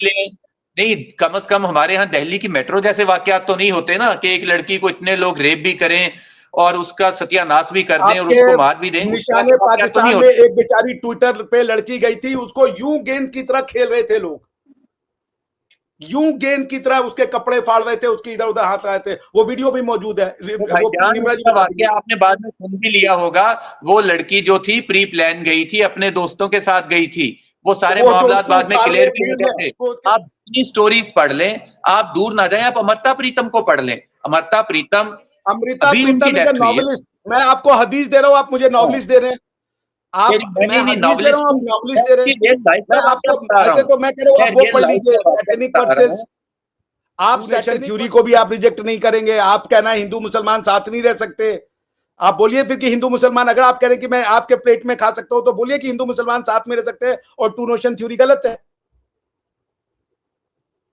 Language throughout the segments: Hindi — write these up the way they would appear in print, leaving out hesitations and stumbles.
नहीं, कम से कम हमारे यहाँ दिल्ली की मेट्रो जैसे वाकयात तो नहीं होते ना, कि एक लड़की को इतने लोग रेप भी करें और उसका सत्यानाश भी कर दें और आपके उसको मार भी दें। उस तरह निशाने के वाकयात तो नहीं पाकिस्तान में होते। एक बेचारी ट्विटर पे लड़की गई थी, उसको यूं गेंद की तरह खेल रहे थे लोग, यूं गेंद की तरह उसके कपड़े फाड़ रहे थे, उसके इधर उधर हाथ रहे थे। वो वीडियो भी मौजूद है, तो वो भाईजान, निम्रा जी उसका बता देंगे। वाकया आपने बाद में सुन भी लिया होगा। वो लड़की जो थी प्री प्लान गई थी, अपने दोस्तों के साथ गई थी। वो सारे वो जो मामला उसको बाद में उछाल रहे क्लियर भी हो भीड़ में, गए थे। वो उसके आप इतनी स्टोरीज पढ़ लें, आप दूर ना जाएं, आप अमृता प्रीतम को पढ़ लें। अमृता प्रीतम, अमृता अभी उनकी प्रीतम इज ए डेथ हुई है। नॉवलिस्ट। मैं आपको हदीस दे रहा हूं, आप मुझे हाँ, नॉवलिस्ट दे रहे हैं। आप, मैं नहीं नहीं, हदीस दे रहा नॉवलिस्ट हूं, आप नॉवलिस्ट दे रहे हैं। रियल लाइफ मैं का वाकया आपको, बता रहा ऐसे हूँ। तो मैं कह रहा हूं मैं आप वो रियल पढ़ लाइफ लीजिए, का वाकया सैटेनिक बता रहा वर्सेस। हूँ। आप सैटेनिक थ्योरी को भी आप रिजेक्ट नहीं करेंगे। आप कहना हिंदू मुसलमान साथ नहीं रह सकते, आप बोलिए फिर कि हिंदू मुसलमान, अगर आप कह रहे हैं कि मैं आपके प्लेट में खा सकता हूं, तो बोलिए कि हिंदू मुसलमान साथ में रह सकते हैं और टू नेशन थ्योरी गलत है।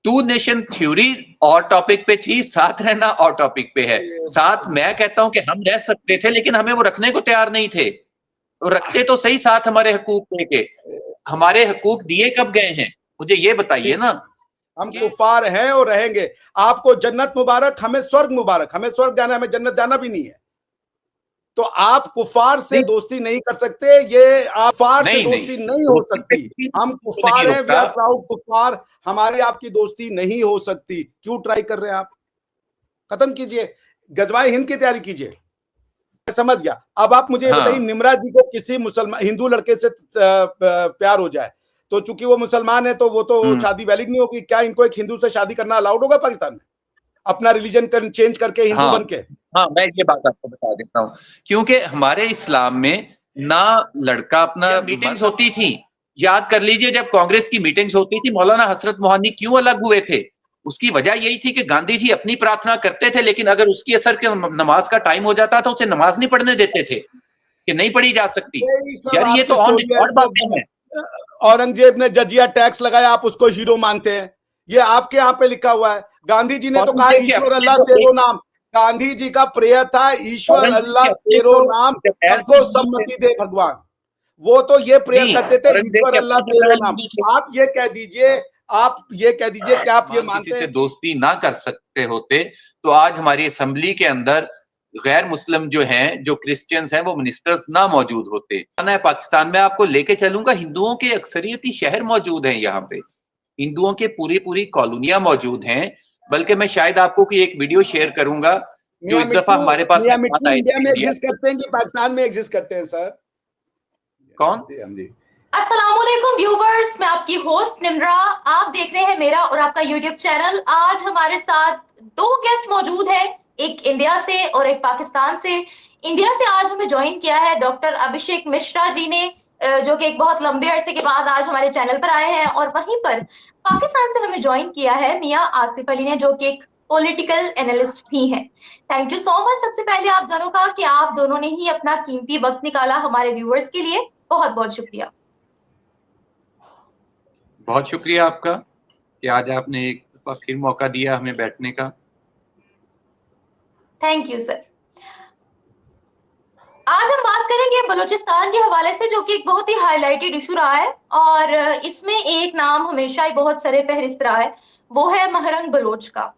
टू नेशन थ्योरी और टॉपिक पे थी, साथ रहना और टॉपिक पे है। साथ मैं कहता हूं कि हम रह सकते थे, लेकिन हमें वो रखने को तैयार नहीं थे। वो रखते तो सही साथ हमारे हकूक लेके। हमारे हकूक दिए कब गए हैं, मुझे ये बताइए ठीक, ना। हम कुफार हैं और रहेंगे। आपको जन्नत मुबारक, हमें स्वर्ग मुबारक। हमें स्वर्ग जाना है, हमें जन्नत जाना भी नहीं है। तो आप कुफार से नहीं दोस्ती नहीं कर सकते, ये आप कुफार से नहीं नहीं, दोस्ती नहीं हो दोस्ती पे सकती। किसी हम को नहीं कुफार हैं, वी रोकता। आर प्राउड कुफार। हमारी आपकी दोस्ती नहीं हो सकती। क्यों ट्राई कर रहे हैं आप? खत्म कीजिए, गजवाए हिंद की तैयारी कीजिए। मैं समझ गया। अब आप मुझे बताइए, हाँ निम्रा जी को किसी मुसलमान हिंदू लड़के से प्यार हो जाए, तो चूंकि वो मुसलमान है तो वो तो शादी वैलिड नहीं होगी। क्या इनको एक हिंदू से शादी करना अलाउड होगा पाकिस्तान में, अपना रिलीजन चेंज करके हिंदू हाँ बन के? हाँ, मैं ये बात आपको बता देता हूँ। क्योंकि हमारे इस्लाम में ना लड़का अपना, मीटिंग्स होती थी, याद कर लीजिए जब कांग्रेस की मीटिंग्स होती थी, मौलाना हसरत मोहानी क्यों अलग हुए थे? उसकी वजह यही थी कि गांधी जी अपनी प्रार्थना करते थे, लेकिन अगर उसकी असर के नमाज का टाइम हो जाता तो उसे नमाज नहीं पढ़ने देते थे, कि नहीं पढ़ी जा सकती। यही सब यार ये आपकी तो ऑन स्टोरी है। रिकॉर्ड बातें जब हैं। औरंगजेब ने जजिया टैक्स लगाया, आप उसको हीरो मानते हैं। ये आपके यहाँ पे लिखा हुआ है। गांधी जी ने तो कहा औरंगजेब के ईश्वर अपने अल्लाह तो तेरो एक, नाम। गांधी जी का प्रेयर था ईश्वर औरंगजेब अल्लाह के अपने तेरो तो नाम, जरनैल सबको हिंदू थे। सम्मति दे भगवान। वो तो ये प्रेयर नहीं, करते थे औरंगजेब ईश्वर के अल्लाह अपने तेरो जरनैल नाम। हिंदू थे। आप ये कह दीजिए, आप ये कह दीजिए कि आप ये मुसलमान किसी मानते से हैं कि दोस्ती ना कर सकते होते तो आज हमारी असेंबली के अंदर गैर मुस्लिम जो हैं, जो क्रिश्चियंस हैं, वो मिनिस्टर्स ना मौजूद होते। पाकिस्तान में आपको लेके चलूंगा, हिंदुओं के अक्सरियती शहर मौजूद हैं यहाँ पे। हिंदुओं के पूरी पूरी कॉलोनियां मौजूद हैं। बल्कि मैं शायद आपको की एक वीडियो शेयर करूंगा, जो इस दफा हमारे पास मियाँ मेहमान मिट्टू आए इंडिया थे में इंडिया एग्जिस्ट से। करते हैं कि पाकिस्तान में एग्जिस्ट करते हैं सर? कौन? अस्सलामुअलैकुम व्यूवर्स, मैं आपकी होस्ट निम्रा। आप देख रहे हैं मेरा और आपका यूट्यूब चैनल। आज हमारे साथ दो गेस्ट मौजूद हैं, एक इंडिया से और एक पाकिस्तान से। इंडिया से आज हमें ज्वाइन किया है डॉक्टर अभिषेक मिश्रा जी ने, जो कि एक बहुत लंबे अरसे के बाद आज हमारे चैनल पर आए हैं। और वहीं पर पाकिस्तान से हमें ज्वाइन किया है मियां आसिफ अली ने, जो कि एक पॉलिटिकल एनालिस्ट भी हैं। थैंक यू सो मच सबसे पहले आप दोनों का, कि आप दोनों ने ही अपना कीमती वक्त निकाला हमारे व्यूवर्स के लिए। बहुत बहुत शुक्रिया। बहुत शुक्रिया आपका कि आज आपने एक दफा फिर मौका दिया हमें बैठने का। Thank you sir. आज हम बात करेंगे बलूचिस्तान के हवाले से, जो कि एक बहुत ही हाईलाइटेड इशू रहा है। और इसमें एक नाम हमेशा ही बहुत सरे फहरिस्त रहा है, वो है महरंग बलोच का।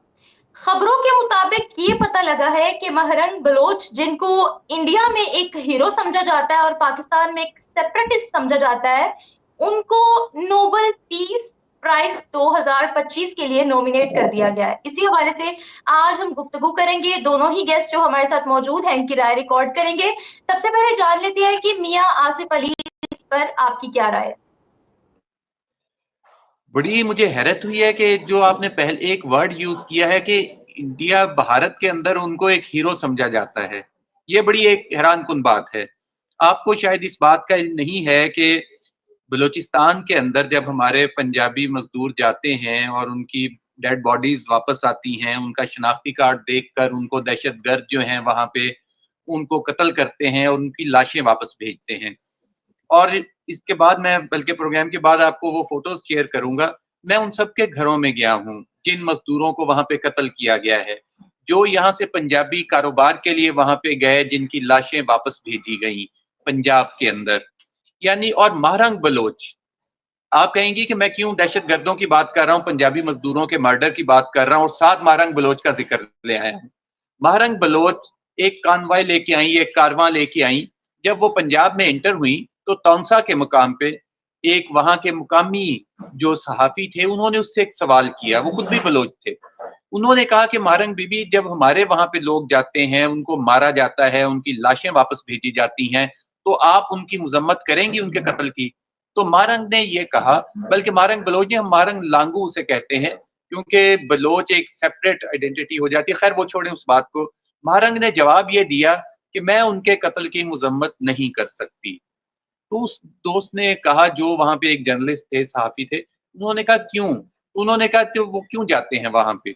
खबरों के मुताबिक ये पता लगा है कि महरंग बलोच, जिनको इंडिया में एक हीरो समझा जाता है और पाकिस्तान में एक सेपरेटिस्ट समझा जाता है, उनको नोबेल पीस प्राइज 2025 के लिए नॉमिनेट कर दिया गया है। इसी हवाले से आज हम गुफ्तगू करेंगे। दोनों ही गेस्ट जो हमारे साथ मौजूद हैं, इनकी राय रिकॉर्ड करेंगे। सबसे पहले जान लेते हैं कि मियां आसिफ अली, इस पर आपकी क्या राय है? बड़ी मुझे हैरत हुई है कि जो आपने पहले एक वर्ड यूज किया है कि इंडिया, भारत के अंदर उनको एक हीरो समझा जाता है। ये बड़ी एक हैरान कुन बात है। आपको शायद इस बात का इल्म नहीं है कि बलूचिस्तान के अंदर जब हमारे पंजाबी मजदूर जाते हैं और उनकी डेड बॉडीज वापस आती हैं, उनका शनाख्ती कार्ड देखकर उनको दहशतगर्द जो हैं वहां पे उनको कत्ल करते हैं और उनकी लाशें वापस भेजते हैं। और इसके बाद मैं, बल्कि प्रोग्राम के बाद आपको वो फोटोज शेयर करूंगा। मैं उन सब के घरों में गया हूँ जिन मजदूरों को वहां पे कत्ल किया गया है, जो यहाँ से पंजाबी कारोबार के लिए वहां पे गए, जिनकी लाशें वापस भेजी गई पंजाब के अंदर। यानी और महरंग बलोच, आप कहेंगी कि मैं क्यों दहशतगर्दों की बात कर रहा हूं, पंजाबी मजदूरों के मर्डर की बात कर रहा हूं और साथ महारंग बलोच का जिक्र ले आया हूं। महारंग बलोच एक कानवाय लेके आई, एक कारवां लेके आई। जब वो पंजाब में एंटर हुई तो तौंसा के मुकाम पे एक वहां के मुकामी जो सहाफी थे, उन्होंने उससे एक सवाल किया। वो खुद भी बलोच थे। उन्होंने कहा कि महारंग बीबी, जब हमारे वहां पे लोग जाते हैं, उनको मारा जाता है, उनकी लाशें वापस भेजी जाती हैं, तो आप उनकी मजम्मत करेंगी उनके कत्ल की? तो महारंग ने ये कहा, बल्कि महारंग बलोच ने, हम महारंग लांगू उसे कहते हैं क्योंकि बलोच एक सेपरेट आइडेंटिटी हो जाती है। खैर वो छोड़ें उस बात को। महारंग ने जवाब ये दिया कि मैं उनके कत्ल की मजम्मत नहीं कर सकती। तो उस दोस्त ने कहा, जो वहां पे एक जर्नलिस्ट थे, सहाफी थे, उन्होंने कहा क्यों? उन्होंने कहा कि वो क्यों जाते हैं वहां पे?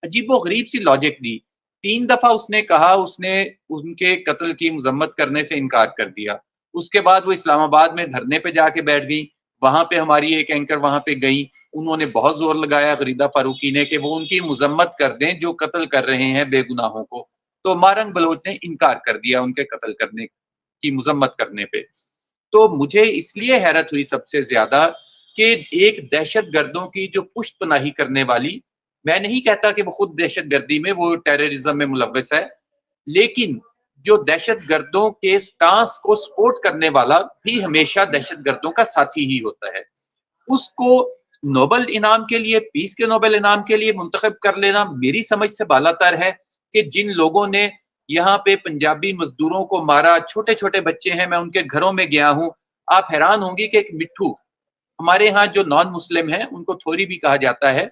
अजीबो-गरीब सी लॉजिक दी। 3 दफ़ा उसने कहा, उसने उनके कत्ल की मज़म्मत करने से इनकार कर दिया। उसके बाद वो इस्लामाबाद में धरने पे जाके बैठ गईं। वहाँ पे हमारी एक एंकर वहाँ पे गईं, उन्होंने बहुत ज़ोर लगाया गरीदा फ़ारूकी ने कि वो उनकी मज़म्मत कर दें जो कत्ल कर रहे हैं बेगुनाहों को। तो महारंग बलोच ने इनकार कर दिया उनके कत्ल करने की मज़म्मत करने पे। तो मुझे इसलिए हैरत हुई सबसे ज़्यादा कि एक दहशतगर्दों की जो पुश्तपनाही करने वाली, मैं नहीं कहता कि वो खुद दहशतगर्दी में, वो टेररिज्म में मुलव्वस है, लेकिन जो दहशतगर्दों के स्टांस को सपोर्ट करने वाला भी हमेशा दहशतगर्दों का साथी ही होता है। उसको नोबेल इनाम के लिए, पीस के नोबेल इनाम के लिए मुंतखब कर लेना मेरी समझ से बालातर है कि जिन लोगों ने यहाँ पे पंजाबी मजदूरों को मारा, छोटे-छोटे बच्चे हैं, मैं उनके घरों में गया हूँ। आप हैरान होंगी कि एक मिट्ठू, हमारे यहाँ जो नॉन मुस्लिम हैं, उनको थोरी भी कहा जाता है।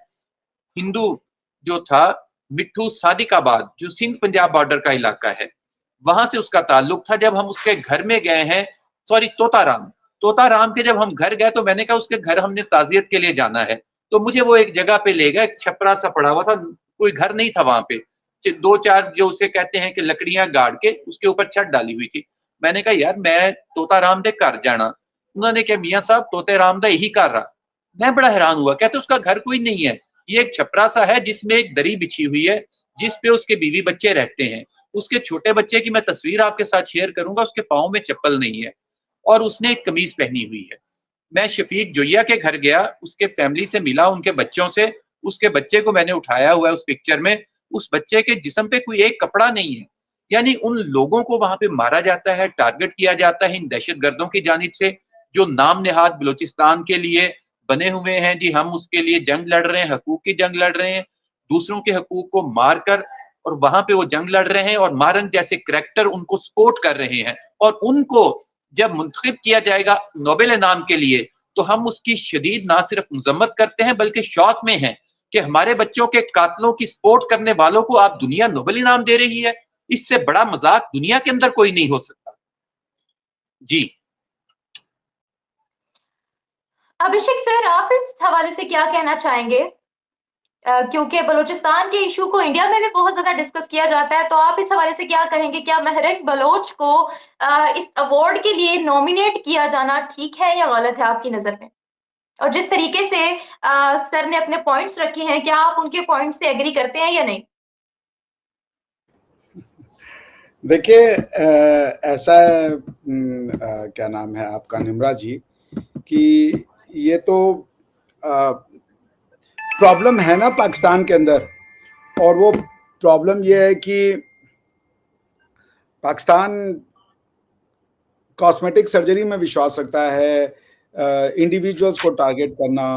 हिंदू जो था, मिट्ठू सादिकाबाद, जो सिंध पंजाब बॉर्डर का इलाका है, वहां से उसका ताल्लुक था। जब हम उसके घर में गए हैं, सॉरी तोताराम के जब हम घर गए तो मैंने कहा उसके घर हमने ताजियत के लिए जाना है। तो मुझे वो एक जगह पे ले गए, एक छपरा सा पड़ा हुआ था, कोई घर नहीं था वहां पे, 2-4 जो उसे कहते हैं कि लकड़ियां गाड़ के उसके ऊपर छत डाली हुई थी। मैंने कहा यार मैं तोताराम दे घर जाना। उन्होंने कहा मियाँ साहब तोतेराम दा यही घर रहा। मैं बड़ा हैरान हुआ, कहते उसका घर कोई नहीं है, ये एक छपरा सा है जिसमें एक दरी बिछी हुई है, जिस पे उसके बीवी बच्चे रहते हैं। उसके छोटे बच्चे की मैं तस्वीर आपके साथ शेयर करूंगा, उसके पाँव में चप्पल नहीं है और उसने एक कमीज पहनी हुई है। मैं शफीक जोइया के घर गया, उसके फैमिली से मिला, उनके बच्चों से। उसके बच्चे को मैंने उठाया हुआ है उस पिक्चर में, उस बच्चे के जिस्म पे कोई एक कपड़ा नहीं है। यानी उन लोगों को वहां पे मारा जाता है, टारगेट किया जाता है इन दहशतगर्दों की जानिब से, जो नाम नेहाद बलूचिस्तान के लिए बने हुए हैं। जी हम उसके लिए जंग लड़ रहे हैं, हकूक की जंग लड़ रहे हैं, दूसरों के हकूक को मारकर, और वहां पे वो जंग लड़ रहे हैं और महारंग जैसे करैक्टर उनको सपोर्ट कर रहे हैं। और उनको जब मुंतखब किया जाएगा नोबेल इनाम के लिए, तो हम उसकी शदीद ना सिर्फ मजम्मत करते हैं बल्कि शौक में हैं कि हमारे बच्चों के कातलों की सपोर्ट करने वालों को आप दुनिया नोबेल इनाम दे रही है। इससे बड़ा मजाक दुनिया के अंदर कोई नहीं हो सकता। जी अभिषेक सर, आप इस हवाले से क्या कहना चाहेंगे? क्योंकि बलूचिस्तान के इशू को इंडिया में भी बहुत ज्यादा डिस्कस किया जाता है, तो आप इस हवाले से क्या कहेंगे? क्या महरंग बलोच को इस अवार्ड के लिए नॉमिनेट किया जाना ठीक है या गलत है आपकी नजर में? और जिस तरीके से सर ने अपने पॉइंट्स रखे हैं, क्या आप उनके पॉइंट्स से एग्री करते हैं या नहीं? देखिए ऐसा है, क्या नाम है आपका, निम्रा जी, कि ये तो प्रॉब्लम है ना पाकिस्तान के अंदर। और वो प्रॉब्लम ये है कि पाकिस्तान कॉस्मेटिक सर्जरी में विश्वास रखता है, इंडिविजुअल्स को टारगेट करना,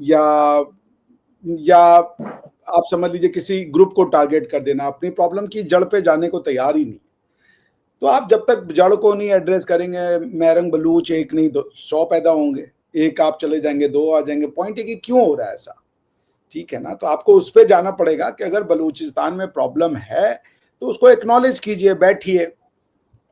या आप समझ लीजिए किसी ग्रुप को टारगेट कर देना, अपनी प्रॉब्लम की जड़ पे जाने को तैयार ही नहीं। तो आप जब तक जड़ को नहीं एड्रेस करेंगे, महरंग बलूच एक नहीं 100 पैदा होंगे, एक आप चले जाएंगे 2 आ जाएंगे। पॉइंट है कि क्यों हो रहा है ऐसा, ठीक है ना? तो आपको उस पर जाना पड़ेगा कि अगर बलूचिस्तान में प्रॉब्लम है तो उसको एक्नॉलेज कीजिए, बैठिए।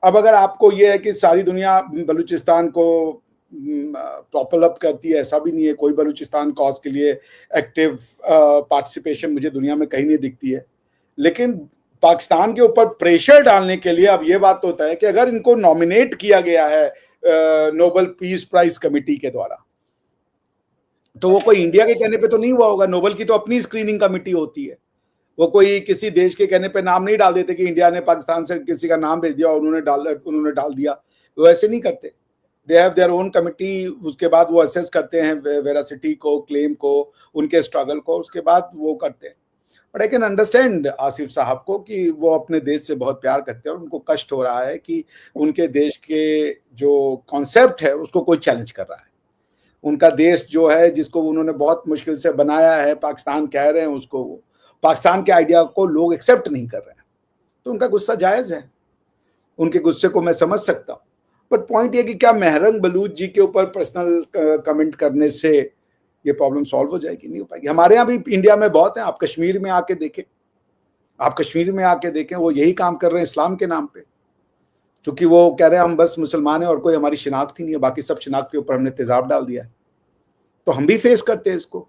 अब अगर आपको ये है कि सारी दुनिया बलूचिस्तान को प्रॉपल अप करती है, ऐसा भी नहीं है। कोई बलूचिस्तान कॉज के लिए एक्टिव पार्टिसिपेशन मुझे दुनिया में कहीं नहीं दिखती है। लेकिन पाकिस्तान के ऊपर प्रेशर डालने के लिए अब ये बात होता है कि अगर इनको नॉमिनेट किया गया है नोबेल पीस प्राइज कमेटी के द्वारा, तो वो कोई इंडिया के कहने पे तो नहीं हुआ होगा। नोबेल की तो अपनी स्क्रीनिंग कमेटी होती है, वो कोई किसी देश के कहने पे नाम नहीं डाल देते कि इंडिया ने पाकिस्तान से किसी का नाम भेज दिया और उन्होंने डाल दिया। वो ऐसे नहीं करते। They have their own committee, उसके बाद वो असेस करते हैं वेरासिटी को, क्लेम को, उनके स्ट्रगल को, उसके बाद वो करते हैं। But I can understand Asif साहब को कि वो अपने देश से बहुत प्यार करते हैं और उनको कष्ट हो रहा है कि उनके देश के जो कॉन्सेप्ट है उसको कोई चैलेंज कर रहा है। उनका देश जो है, जिसको उन्होंने बहुत मुश्किल से बनाया है, पाकिस्तान कह रहे हैं उसको, पाकिस्तान के आइडिया को लोग एक्सेप्ट नहीं कर रहे हैं, तो उनका गुस्सा जायज है, उनके गुस्से को मैं समझ सकता हूँ। बट पॉइंट ये कि क्या मेहरंग बलूच जी के ऊपर पर्सनल कमेंट करने से ये प्रॉब्लम सॉल्व हो जाएगी? नहीं हो पाएगी। हमारे यहाँ भी इंडिया में बहुत है, आप कश्मीर में आके देखें, आप कश्मीर में आके देखें, वो यही काम कर रहे हैं इस्लाम के नाम पे, क्योंकि वो कह रहे हैं हम बस मुसलमान हैं और कोई हमारी शिनाख्त ही नहीं है, बाकी सब शिनाख्त के ऊपर हमने तेजाब डाल दिया है। तो हम भी फेस करते हैं इसको।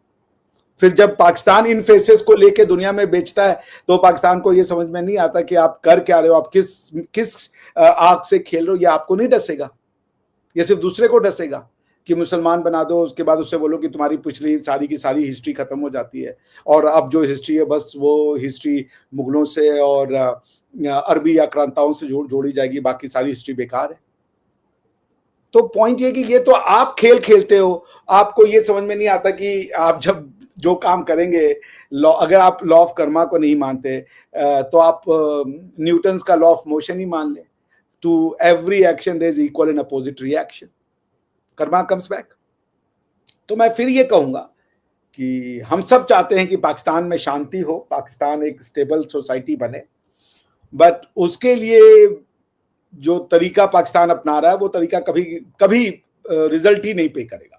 फिर जब पाकिस्तान इन फेसेस को लेके दुनिया में बेचता है तो पाकिस्तान को ये समझ में नहीं आता कि आप कर क्या रहे हो, आप किस आग से खेल रहे हो। ये आपको नहीं डसेगा, ये सिर्फ दूसरे को डसेगा कि मुसलमान बना दो, उसके बाद उससे बोलो कि तुम्हारी पिछली सारी की सारी हिस्ट्री खत्म हो जाती है और अब जो हिस्ट्री है बस वो हिस्ट्री मुगलों से और अरबी आक्रांताओं से जोड़ी जाएगी, बाकी सारी हिस्ट्री बेकार है। तो पॉइंट ये कि ये तो आप खेल खेलते हो, आपको ये समझ में नहीं आता कि आप जब जो काम करेंगे, अगर आप लॉ ऑफ कर्मा को नहीं मानते तो आप न्यूटन्स का लॉ ऑफ मोशन ही मान लें। To every action there is equal and opposite reaction, karma comes back. तो मैं फिर ये कहूंगा कि हम सब चाहते हैं कि पाकिस्तान में शांति हो, पाकिस्तान एक स्टेबल सोसाइटी बने, बट उसके लिए जो तरीका पाकिस्तान अपना रहा है वो तरीका कभी रिजल्ट ही नहीं पे करेगा।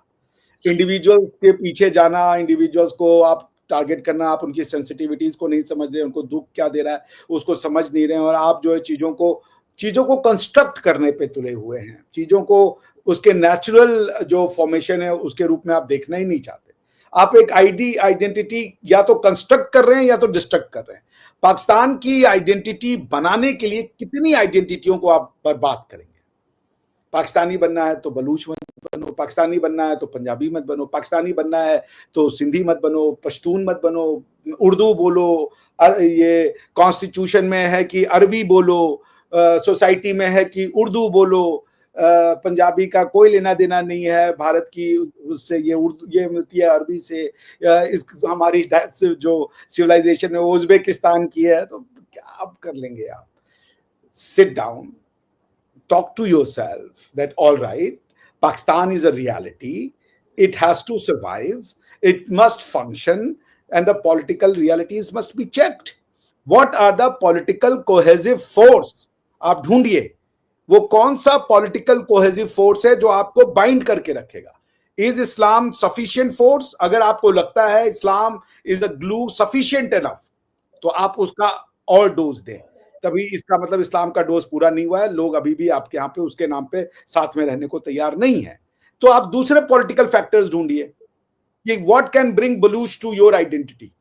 इंडिविजुअल के पीछे जाना, इंडिविजुअल्स को आप टारगेट करना, आप उनकी सेंसिटिविटीज को नहीं समझ रहे, उनको दुख क्या दे रहा है उसको समझ नहीं रहे, और आप जो है चीजों को कंस्ट्रक्ट करने पे तुले हुए हैं, चीजों को उसके नेचुरल जो फॉर्मेशन है उसके रूप में आप देखना ही नहीं चाहते। आप एक आइडेंटिटी या तो कंस्ट्रक्ट कर रहे हैं या तो डिस्ट्रक्ट कर रहे हैं। पाकिस्तान की आइडेंटिटी बनाने के लिए कितनी आइडेंटिटियों को आप बर्बाद करेंगे? पाकिस्तानी बनना है तो बलूच मत बनो, पाकिस्तानी बनना है तो पंजाबी मत बनो, पाकिस्तानी बनना है तो सिंधी मत बनो, पश्तून मत बनो, उर्दू बोलो, ये कॉन्स्टिट्यूशन में है कि अरबी बोलो, सोसाइटी में है कि उर्दू बोलो, पंजाबी का कोई लेना देना नहीं है भारत की उससे, ये उर्दू ये मिलती है अरबी से, इस हमारी जो सिविलाइजेशन है उज्बेकिस्तान की है। तो क्या आप कर लेंगे? आप sit down, talk to yourself that all right, Pakistan is a reality, it has to survive, it must function, and the political realities must be checked. What are the political cohesive force? आप ढूंढिए वो कौन सा पॉलिटिकल कोहेसिव फोर्स है जो आपको बाइंड करके रखेगा। Is Islam sufficient force? अगर आपको लगता है Islam is the glue sufficient enough, तो आप उसका और डोज दें। तभी इसका मतलब इस्लाम का डोज पूरा नहीं हुआ है, लोग अभी भी आपके यहाँ पे उसके नाम पे साथ में रहने को तैयार नहीं है। तो आप दूसरे पॉलिटिकल फैक्टर्स ढूंढिए कि what can bring Baloch to your identity.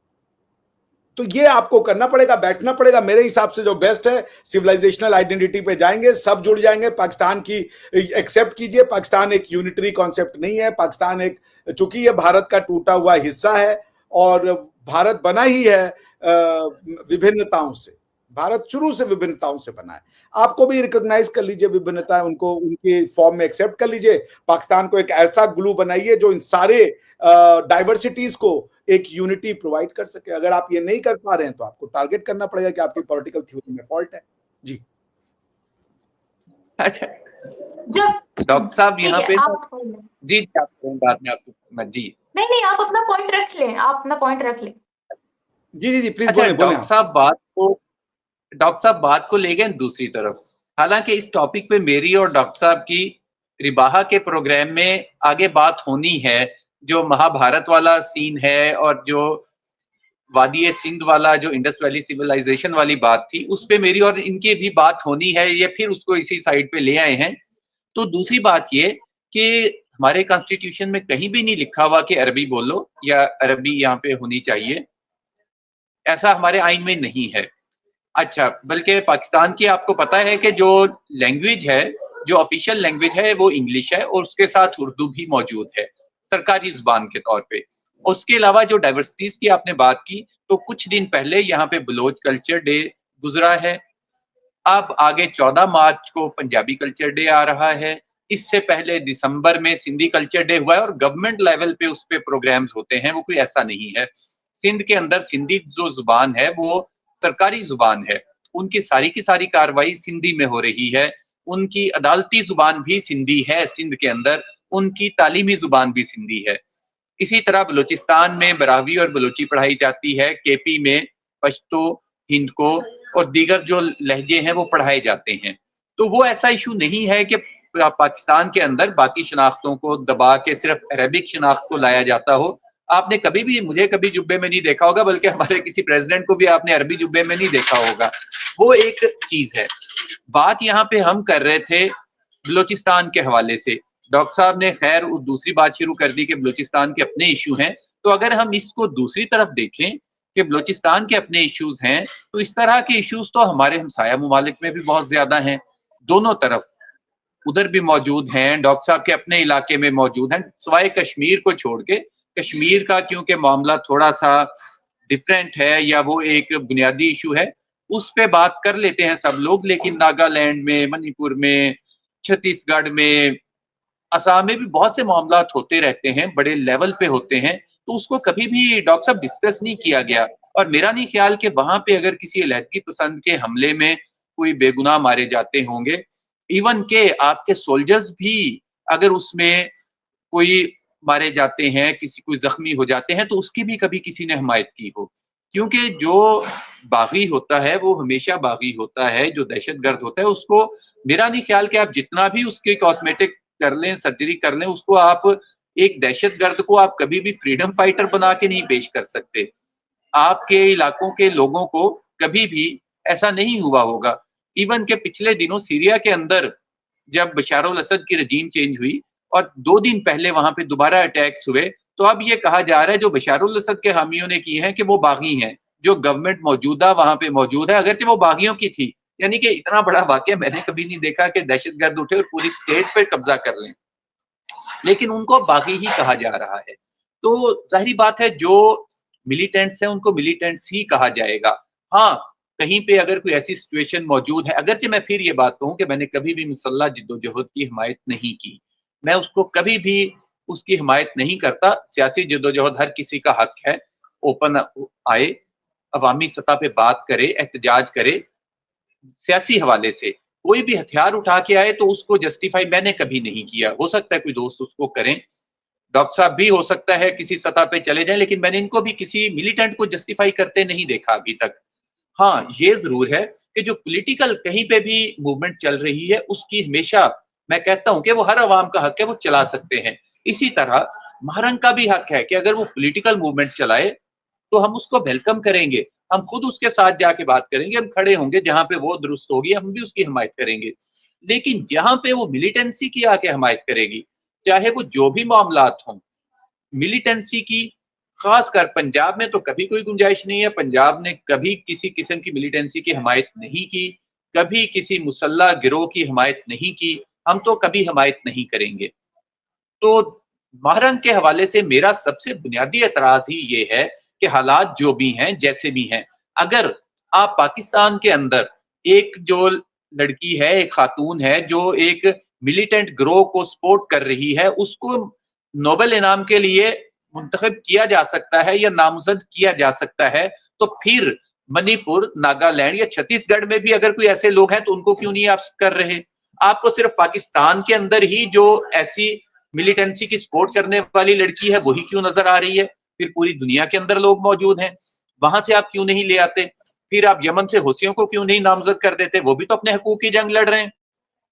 तो ये आपको करना पड़ेगा, बैठना पड़ेगा। मेरे हिसाब से जो बेस्ट है, सिविलाइजेशनल आइडेंटिटी पे जाएंगे, सब जुड़ जाएंगे, पाकिस्तान की एक्सेप्ट कीजिए। पाकिस्तान एक यूनिटरी कॉन्सेप्ट नहीं है, पाकिस्तान एक, चूंकि ये भारत का टूटा हुआ हिस्सा है और भारत बना ही है विभिन्नताओं से, भारत शुरू से विभिन्नताओं से बना है। आपको भी रिकॉग्नाइज कर लीजिए विभिन्नताएं, उनको उनके फॉर्म में एक्सेप्ट कर लीजिए। पाकिस्तान को एक ऐसा ग्लू बनाइए जो इन सारे डाइवर्सिटीज को एक यूनिटी प्रोवाइड कर सके। अगर आप ये नहीं कर पा रहे हैं तो आपको टारगेट करना पड़ेगा कि आपकी पॉलिटिकल थ्योरी में फॉल्ट है। जी अच्छा, जब डॉक्टर साहब यहाँ पे जी बाद में आपको जी नहीं आप अपना पॉइंट रख लें, आप अपना पॉइंट रख लें। जी प्लीज अच्छा, बोलें। डॉक्टर साहब बात को ले गए दूसरी तरफ। हालांकि इस टॉपिक पे मेरी और डॉक्टर साहब की रिबाहा के प्रोग्राम में आगे बात होनी है। जो महाभारत वाला सीन है और जो वादी सिंध वाला जो इंडस वैली सिविलाइजेशन वाली बात थी, उस पे मेरी और इनकी भी बात होनी है। ये फिर उसको इसी साइड पे ले आए हैं। तो दूसरी बात ये कि हमारे कॉन्स्टिट्यूशन में कहीं भी नहीं लिखा हुआ कि अरबी बोलो या अरबी यहाँ पे होनी चाहिए, ऐसा हमारे आइन में नहीं है। अच्छा, बल्कि पाकिस्तान की आपको पता है कि जो लैंग्वेज है, जो ऑफिशियल लैंग्वेज है वो इंग्लिश है और उसके साथ उर्दू भी मौजूद है सरकारी जुबान के तौर पे। उसके अलावा जो डाइवर्सिटीज की आपने बात की, तो कुछ दिन पहले यहाँ पे बलोच कल्चर डे गुजरा है। अब आगे 14 मार्च को पंजाबी कल्चर डे आ रहा है। इससे पहले दिसंबर में सिंधी कल्चर डे हुआ है और गवर्नमेंट लेवल पे उस पे प्रोग्राम्स होते हैं, वो कोई ऐसा नहीं है। सिंध के अंदर सिंधी जो जुबान है वो सरकारी जुबान है, उनकी सारी की सारी कार्रवाई सिंधी में हो रही है, उनकी अदालती जुबान भी सिंधी है सिंध के अंदर, उनकी तालीमी जुबान भी सिंधी है। इसी तरह बलूचिस्तान में बरावी और बलूची पढ़ाई जाती है, केपी में पश्तो, हिंदको और दीगर जो लहजे हैं वो पढ़ाए जाते हैं। तो वो ऐसा इशू नहीं है कि पाकिस्तान के अंदर बाकी शनाख्तों को दबा के सिर्फ अरबिक शनाख्त को लाया जाता हो। आपने कभी भी मुझे कभी जुब्बे में नहीं देखा होगा, बल्कि हमारे किसी प्रेसिडेंट को भी आपने अरबी जुब्बे में नहीं देखा होगा। वो एक चीज है। बात यहाँ पे हम कर रहे थे बलूचिस्तान के हवाले से। डॉक्टर साहब ने खैर दूसरी बात शुरू कर दी कि बलूचिस्तान के अपने इशू हैं। तो अगर हम इसको दूसरी तरफ देखें कि बलूचिस्तान के अपने इश्यूज हैं, तो इस तरह के इश्यूज तो हमारे हमसाया ममालिक में भी बहुत ज्यादा हैं, दोनों तरफ उधर भी मौजूद हैं, डॉक्टर साहब के अपने इलाके में मौजूद हैं, सिवाय कश्मीर को छोड़ के। कश्मीर का क्योंकि मामला थोड़ा सा डिफरेंट है या वो एक बुनियादी इशू है, उस पे बात कर लेते हैं सब लोग, लेकिन नागालैंड में, मणिपुर में, छत्तीसगढ़ में, असम में भी बहुत से मामला होते रहते हैं, बड़े लेवल पे होते हैं, तो उसको कभी भी डॉक्टर साहब डिस्कस नहीं किया गया। और मेरा नहीं ख्याल कि वहां पे अगर किसी अलहदगी पसंद के हमले में कोई बेगुनाह मारे जाते होंगे, इवन के आपके सोल्जर्स भी अगर उसमें कोई मारे जाते हैं, किसी कोई जख्मी हो जाते हैं, तो उसकी भी कभी किसी ने हमायत की हो। क्योंकि जो बागी होता है वो हमेशा बागी होता है, जो दहशतगर्द होता है उसको मेरा नहीं ख्याल कि आप जितना भी उसके कॉस्मेटिक कर लें, सर्जरी कर लें, उसको आप एक दहशतगर्द को आप कभी भी फ्रीडम फाइटर बना के नहीं पेश कर सकते। आपके इलाकों के लोगों को कभी भी ऐसा नहीं हुआ होगा। इवन के पिछले दिनों सीरिया के अंदर जब बशार अल असद की रजीम चेंज हुई और 2 दिन पहले वहां पे दोबारा अटैक्स हुए, तो अब ये कहा जा रहा है जो बशार अल असद के हामियों ने की है कि वो बागी हैं, जो गवर्नमेंट मौजूदा वहां पे मौजूद है, अगरचे वो बागियों की थी। यानी कि इतना बड़ा वाकया मैंने कभी नहीं देखा कि दहशतगर्द उठे और पूरी स्टेट पे कब्जा कर लें, लेकिन उनको बागी ही कहा जा रहा है। तो जाहिर बात है जो मिलिटेंट्स हैं उनको मिलिटेंट्स ही कहा जाएगा। हाँ, कहीं पे अगर कोई ऐसी सिचुएशन मौजूद है, अगरचे मैं फिर ये बात कहूँ कि मैंने कभी भी मुसल्लह जिद्दोजहद की हिमायत नहीं की, मैं उसको कभी भी उसकी हिमायत नहीं करता। सियासी जिद्दोजहद हर किसी का हक है, ओपन आए, अवामी सतह पे बात करे, एहतजाज करे, सियासी हवाले से कोई भी हथियार उठा के आए तो उसको जस्टिफाई मैंने कभी नहीं किया। हो सकता है कोई दोस्त उसको करें, डॉक्टर साहब भी हो सकता है किसी सतह पे चले जाएं, लेकिन मैंने इनको भी किसी मिलिटेंट को जस्टिफाई करते नहीं देखा अभी तक। हाँ, ये जरूर है कि जो पॉलिटिकल कहीं पे भी मूवमेंट चल रही है उसकी हमेशा मैं कहता हूं कि वो हर अवाम का हक है, वो चला सकते हैं। इसी तरह महरंग का भी हक है कि अगर वो पॉलिटिकल मूवमेंट चलाए तो हम उसको वेलकम करेंगे, हम खुद उसके साथ जाके बात करेंगे, हम खड़े होंगे, जहां पे वो दुरुस्त होगी हम भी उसकी हिमायत करेंगे। लेकिन जहां पे वो मिलिटेंसी की आके हिमायत करेगी, चाहे वो जो भी मामलात हों, मिलिटेंसी की, खासकर पंजाब में तो कभी कोई गुंजाइश नहीं है। पंजाब ने कभी किसी किस्म की मिलिटेंसी की हिमायत नहीं की, कभी किसी मुसल्ला गिरोह की हिमायत नहीं की, हम तो कभी हिमायत नहीं करेंगे। तो महरंग के हवाले से मेरा सबसे बुनियादी एतराज ही ये है कि हालात जो भी हैं, जैसे भी हैं, अगर आप पाकिस्तान के अंदर एक जो लड़की है, एक खातून है जो एक मिलिटेंट गिरोह को सपोर्ट कर रही है, उसको नोबेल इनाम के लिए मुंतखब किया जा सकता है या नामजद किया जा सकता है, तो फिर मणिपुर, नागालैंड या छत्तीसगढ़ में भी अगर कोई ऐसे लोग हैं तो उनको क्यों नहीं आप कर रहे? आपको सिर्फ पाकिस्तान के अंदर ही जो ऐसी मिलिटेंसी की सपोर्ट करने वाली लड़की है वही क्यों नजर आ रही है? फिर पूरी दुनिया के अंदर लोग मौजूद हैं, वहां से आप क्यों नहीं ले आते? फिर आप यमन से हुसियों को क्यों नहीं नामजद कर देते? वो भी तो अपने हकूक की जंग लड़ रहे हैं।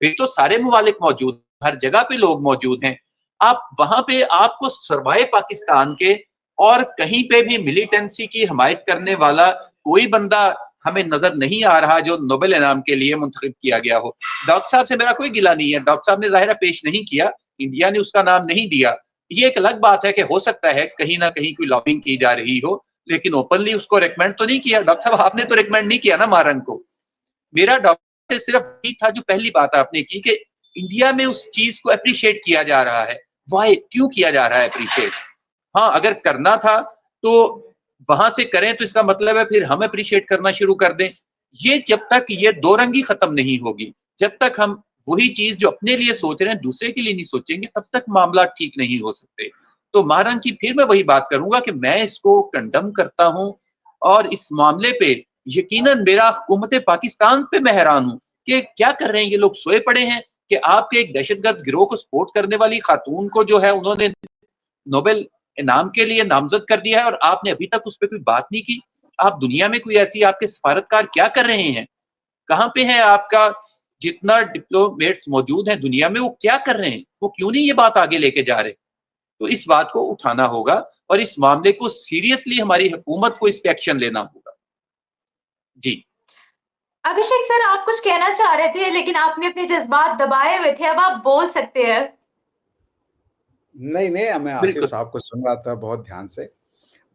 फिर तो सारे ममालिक मौजूद, हर जगह पे लोग मौजूद हैं। आप वहां पे आपको सरवाए पाकिस्तान के और कहीं पे भी मिलिटेंसी की हिमायत करने वाला कोई बंदा हमें नजर नहीं आ रहा जो नोबेल इनाम के लिए मुंतखब किया गया हो। डॉक्टर साहब से मेरा कोई गिला नहीं है, डॉक्टर साहब ने जाहिर पेश नहीं किया, इंडिया ने उसका नाम नहीं दिया। ये एक अलग बात है कि हो सकता है कहीं ना कहीं कोई लॉबिंग की जा रही हो, लेकिन ओपनली उसको रिकमेंड तो नहीं किया। डॉक्टर साहब आपने तो रिकमेंड नहीं किया ना महरंग को। मेरा डॉक्टर से सिर्फ ये था जो पहली बात आपने की कि इंडिया में उस चीज को अप्रिशिएट किया जा रहा है। वाई, क्यों किया जा रहा है अप्रिशिएट? हाँ, अगर करना था तो वहां से करें, तो इसका मतलब है फिर हम अप्रिशिएट करना शुरू कर दें। ये जब तक ये दो रंगी खत्म नहीं होगी, जब तक हम वही चीज जो अपने लिए सोच रहे हैं दूसरे के लिए नहीं सोचेंगे, तब तक मामला ठीक नहीं हो सकते। तो महाराज की फिर मैं वही बात करूंगा कि मैं इसको कंडम करता हूं, और इस मामले पे यकीनन मेरा हुकूमत पाकिस्तान पे मैं हैरान हूं कि क्या कर रहे हैं ये लोग। सोए पड़े हैं कि आपके एक दहशतगर्द गिरोह को सपोर्ट करने वाली खातून को जो है उन्होंने नोबेल इनाम के लिए नामजद कर दिया है, और आपने अभी तक उस पर कोई बात नहीं की। आप दुनिया में कोई ऐसी आपके सफारतकार क्या कर रहे हैं? कहाँ पे है आपका जितना डिप्लोमेट्स मौजूद हैं दुनिया में, वो क्या कर रहे हैं? वो क्यों नहीं ये बात आगे लेके जा रहे? तो इस बात को उठाना होगा, और इस मामले को सीरियसली हमारी हुकूमत को इस पे एक्शन लेना होगा। जी। अभिषेक सर, आप कुछ कहना चाह रहे थे लेकिन आपने अपने जज्बात दबाए हुए थे, अब आप बोल सकते हैं। नहीं नहीं, मैं आसिफ बिल्कुल। साहब को सुन रहा था बहुत ध्यान से।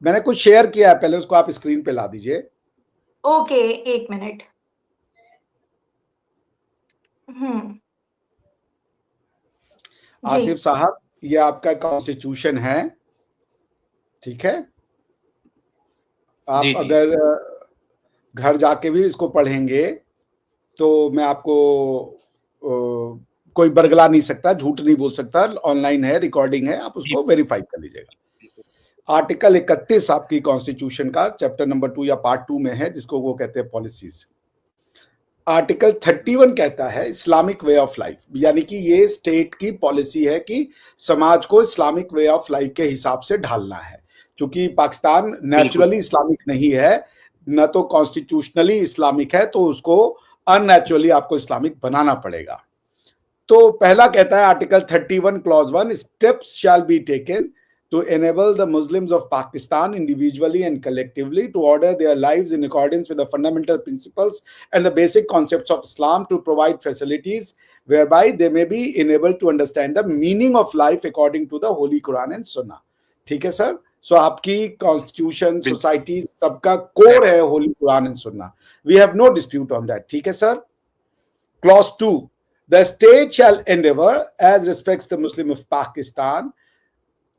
मैंने कुछ शेयर किया है, पहले उसको आप स्क्रीन पे ला दीजिए। Okay, 1 minute. जी। आसिफ साहब, ये आपका कॉन्स्टिट्यूशन है, ठीक है? आप जी, जी। अगर घर जाके भी इसको पढ़ेंगे तो मैं आपको कोई बरगला नहीं सकता, झूठ नहीं बोल सकता, ऑनलाइन है, रिकॉर्डिंग है, आप जी, उसको वेरीफाई कर लीजिएगा। आर्टिकल 31 आपकी कॉन्स्टिट्यूशन का चैप्टर नंबर 2 या पार्ट 2 में है, जिसको वो कहते हैं पॉलिसीज। आर्टिकल 31 कहता है इस्लामिक वे ऑफ लाइफ, यानी कि ये स्टेट की पॉलिसी है कि समाज को इस्लामिक वे ऑफ लाइफ के हिसाब से ढालना है। क्योंकि पाकिस्तान नेचुरली इस्लामिक नहीं है, न तो कॉन्स्टिट्यूशनली इस्लामिक है, तो उसको अननेचुरली आपको इस्लामिक बनाना पड़ेगा। तो पहला कहता है article 31 clause 1, steps shall be taken to enable the Muslims of Pakistan individually and collectively to order their lives in accordance with the fundamental principles and the basic concepts of Islam, to provide facilities whereby they may be enabled to understand the meaning of life according to the Holy Quran and Sunnah। ठीक है सर? सो आपकी कॉन्स्टिट्यूशन, सोसाइटी, सबका कोर है holy Quran and sunnah. We have no dispute on that. ठीक है sir? Clause 2, the state shall endeavor as respects the Muslim of Pakistan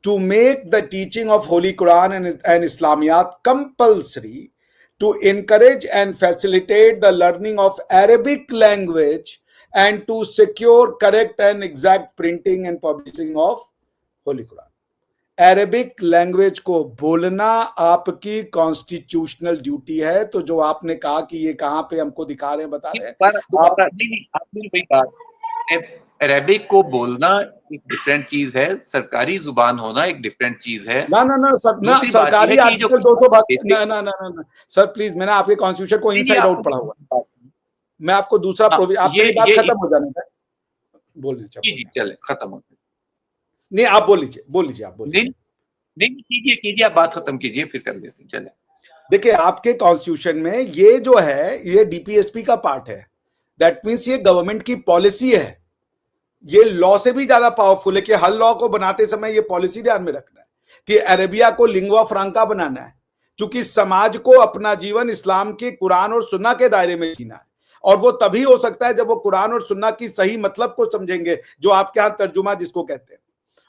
to make the teaching of Holy Quran and Islamiyat compulsory, to encourage and facilitate the learning of Arabic language, and to secure correct and exact printing and publishing of Holy Quran। Arabic language को बोलना आपकी कॉन्स्टिट्यूशनल ड्यूटी है। तो जो आपने कहा कि ये कहाँ पे हमको दिखा रहे हैं, बता रहे हैं आप, आपने वही बात, अरेबिक को बोलना एक डिफरेंट चीज है, सरकारी जुबान होना एक डिफरेंट चीज है। ना ना ना सर, ना सरकारी आर्टिकल 232 ना ना ना ना सर प्लीज, मैंने आपके कॉन्स्टिट्यूशन को इनसाइड आउट पढ़ा हुआ। मैं आपको दूसरा आप मेरी बात खत्म हो जाने का बोलने चाहिए। जी चले, खत्म हो गया। नहीं आप बोल लीजिए आप बोलिए। नहीं कीजिए, आप बात खत्म कीजिए, फिर कर लेते हैं। चले, देखिए आपके कॉन्स्टिट्यूशन में ये जो है ये डीपीएसपी का पार्ट है। दैट मीन्स ये गवर्नमेंट की पॉलिसी है, ये लॉ से भी ज्यादा पावरफुल है कि हर लॉ को बनाते समय ये पॉलिसी ध्यान में रखना है कि अरेबिया को लिंगुआ फ्रांका बनाना है, क्योंकि समाज को अपना जीवन इस्लाम के कुरान और सुन्ना के दायरे में जीना है। और वो तभी हो सकता है जब वो कुरान और सुन्ना की सही मतलब को समझेंगे, जो आपके यहाँ तर्जुमा जिसको कहते हैं,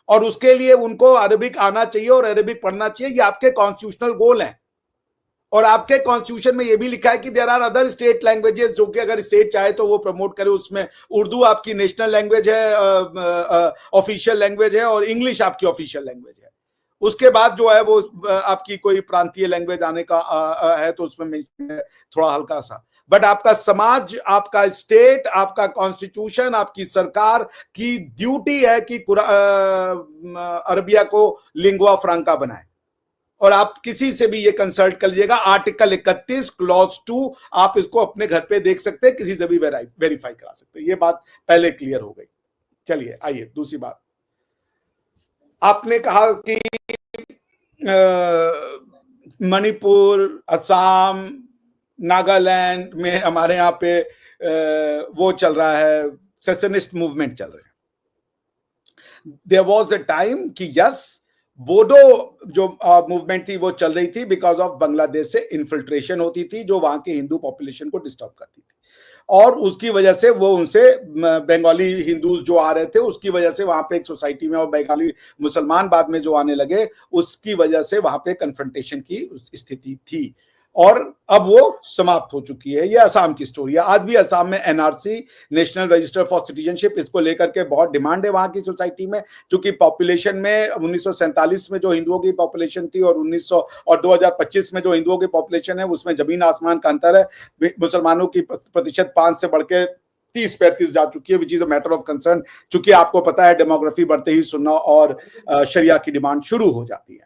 और उसके लिए उनको अरबिक आना चाहिए और अरबिक पढ़ना चाहिए। ये आपके कॉन्स्टिट्यूशनल गोल हैं। और आपके कॉन्स्टिट्यूशन में ये भी लिखा है कि there are other state languages, जो कि अगर स्टेट चाहे तो वो प्रमोट करे। उसमें उर्दू आपकी नेशनल लैंग्वेज है, ऑफिशियल लैंग्वेज है, और इंग्लिश आपकी ऑफिशियल लैंग्वेज है। उसके बाद जो है वो आपकी कोई प्रांतीय लैंग्वेज आने का है तो उसमें थोड़ा हल्का सा। बट आपका समाज, आपका स्टेट, आपका कॉन्स्टिट्यूशन, आपकी सरकार की ड्यूटी है कि अरबिया को लिंगुआ फ्रांका बनाए। और आप किसी से भी ये कंसल्ट कर लीजिएगा, आर्टिकल 31 क्लॉज 2, आप इसको अपने घर पे देख सकते हैं, किसी से भी वेरीफाई करा सकते हैं। ये बात पहले क्लियर हो गई। चलिए आइए दूसरी बात। आपने कहा कि मणिपुर, असम, नागालैंड में हमारे यहाँ पे वो चल रहा है, सेशनिस्ट मूवमेंट चल रहे हैं। देयर वाज अ टाइम कि यस, बोडो जो मूवमेंट थी वो चल रही थी बिकॉज ऑफ बांग्लादेश से इन्फिल्ट्रेशन होती थी जो वहां की हिंदू पॉपुलेशन को डिस्टर्ब करती थी, और उसकी वजह से वो उनसे बंगाली हिंदूज जो आ रहे थे उसकी वजह से वहां पे एक सोसाइटी में, और बंगाली मुसलमान बाद में जो आने लगे उसकी वजह से वहां पे कन्फ्रंटेशन की स्थिति थी। और अब वो समाप्त हो चुकी है। ये असम की स्टोरी है। आज भी असम में NRC, national register for citizenship, इसको लेकर के बहुत डिमांड है वहां की सोसाइटी में, क्योंकि पॉपुलेशन में 1947 में जो हिंदुओं की पॉपुलेशन थी और 1900 और 2025 में जो हिंदुओं की पॉपुलेशन है उसमें जमीन आसमान का अंतर है। मुसलमानों की प्रतिशत 5 से बढ़ के 30-35 जा चुकी है, which is a matter of concern. चूंकि आपको पता है डेमोग्राफी बढ़ते ही सुन्ना और शरिया की डिमांड शुरू हो जाती है।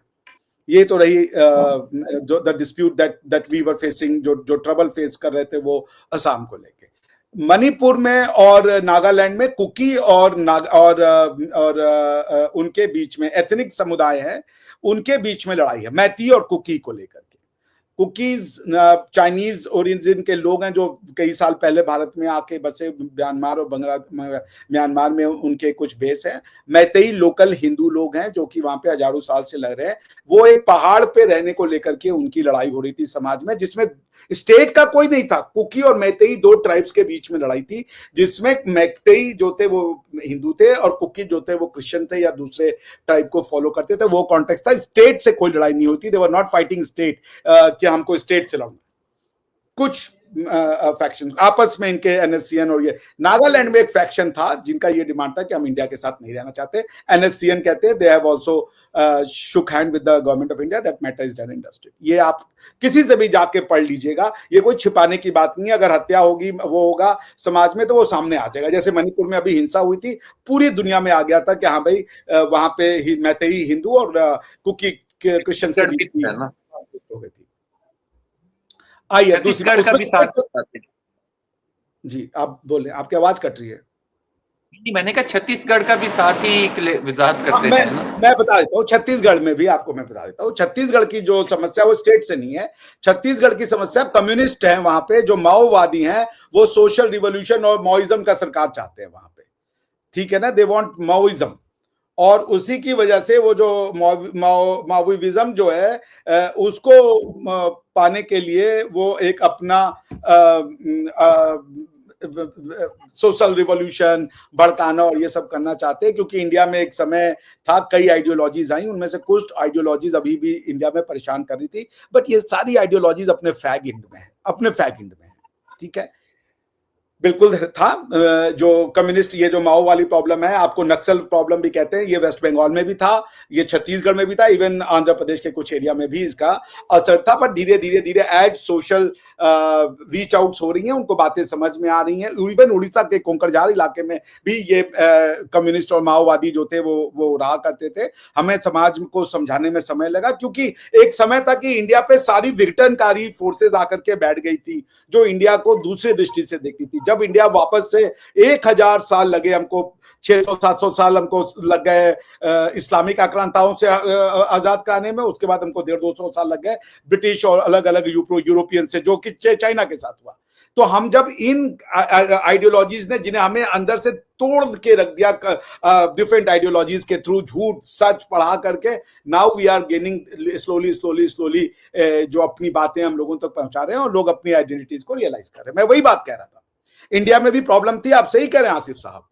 ये तो रही जो the dispute that we were facing, जो ट्रबल फेस कर रहे थे वो असम को लेके। मणिपुर में और नागालैंड में कुकी और उनके बीच में एथनिक समुदाय है, उनके बीच में लड़ाई है मैती और कुकी को लेकर के। कुकीज चाइनीज ओरिजिन के लोग हैं जो कई साल पहले भारत में आके बसे, म्यांमार और म्यांमार में उनके कुछ बेस हैं। मैतेई लोकल हिंदू लोग हैं जो कि वहां पे हजारों साल से लग रहे हैं। वो एक पहाड़ पे रहने को लेकर के उनकी लड़ाई हो रही थी समाज में, जिसमें स्टेट का कोई नहीं था। कुकी और मैतेई दो ट्राइब्स के बीच में लड़ाई थी, जिसमें मैतेई जो थे वो हिंदू थे और कुकी जो थे वो क्रिश्चियन थे या दूसरे ट्राइब को फॉलो करते थे। वो कॉन्टेक्स्ट था, स्टेट से कोई लड़ाई नहीं होती। दे वर नॉट फाइटिंग स्टेट कि हमको स्टेट से लड़ना। कुछ फैक्शन आपस में इनके एनएससीएन और ये नागालैंड में एक फैक्शन था जिनका ये डिमांड था कि हम इंडिया के साथ नहीं रहना चाहते। एनएससीएन कहते हैं they have also shook hand with the government of India that matter is done in dusted. ये आप किसी से भी जाके पढ़ लीजिएगा, ये कोई छिपाने की बात नहीं है। अगर हत्या होगी वो होगा समाज में तो वो सामने आ जाएगा। जैसे मणिपुर में अभी हिंसा हुई थी, पूरी दुनिया में आ गया था कि हाँ भाई वहां पे मैतेई हिंदू और कुकी क्रिश्चियन के बीच हो गई थी। आइए छत्तीसगढ़ का भी साथ जी, आप बोले, आपकी आवाज कट रही है। मैंने कहा छत्तीसगढ़ का भी साथ ही वजाहत करते हैं ना। मैं बता देता हूँ, छत्तीसगढ़ में भी आपको मैं बता देता हूँ। छत्तीसगढ़ की जो समस्या वो स्टेट से नहीं है। छत्तीसगढ़ की समस्या कम्युनिस्ट है वहां पे, जो माओवादी हैं वो सोशल रिवोल्यूशन और माओइज्म का सरकार चाहते हैं वहां पे, ठीक है ना। दे वांट माओइज्म, और उसी की वजह से वो जो माओविज्म जो है उसको पाने के लिए वो एक अपना सोशल रिवॉल्यूशन भड़काना और ये सब करना चाहते हैं। क्योंकि इंडिया में एक समय था, कई आइडियोलॉजीज आई, उनमें से कुछ आइडियोलॉजीज अभी भी इंडिया में परेशान कर रही थी, बट ये सारी आइडियोलॉजीज अपने फैग एंड में है, अपने फैग एंड में है, ठीक है। बिल्कुल था जो कम्युनिस्ट, ये जो माओ वाली प्रॉब्लम है, आपको नक्सल प्रॉब्लम भी कहते हैं, ये वेस्ट बंगाल में भी था, ये छत्तीसगढ़ में भी था, इवन आंध्र प्रदेश के कुछ एरिया में भी इसका असर था। पर धीरे धीरे धीरे एज सोशल रीच आउट्स हो रही हैं, उनको बातें समझ में आ रही हैं। इवन उड़ीसा के कोंकणझार इलाके में भी ये कम्युनिस्ट और माओवादी जो थे वो रहा करते थे। हमें समाज को समझाने में समय लगा, क्योंकि एक समय था कि इंडिया पे सारी विघटनकारी फोर्सेज आकर के बैठ गई थी जो इंडिया को दूसरे दृष्टि से देखती थी। जब इंडिया वापस से 1000 साल लगे हमको, 600-700 साल हमको लग गए इस्लामिक आक्रांताओं से आजाद कराने में, उसके बाद हमको 150-200 साल लग गए ब्रिटिश और अलग अलग यूरोपियन से, जो कि चाइना के साथ हुआ। तो हम जब इन आइडियोलॉजीज ने जिन्हें हमें अंदर से तोड़ के रख दिया डिफरेंट आइडियोलॉजीज के थ्रू, झूठ सच पढ़ा करके, now we are gaining slowly जो अपनी बातें हम लोगों तक पहुंचा रहे हैं और लोग अपनी आइडेंटिटीज को रियलाइज कर रहे हैं। मैं वही बात कह रहा था, इंडिया में भी प्रॉब्लम थी, आप सही कह रहे हैं आसिफ साहब,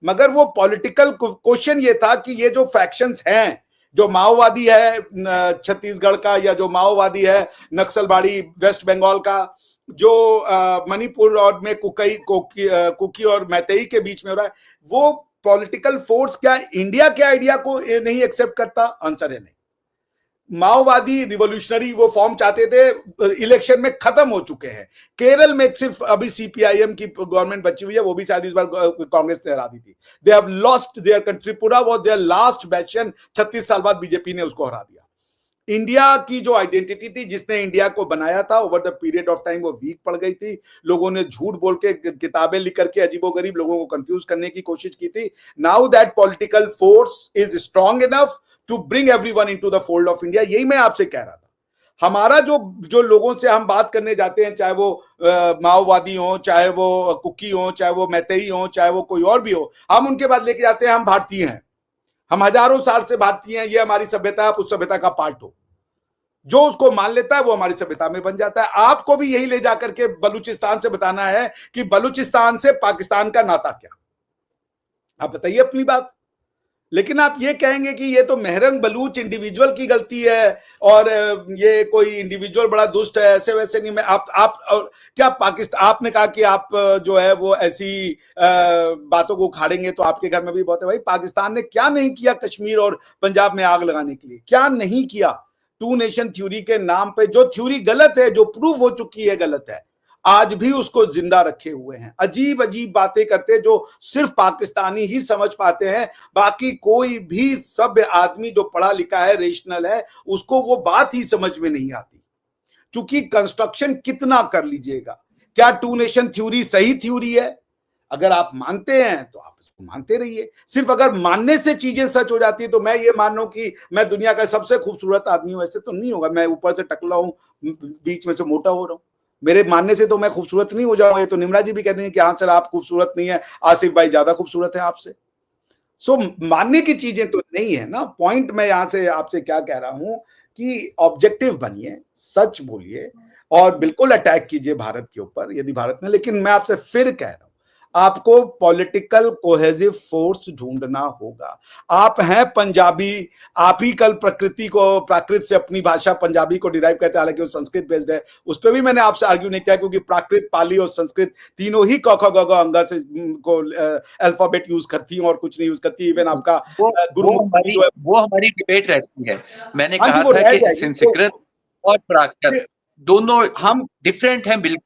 मगर वो पॉलिटिकल क्वेश्चन ये था कि ये जो फैक्शंस हैं, जो माओवादी है छत्तीसगढ़ का, या जो माओवादी है नक्सलबाड़ी वेस्ट बंगाल का, जो मणिपुर और में कुकी और मैतेई के बीच में हो रहा है, वो पॉलिटिकल फोर्स क्या इंडिया के आइडिया को नहीं एक्सेप्ट करता? आंसर है नहीं। माओवादी रिवोल्यूशनरी वो फॉर्म चाहते थे, इलेक्शन में खत्म हो चुके हैं। केरल में सिर्फ अभी सीपीआईएम की गवर्नमेंट बची हुई है, वो भी शायद इस बार कांग्रेस ने हरा दी थी। They have lost their country, Tripura was their last bastion, 36 साल बाद बीजेपी ने उसको हरा दिया। इंडिया की जो आइडेंटिटी थी, जिसने इंडिया को बनाया था, over the period of time वो वीक पड़ गई थी। लोगों ने झूठ बोल के, किताबें लिख करके अजीबोगरीब लोगों को कंफ्यूज करने की कोशिश की थी। Now that political force is strong enough to bring everyone into the fold of India. यही मैं आपसे कह रहा था। हमारा जो लोगों से हम बात करने जाते हैं, चाहे वो माओवादी हो, चाहे वो कुकी हो, चाहे वो मैतेई हो, चाहे वो कोई और भी हो, हम उनके बाद लेके जाते हैं हम भारतीय हैं, हम हजारों साल से भारतीय हैं, ये हमारी सभ्यता है, आप उस सभ्यता का पार्ट हो। जो उसको मान लेता है वो हमारी सभ्यता में बन जाता है। आपको भी यही ले जाकर के बलूचिस्तान से बताना है कि बलूचिस्तान से पाकिस्तान का नाता क्या। आप बताइए अपनी बात। लेकिन आप ये कहेंगे कि ये तो मेहरंग बलूच इंडिविजुअल की गलती है और ये कोई इंडिविजुअल बड़ा दुष्ट है, ऐसे वैसे नहीं। मैं आप क्या पाकिस्तान, आपने कहा कि आप जो है वो ऐसी बातों को उखाड़ेंगे तो आपके घर में भी बहुत है। भाई पाकिस्तान ने क्या नहीं किया कश्मीर और पंजाब में आग लगाने के लिए, क्या नहीं किया। टू नेशन थ्योरी के नाम पे जो थ्योरी गलत है, जो प्रूव हो चुकी है गलत है, आज भी उसको जिंदा रखे हुए हैं। अजीब अजीब बातें करते जो सिर्फ पाकिस्तानी ही समझ पाते हैं, बाकी कोई भी सभ्य आदमी जो पढ़ा लिखा है, रेशनल है, उसको वो बात ही समझ में नहीं आती। क्योंकि कंस्ट्रक्शन कितना कर लीजिएगा, क्या टू नेशन थ्योरी सही थ्योरी है? अगर आप मानते हैं तो आप इसको मानते रहिए। सिर्फ अगर मानने से चीजें सच हो जाती है तो मैं ये मान लूं कि मैं दुनिया का सबसे खूबसूरत आदमी हूं, ऐसे तो नहीं होगा। मैं ऊपर से टकला हूं, बीच में से मोटा हो रहा हूं, मेरे मानने से तो मैं खूबसूरत नहीं हो जाऊंगा। ये तो निम्रा जी भी कहते हैं कि हाँ सर आप खूबसूरत नहीं है, आसिफ भाई ज्यादा खूबसूरत है आपसे। सो मानने की चीजें तो नहीं है ना। पॉइंट मैं यहां से आपसे क्या कह रहा हूं कि ऑब्जेक्टिव बनिए, सच बोलिए और बिल्कुल अटैक कीजिए भारत के ऊपर यदि भारत ने। लेकिन मैं आपसे फिर कह रहा हूं, आपको पॉलिटिकल कोहेसिव फोर्स ढूंढना होगा। आप हैं पंजाबी, आप ही कल प्रकृति को, प्राकृत से अपनी भाषा पंजाबी को डिराइव करते हैं, हालांकि वो संस्कृत बेस्ड है। उस पर भी मैंने आपसे आर्ग्यू नहीं किया, क्योंकि प्राकृत, पाली और संस्कृत तीनों ही क ख ग घ अंगा से को अल्फाबेट यूज करती हैं और कुछ नहीं यूज करती। इवन आपका गुरुमुखी जो है, वो हमारी डिबेट रहती है। मैंने हाँ जी, कहा वो था रह कि जाएगी। संस्कृत और प्राकृत दोनों हम डिफरेंट हैं बिल्कुल।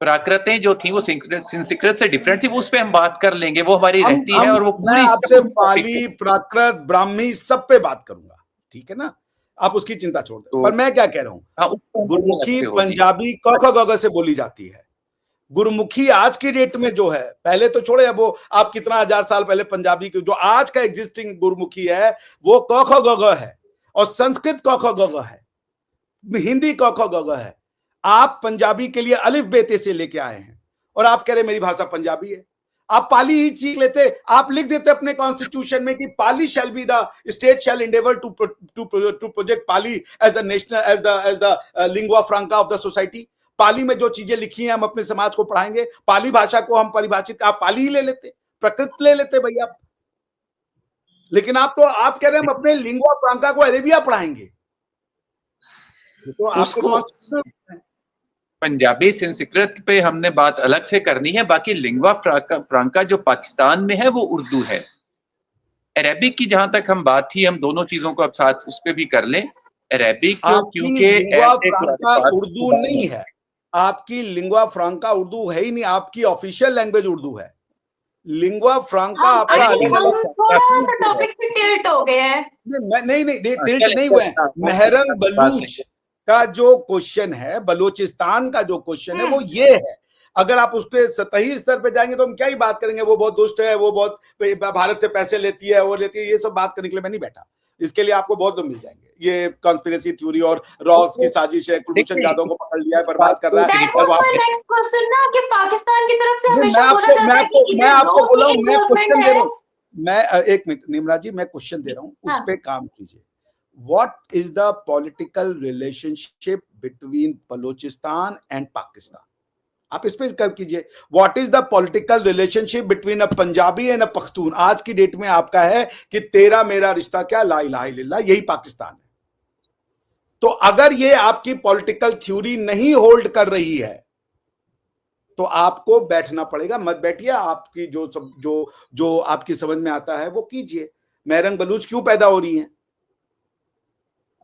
प्राकृतें जो थी वो संस्कृत से डिफरेंट थी, वो उस पे हम बात कर लेंगे, वो हमारी रहती है और वो मैं पूरी आपसे पाली, प्राकृत, ब्राह्मी सब पे बात करूंगा, ठीक है ना? आप उसकी चिंता छोड़ दें। तो पर मैं क्या कह रहा हूं, हाँ, गुरुमुखी पंजाबी क ख ग घ से बोली जाती है। गुरुमुखी आज की डेट में जो है, पहले तो छोड़े, अब वो आप कितना 1000 साल पहले पंजाबी की जो आज का एग्जिस्टिंग गुरुमुखी है वो क ख ग घ है, और संस्कृत क ख ग घ है, हिंदी क ख ग घ है। आप पंजाबी के लिए अलिफ बेते से लेके आए हैं और आप कह रहे मेरी भाषा पंजाबी है। आप पाली ही सीख लेते, आप लिख देते अपने कॉन्स्टिट्यूशन में कि Pali shall be the state shall endeavour to project Pali as the national, as the lingua franca of the society. Pali में जो चीजें लिखी हैं हम अपने समाज को पढ़ाएंगे, पाली भाषा को हम परिभाषित, आप पाली ही ले लेते, प्रकृत ले लेते भैया। लेकिन आप कह रहे हैं हम अपने लिंगुआ फ्रांका को अरेबिया पढ़ाएंगे, तो आपको पंजाबी संस्कृत पे हमने बात अलग से करनी है। बाकी लिंगवा फ्रांका जो पाकिस्तान में है वो उर्दू है। अरेबिक की जहां तक हम बात थी, हम दोनों चीजों को अब साथ उस पे भी कर लें। अरेबिक क्योंकि लिंगुआ फ्रांका उर्दू नहीं है, आपकी लिंगुआ फ्रांका उर्दू है ही नहीं, आपकी ऑफिशियल लैंग्वेज उर्दू है। लिंगुआ फ्रांका आपका थोड़ा सा टॉपिक पे टिल्ट हो गए हैं। नहीं टिल्ट नहीं हुए हैं। मेहरंग बलूच का जो क्वेश्चन है, बलूचिस्तान का जो क्वेश्चन है वो ये है। अगर आप उसके सतही स्तर पे जाएंगे तो हम क्या ही बात करेंगे, वो बहुत दुष्ट है, वो बहुत भारत से पैसे लेती है, वो लेती है, ये सब बात करने के लिए मैं नहीं बैठा। इसके लिए आपको बहुत लोग मिल जाएंगे। ये कॉन्स्पिरेसी थ्योरी और रॉक्स की साजिश है, कुलभूषण जाधव को पकड़ लिया है, बर्बाद कर रहा है। नेक्स्ट क्वेश्चन ना कि पाकिस्तान की तरफ से हमेशा बोला जाता है कि मैं आपको बोला हूं, मैं क्वेश्चन दे रहा हूं, मैं एक मिनट निम्रा जी, मैं क्वेश्चन दे रहा हूं, उस पे काम कीजिए। What is the political relationship between Balochistan and Pakistan? आप इस पे कर कीजिए। What is the political relationship between a Punjabi and a Pashtun? आज की डेट में आपका है कि तेरा मेरा रिश्ता क्या, ला इलाहा इल्लल्लाह, यही पाकिस्तान है। तो अगर ये आपकी पॉलिटिकल थ्योरी नहीं होल्ड कर रही है तो आपको बैठना पड़ेगा। मत बैठिए, आपकी जो आपकी समझ में आता है वो कीजिए। मेहरंग बलूच क्यों पैदा हो रही है?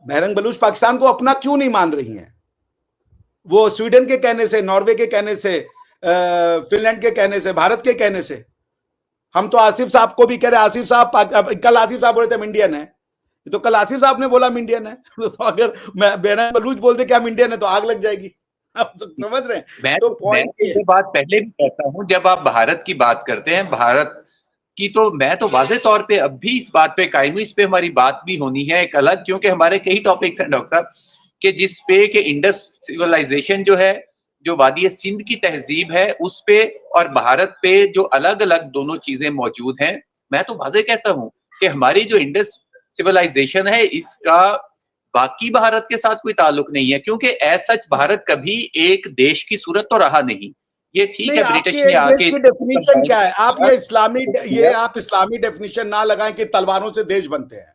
मेहरंग बलूच पाकिस्तान को अपना क्यों नहीं मान रही हैं? वो स्वीडन के कहने से, नॉर्वे के कहने से, फिनलैंड के कहने से, भारत के कहने से। हम तो आसिफ साहब को भी कह रहे, आसिफ साहब कल आसिफ साहब बोले थे हम इंडियन है, तो कल आसिफ साहब ने बोला हम इंडियन है। तो अगर मेहरंग बलूच बोल दे कि हम इंडियन है तो आग लग जाएगी। आप समझ रहे हैं? मैं ये बात पहले भी कहता हूं, जब आप भारत की बात करते हैं, भारत की, तो मैं तो वाज़े तौर पे अब भी इस बात पे कायम हूं, इस पे हमारी बात भी होनी है एक अलग, क्योंकि हमारे कई टॉपिक्स हैं डॉक्टर साहब कि जिस पे कि इंडस सिविलाइजेशन जो है, जो वादी सिंध की तहजीब है, उस पे और भारत पे जो अलग अलग दोनों चीजें मौजूद हैं। मैं तो वाज़े कहता हूं कि हमारी जो इंडस सिविलाइजेशन है इसका बाकी भारत के साथ कोई ताल्लुक नहीं है, क्योंकि एज सच भारत कभी एक देश की सूरत तो रहा नहीं। ये ठीक नहीं, है, आपकी ब्रिटिश ने एक आके देश की डेफिनेशन क्या है? आप ये आप इस्लामी डेफिनेशन ना लगाएं कि तलवारों से देश बनते हैं।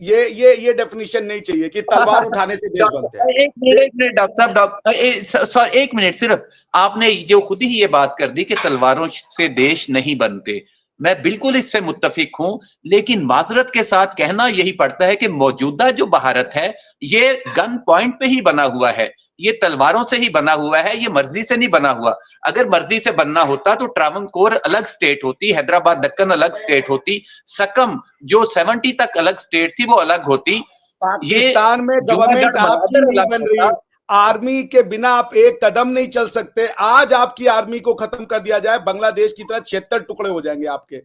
ये डेफिनेशन नहीं चाहिए कि तलवार उठाने से देश बनते हैं। एक मिनट डॉक्टर साहब, सॉरी, एक मिनट सिर्फ। आपने जो खुद ही ये बात कर दी कि तलवारों से देश नहीं बनते, मैं बिल्कुल इससे मुत्तफिक हूं, लेकिन माजरत के साथ कहना यही पड़ता है कि मौजूदा जो भारत है ये गन पॉइंट पे ही बना हुआ है, ये तलवारों से ही बना हुआ है, ये मर्जी से नहीं बना हुआ। अगर मर्जी से बनना होता तो ट्रावनकोर अलग स्टेट होती, हैदराबाद दक्कन अलग स्टेट होती, सकम जो 70 तक अलग स्टेट थी वो अलग होती, ये पाकिस्तान में गवर्नमेंट जूनागढ़ आपकी मनातर नहीं अलग बन होता। रही, आर्मी के बिना आप एक कदम नहीं चल सकते। आज आपकी आर्मी को खत्म कर दिया जाए, बांग्लादेश की तरह 76 टुकड़े हो जाएंगे आपके।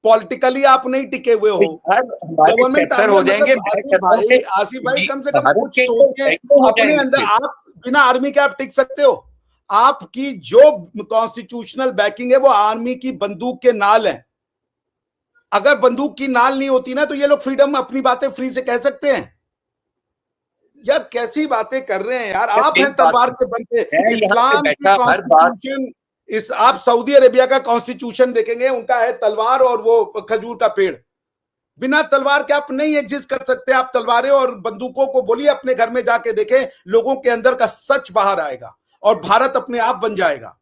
पॉलिटिकली आप नहीं टिके हुए हो। हमारे गवर्नमेंट 76 हो जाएंगे। मतलब आसिफ भाई कम से कम भारत कुछ के सोचें हो अपने अंदर। जाएंगे। आप बिना आर्मी के आप टिक सकते हो? आपकी जो कॉन्स्टिट्यूशनल बैकिंग है वो आर्मी की बंदूक के नाल है। अगर बंदूक की नाल नहीं होती ना तो ये लोग फ्रीडम अपनी बातें फ्री से कह सकते हैं। यार कैसी बातें कर रहे हैं यार, आप हैं तलवार के बनते। इस्लाम की कॉन्स्टिट्यूशन, इस आप सऊदी अरेबिया का कॉन्स्टिट्यूशन देखेंगे, उनका है तलवार और वो खजूर का पेड़। बिना तलवार के आप नहीं एग्जिस्ट कर सकते। आप तलवारें और बंदूकों को बोलिए अपने घर में जाके देखें, लोगों के अंदर का सच बाहर आएगा और भारत अपने आप बन जाएगा।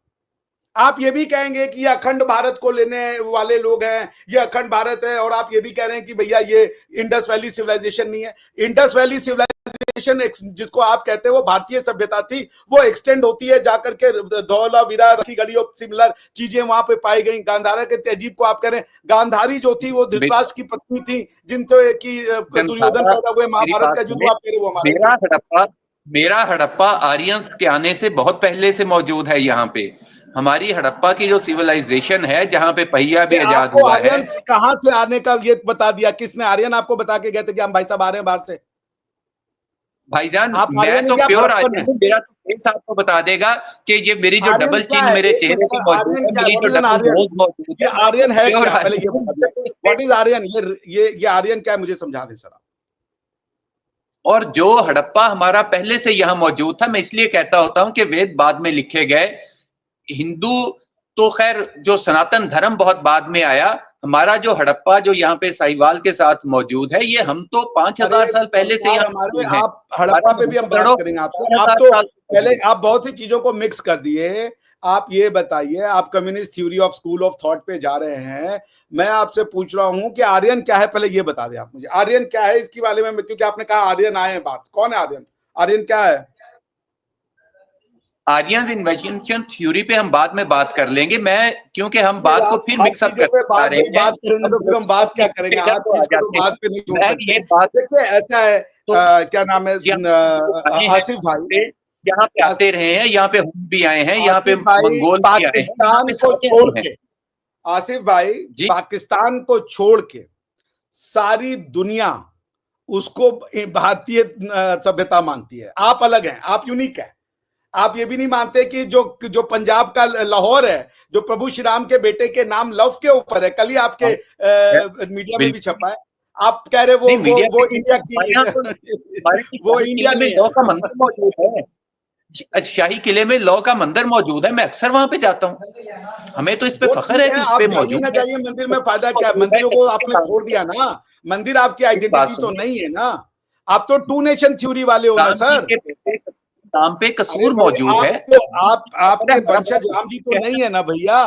आप ये भी कहेंगे कि ये अखंड भारत को लेने वाले लोग हैं, ये अखंड भारत है, और आप ये भी कह रहे हैं कि भैया ये इंडस वैली सिविलाइजेशन नहीं है। इंडस वैली सिविलाइजेशन जिसको आप कहते हैं वो भारतीय सभ्यता थी, वो एक्सटेंड होती है जाकर के धौलावीरा, रखी गढ़ी और सिमिलर चीजें वहां पे पाई गई। गांधारा के तहजीब को आप कह रहे हैं, गांधारी जो थी वो धृतराष्ट्र की पत्नी थी, जिनसे की दुर्योधन पैदा हुए, महाभारत का युद्ध आप कह रहे हो हमारा। मेरा हड़प्पा आर्यंस के आने से बहुत पहले से मौजूद है यहाँ पे। हमारी हड़प्पा की जो सिविलाइजेशन है जहाँ पे पहिया भी आजाद हुआ है। कहां से आने का ये बता दिया किसने? आर्यन आपको बता के गए थे कि हम भाई साहब आ रहे हैं बाहर से? भाईजान मैं तो प्योर आर्यन हूँ, मेरा तो फेस आपको बता देगा कि ये मेरी जो डबल चिन्ह मेरे चेहरे पे मौजूद है, मेरी जो डबल नोज मौजूद है, आर्यन है क्या? पहले ये बता दीजिए, व्हाट इज आर्यन? ये आर्यन क्या है, मुझे समझा दें सर आप। और जो हड़प्पा हमारा पहले से यहाँ मौजूद था, मैं इसलिए कहता होता हूँ कि वेद बाद में लिखे गए, हिंदू तो खैर जो सनातन धर्म बहुत बाद में आया, हमारा जो हड़प्पा जो यहाँ पे साहिवाल के साथ मौजूद है, ये हम तो 5000 साल पहले से यहाँ मौजूद हैं। आप हड़प्पा पे भी हम बात करेंगे आपसे। आप तो पहले आप बहुत सी चीजों को मिक्स कर दिए। आप ये बताइए, आप communist theory of school of thought पे जा रहे हैं, मैं आपसे पूछ रहा हूं कि आर्यन क्या है, पहले ये बता दें आप मुझे, आर्यन क्या है इसके बारे में, क्योंकि आपने कहा आर्यन आए हैं बाहर। कौन है आर्यन? आर्यन क्या है? आर्यन इन्वेंशन थ्योरी पे हम बाद में बात कर लेंगे। मैं क्योंकि हम बात को फिर मिक्सअप कर बात करेंगे तो फिर हम बात क्या करेंगे? आज तो बात पे नहीं छोड़ सकते। देखिए ऐसा है, क्या नाम है, आसिफ भाई यहाँ पे आते रहे हैं, यहाँ पे हम भी आए हैं, यहाँ पे मंगोल भी आए हैं, पाकिस्तान को छोड़ के, आसिफ भाई पाकिस्तान को छोड़ के सारी दुनिया उसको भारतीय सभ्यता मानती है। आप अलग हैं, आप यूनिक हैं। आप ये भी नहीं मानते कि जो पंजाब का लाहौर है, जो प्रभु श्री राम के बेटे के नाम लव के ऊपर है, कल ही आपके मीडिया में भी छपा है, आप कह रहे वो इंडिया की, वो इंडिया में लॉ का मंदिर मौजूद है, शाही किले में लॉ का मंदिर मौजूद है, मैं अक्सर वहां पे जाता हूँ, हमें तो इस पे फख्र है कि इस पे मौजूद है। जाइए मंदिर में फायदा क्या? मंदिरों को आपने छोड़ दिया ना, मंदिर आपकी आइडेंटिटी तो नहीं है ना। आप तो टू नेशन थ्योरी वाले हो ना सर। नाम पे कसूर मौजूद है। आपके वंशज राम जी तो नहीं है ना भैया?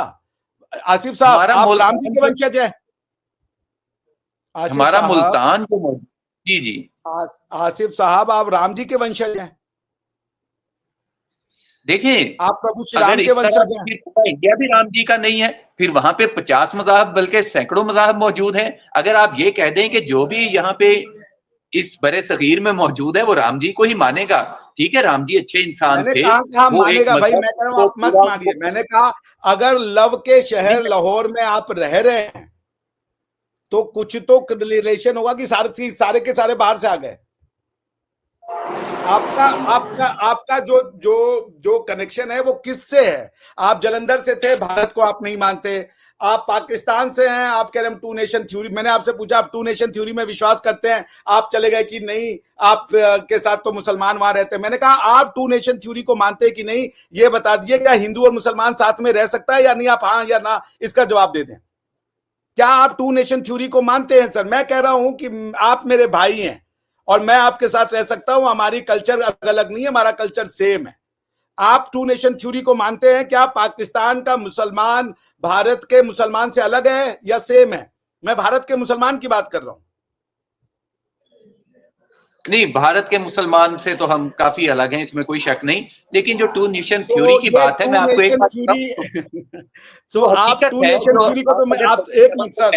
आसिफ साहब आप राम जी के वंशज है? हमारा मुल्तान जो मौजूद, जी जी आसिफ साहब आप राम जी के वंशज हैं? देखें, आप प्रभु श्री राम के वंशज हैं। इंडिया भी राम जी का नहीं है, फिर वहां पे 50 मज़ाहब बल्कि सैकड़ों मज़ाहब मौजूद हैं। अगर आप ये कह दें कि जो भी यहाँ पे इस बड़े सगीर में मौजूद है वो राम जी को ही मानेगा, ठीक है, राम जी अच्छे इंसान थे, वो मानेगा भाई, मैं कह रहा हूं आप मत मानिए। मैंने कहा अगर लव के शहर लाहौर में आप रह रहे हैं तो कुछ तो रिलेशन होगा कि सारे के सारे बाहर से आ गए। आपका जो कनेक्शन है वो किससे है? आप जलंधर से थे, भारत को आप नहीं मानते। आप पाकिस्तान से हैं, आप कह रहे हैं टू नेशन थ्योरी। मैंने आपसे पूछा आप टू नेशन थ्योरी में विश्वास करते हैं, आप चले गए कि नहीं, आप के साथ तो मुसलमान वहां रहते हैं। मैंने कहा आप टू नेशन थ्योरी को मानते हैं कि नहीं, ये बता दीजिए, क्या हिंदू और मुसलमान साथ में रह सकता है या नहीं? आप हाँ या ना इसका जवाब दे दें। क्या आप टू नेशन थ्योरी को मानते हैं? सर मैं कह रहा हूं कि आप मेरे भाई हैं और मैं आपके साथ रह सकता हूं, हमारी कल्चर अलग अलग नहीं है, हमारा कल्चर सेम है। आप टू नेशन थ्योरी को मानते हैं? क्या पाकिस्तान का मुसलमान भारत के मुसलमान से अलग है या सेम है? मैं भारत के मुसलमान की बात कर रहा हूं। नहीं, भारत के मुसलमान से तो हम काफी अलग हैं, इसमें कोई शक नहीं। लेकिन जो टू नेशन थ्योरी की बात है, मैं आपको एक बात तो आप टू नेशन थ्योरी को तो मैं आप एक मिनट सर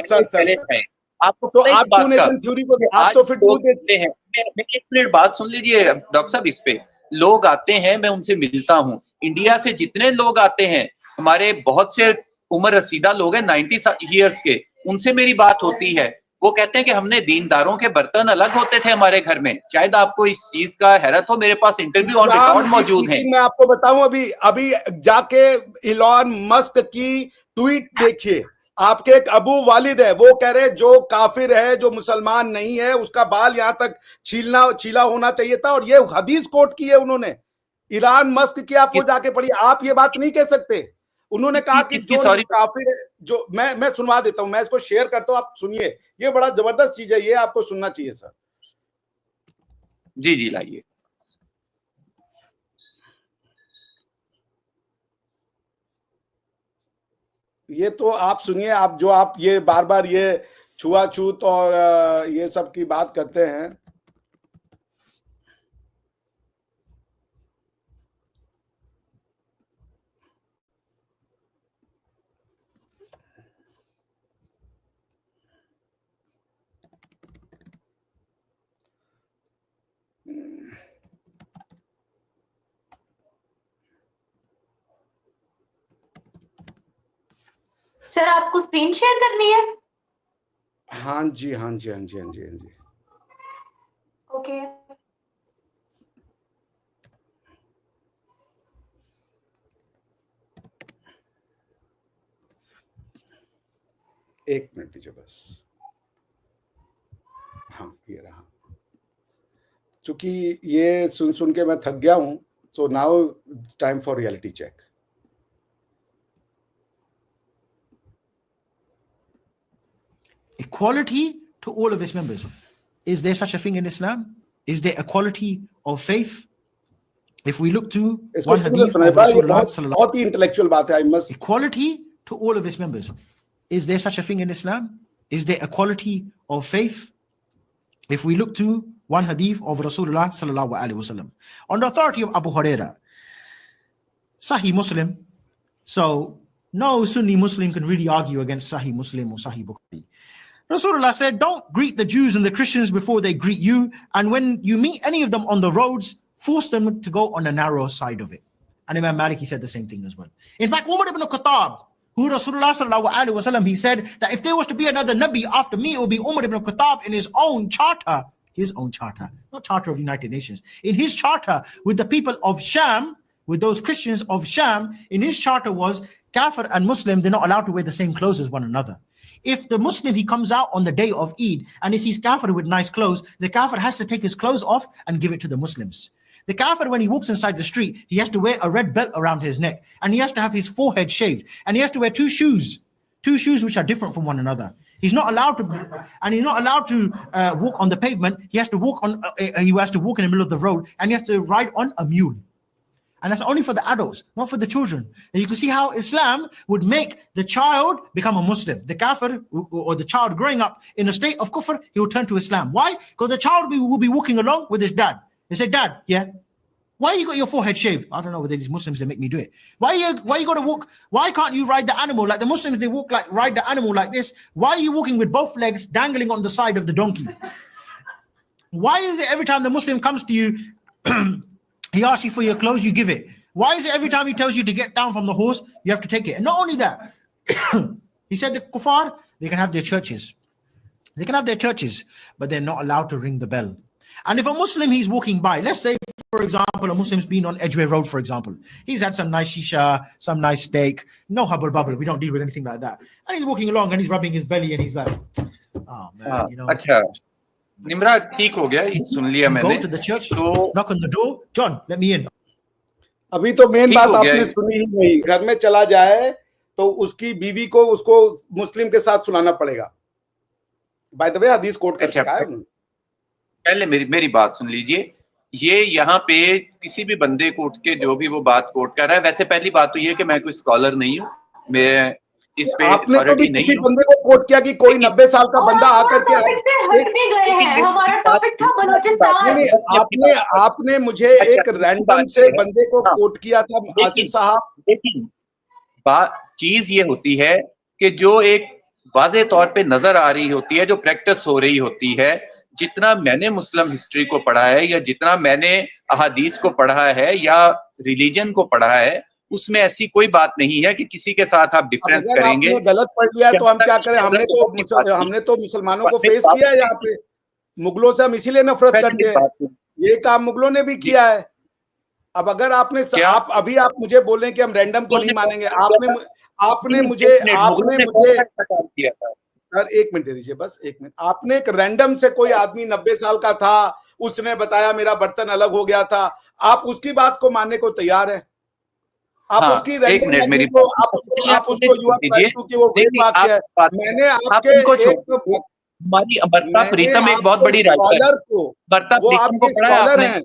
आपको तो आप टू नेशन थ्योरी को आप तो फिर टू देते हैं। मैं एक मिनट बात सुन लीजिए डॉक्टर साहब। इस पे लोग आते हैं, मैं उनसे मिलता हूँ। इंडिया से जितने लोग आते हैं, हमारे बहुत से उम्र रसीदा लोग हैं 90 ईयर्स के, उनसे मेरी बात होती है। वो कहते हैं कि हमने दीनदारों के बर्तन अलग होते थे हमारे घर में। शायद आपको इस चीज का हैरत हो, मेरे पास इंटरव्यू ऑन रिकॉर्ड मौजूद है। मैं आपको बताऊं, अभी जाके इलॉन मस्क की ट्वीट देखिए। आपके एक अबू वालिद है, वो कह रहे जो काफिर है, जो मुसलमान नहीं है, उसका बाल यहां तक छीला होना चाहिए था, और ये हदीस कोट की है उन्होंने। इलॉन मस्क की आप वो जाके पढ़िए, आप ये बात नहीं कह सकते। उन्होंने कहा कि जो काफिर है, जो मैं सुनवा देता हूं, मैं इसको शेयर करता हूं, आप सुनिए। ये बड़ा जबरदस्त चीज है, ये आपको सुनना चाहिए सर। जी लाइए। ये तो आप सुनिए, आप ये बार बार ये छुआछूत और ये सब की बात करते हैं। सर आपको स्क्रीन शेयर करनी है? हाँ जी। ओके। एक मिनट दीजिए बस। हाँ ये रहा। चूंकि ये सुन के मैं थक गया हूं, so now time for reality check. Equality to all of its members. Is there such a thing in Islam? Is there equality of faith? If we look to one hadith of Rasulullah बहुत ही intellectual बात है, I must. Equality to all of its members. Is there such a thing in Islam? Is there equality of faith? If we look to one hadith of Rasulullah sallallahu alaihi wasallam, on the authority of Abu Huraira, Sahih Muslim. So no Sunni Muslim can really argue against Sahih Muslim or Sahih Bukhari. Rasulullah said, don't greet the Jews and the Christians before they greet you, and when you meet any of them on the roads, force them to go on the narrow side of it. And Imam Malik, he said the same thing as well. In fact, Umar ibn Khattab, who Rasulullah sallallahu alaihi wasallam, he said that if there was to be another Nabi after me, it would be Umar ibn Khattab in his own charter, not charter of United Nations, in his charter with the people of Sham, with those Christians of Sham, in his charter was Kafir and Muslim, they're not allowed to wear the same clothes as one another. If the Muslim, he comes out on the day of Eid and he sees Kafir with nice clothes, the Kafir has to take his clothes off and give it to the Muslims. The Kafir, when he walks inside the street, he has to wear a red belt around his neck, and he has to have his forehead shaved, and he has to wear two shoes which are different from one another. He's not allowed to walk on the pavement. He has to walk in the middle of the road, and he has to ride on a mule. And that's only for the adults, not for the children. And you can see how Islam would make the child become a Muslim. The kafir, or the child growing up in a state of kufr, he will turn to Islam. Why? Because the child will be walking along with his dad. They say, Dad, yeah, why you got your forehead shaved? I don't know whether these Muslims, they make me do it. Why you got to walk? Why can't you ride the animal? Like the Muslims, they ride the animal like this. Why are you walking with both legs dangling on the side of the donkey? Why is it every time the Muslim comes to you, he asks you for your clothes, you give it? Why is it every time he tells you to get down from the horse, you have to take it? And not only that, he said the kuffar, they can have their churches. They can have their churches, but they're not allowed to ring the bell. And if a Muslim, he's walking by, let's say, for example, a Muslim's been on Edgware Road, for example. He's had some nice shisha, some nice steak. No hubble bubble. We don't deal with anything like that. And he's walking along and he's rubbing his belly and he's like, oh man, you know. अच्छा, निम्रा ठीक हो गया, ये सुन लिया मैंने. Go to the church, तो knock on the door. John, let me in. अभी तो मेन ठीक बात हो गया आपने ये. सुनी ही नहीं. घर में चला जाए तो उसकी बीवी को उसको मुस्लिम के साथ सुनाना पड़ेगा. बाय द वे हदीस कोट कर अच्छा, चुका है. पहले मेरी बात सुन लीजिए. ये यहाँ पे किसी भी बंदे को उठ के जो भी वो बात कोट कर रहा है, वैसे पहली बात तो ये कि मैं कोई स्कॉलर नहीं हूँ, मैं इस पे आपने तो भी अथॉरिटी किसी नहीं हूँ. बंदे को कोट किया कि कोई 90 साल का बंदा आकर के टॉपिक से हट भी गए हैं. हमारा टॉपिक था बलूचिस्तान. नहीं, आपने मुझे एक रैंडम से बंदे को कोट किया था आसिफ साहब. लेकिन चीज ये होती है कि जो एक वाज़े तौर पे नजर आ रही होती है, जो प्रैक्टिस हो रही होती है, जितना मैंने मुस्लिम हिस्ट्री को पढ़ा है या जितना मैंने अहादीस को पढ़ा है या रिलीजन को पढ़ा है, उसमें ऐसी कोई बात नहीं है कि किसी के साथ आप डिफरेंस करेंगे. आपने गलत पढ़ लिया है तो हम क्या करें? हमने तो मुसलमानों को फेस किया है यहाँ पे. मुगलों से हम इसीलिए नफरत करते हैं. ये काम मुगलों ने भी किया है. अब अगर आप अभी आप मुझे बोलें कि हम रैंडम को नहीं मानेंगे. आपने मुझे सर एक मिनट दे दीजिए, बस एक मिनट. आपने एक रैंडम से कोई आदमी 90 साल का था, उसने बताया मेरा बर्तन अलग हो गया था, आप उसकी बात को मानने को तैयार है? आप उसकी रैंडम मेरी को आप उसको यू आर ट्राइंग टू कि वो फेक वाक्य है. मैंने आपके हमारी अमरता प्रीतम एक बहुत बड़ी राइटर को, अमरता वो प्रीतम को आपके पढ़ा स्कॉलर आपने. हैं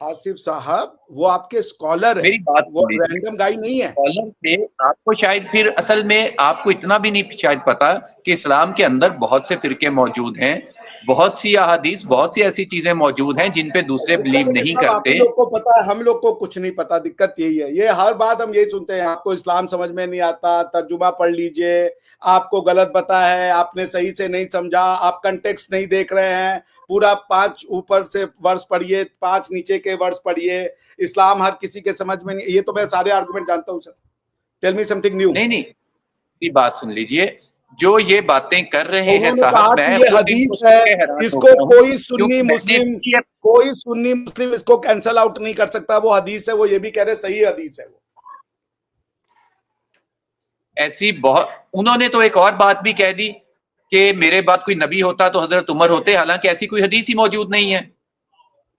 आसिफ साहब, वो आपके स्कॉलर है. मेरी बात वो रैंडम गाई नहीं है. स्कॉलर थे. आपको शायद फिर असल में आपको इतना भी नहीं शायद पता कि इस्लाम के अंदर बहुत से फिरके मौजूद हैं, बहुत सी अहादीस, बहुत सी ऐसी चीजें मौजूद हैं जिन पे दूसरे बिलीव नहीं करते. आप लोग को पता है, हम लोग को कुछ नहीं पता. दिक्कत यही है. ये हर बात हम यही सुनते हैं, आपको इस्लाम समझ में नहीं आता, तर्जुमा पढ़ लीजिए, आपको गलत पता है, आपने सही से नहीं समझा, आप कंटेक्स्ट नहीं देख रहे हैं, पूरा 5 ऊपर से वर्ष पढ़िए, 5 नीचे के वर्ष पढ़िए, इस्लाम हर किसी के समझ में नहीं. ये तो मैं सारे आर्गुमेंट जानता हूँ sir. Tell me something new. नहीं, ये बात सुन लीजिए. जो ये बातें कर रहे हैं साहब, मैं ये हदीस है, इसको कोई सुन्नी मुस्लिम इसको कैंसल आउट नहीं कर सकता. वो हदीस है, वो ये भी कह रहे सही हदीस है. वो ऐसी बहुत, उन्होंने तो एक और बात भी कह दी कि मेरे बाद कोई नबी होता तो हजरत उमर होते, हालांकि ऐसी कोई हदीस ही मौजूद नहीं है.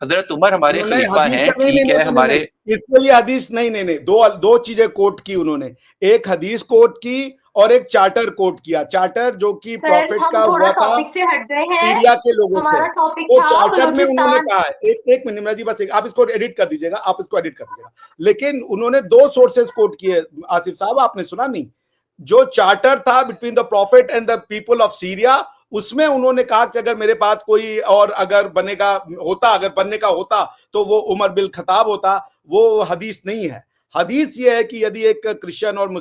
हजरत उमर हमारे खलीफा हैं, ठीक है, हमारे इसके लिए हदीस नहीं. दो चीजें कोट की उन्होंने. एक हदीस कोट की और एक चार्टर कोट किया. चार्टर जो कि प्रॉफिट का हुआ था सीरिया के लोगों से. वो चार्टर में उन्होंने कहा है, एक मिनट निम्रा जी, बस आप इसको एडिट कर दीजिएगा, लेकिन उन्होंने 2 सोर्सेस कोट किए. आसिफ साहब, आपने सुना नहीं? जो चार्टर था between the profit and the people of Syria, उसमें उन्होंने कहा कि अगर मेरे पास कोई और अगर बनने का होता तो वो उमर बिन खत्ताब होता. वो हदीस नहीं है. हदीस ये है कि यदि एक क्रिश्चियन और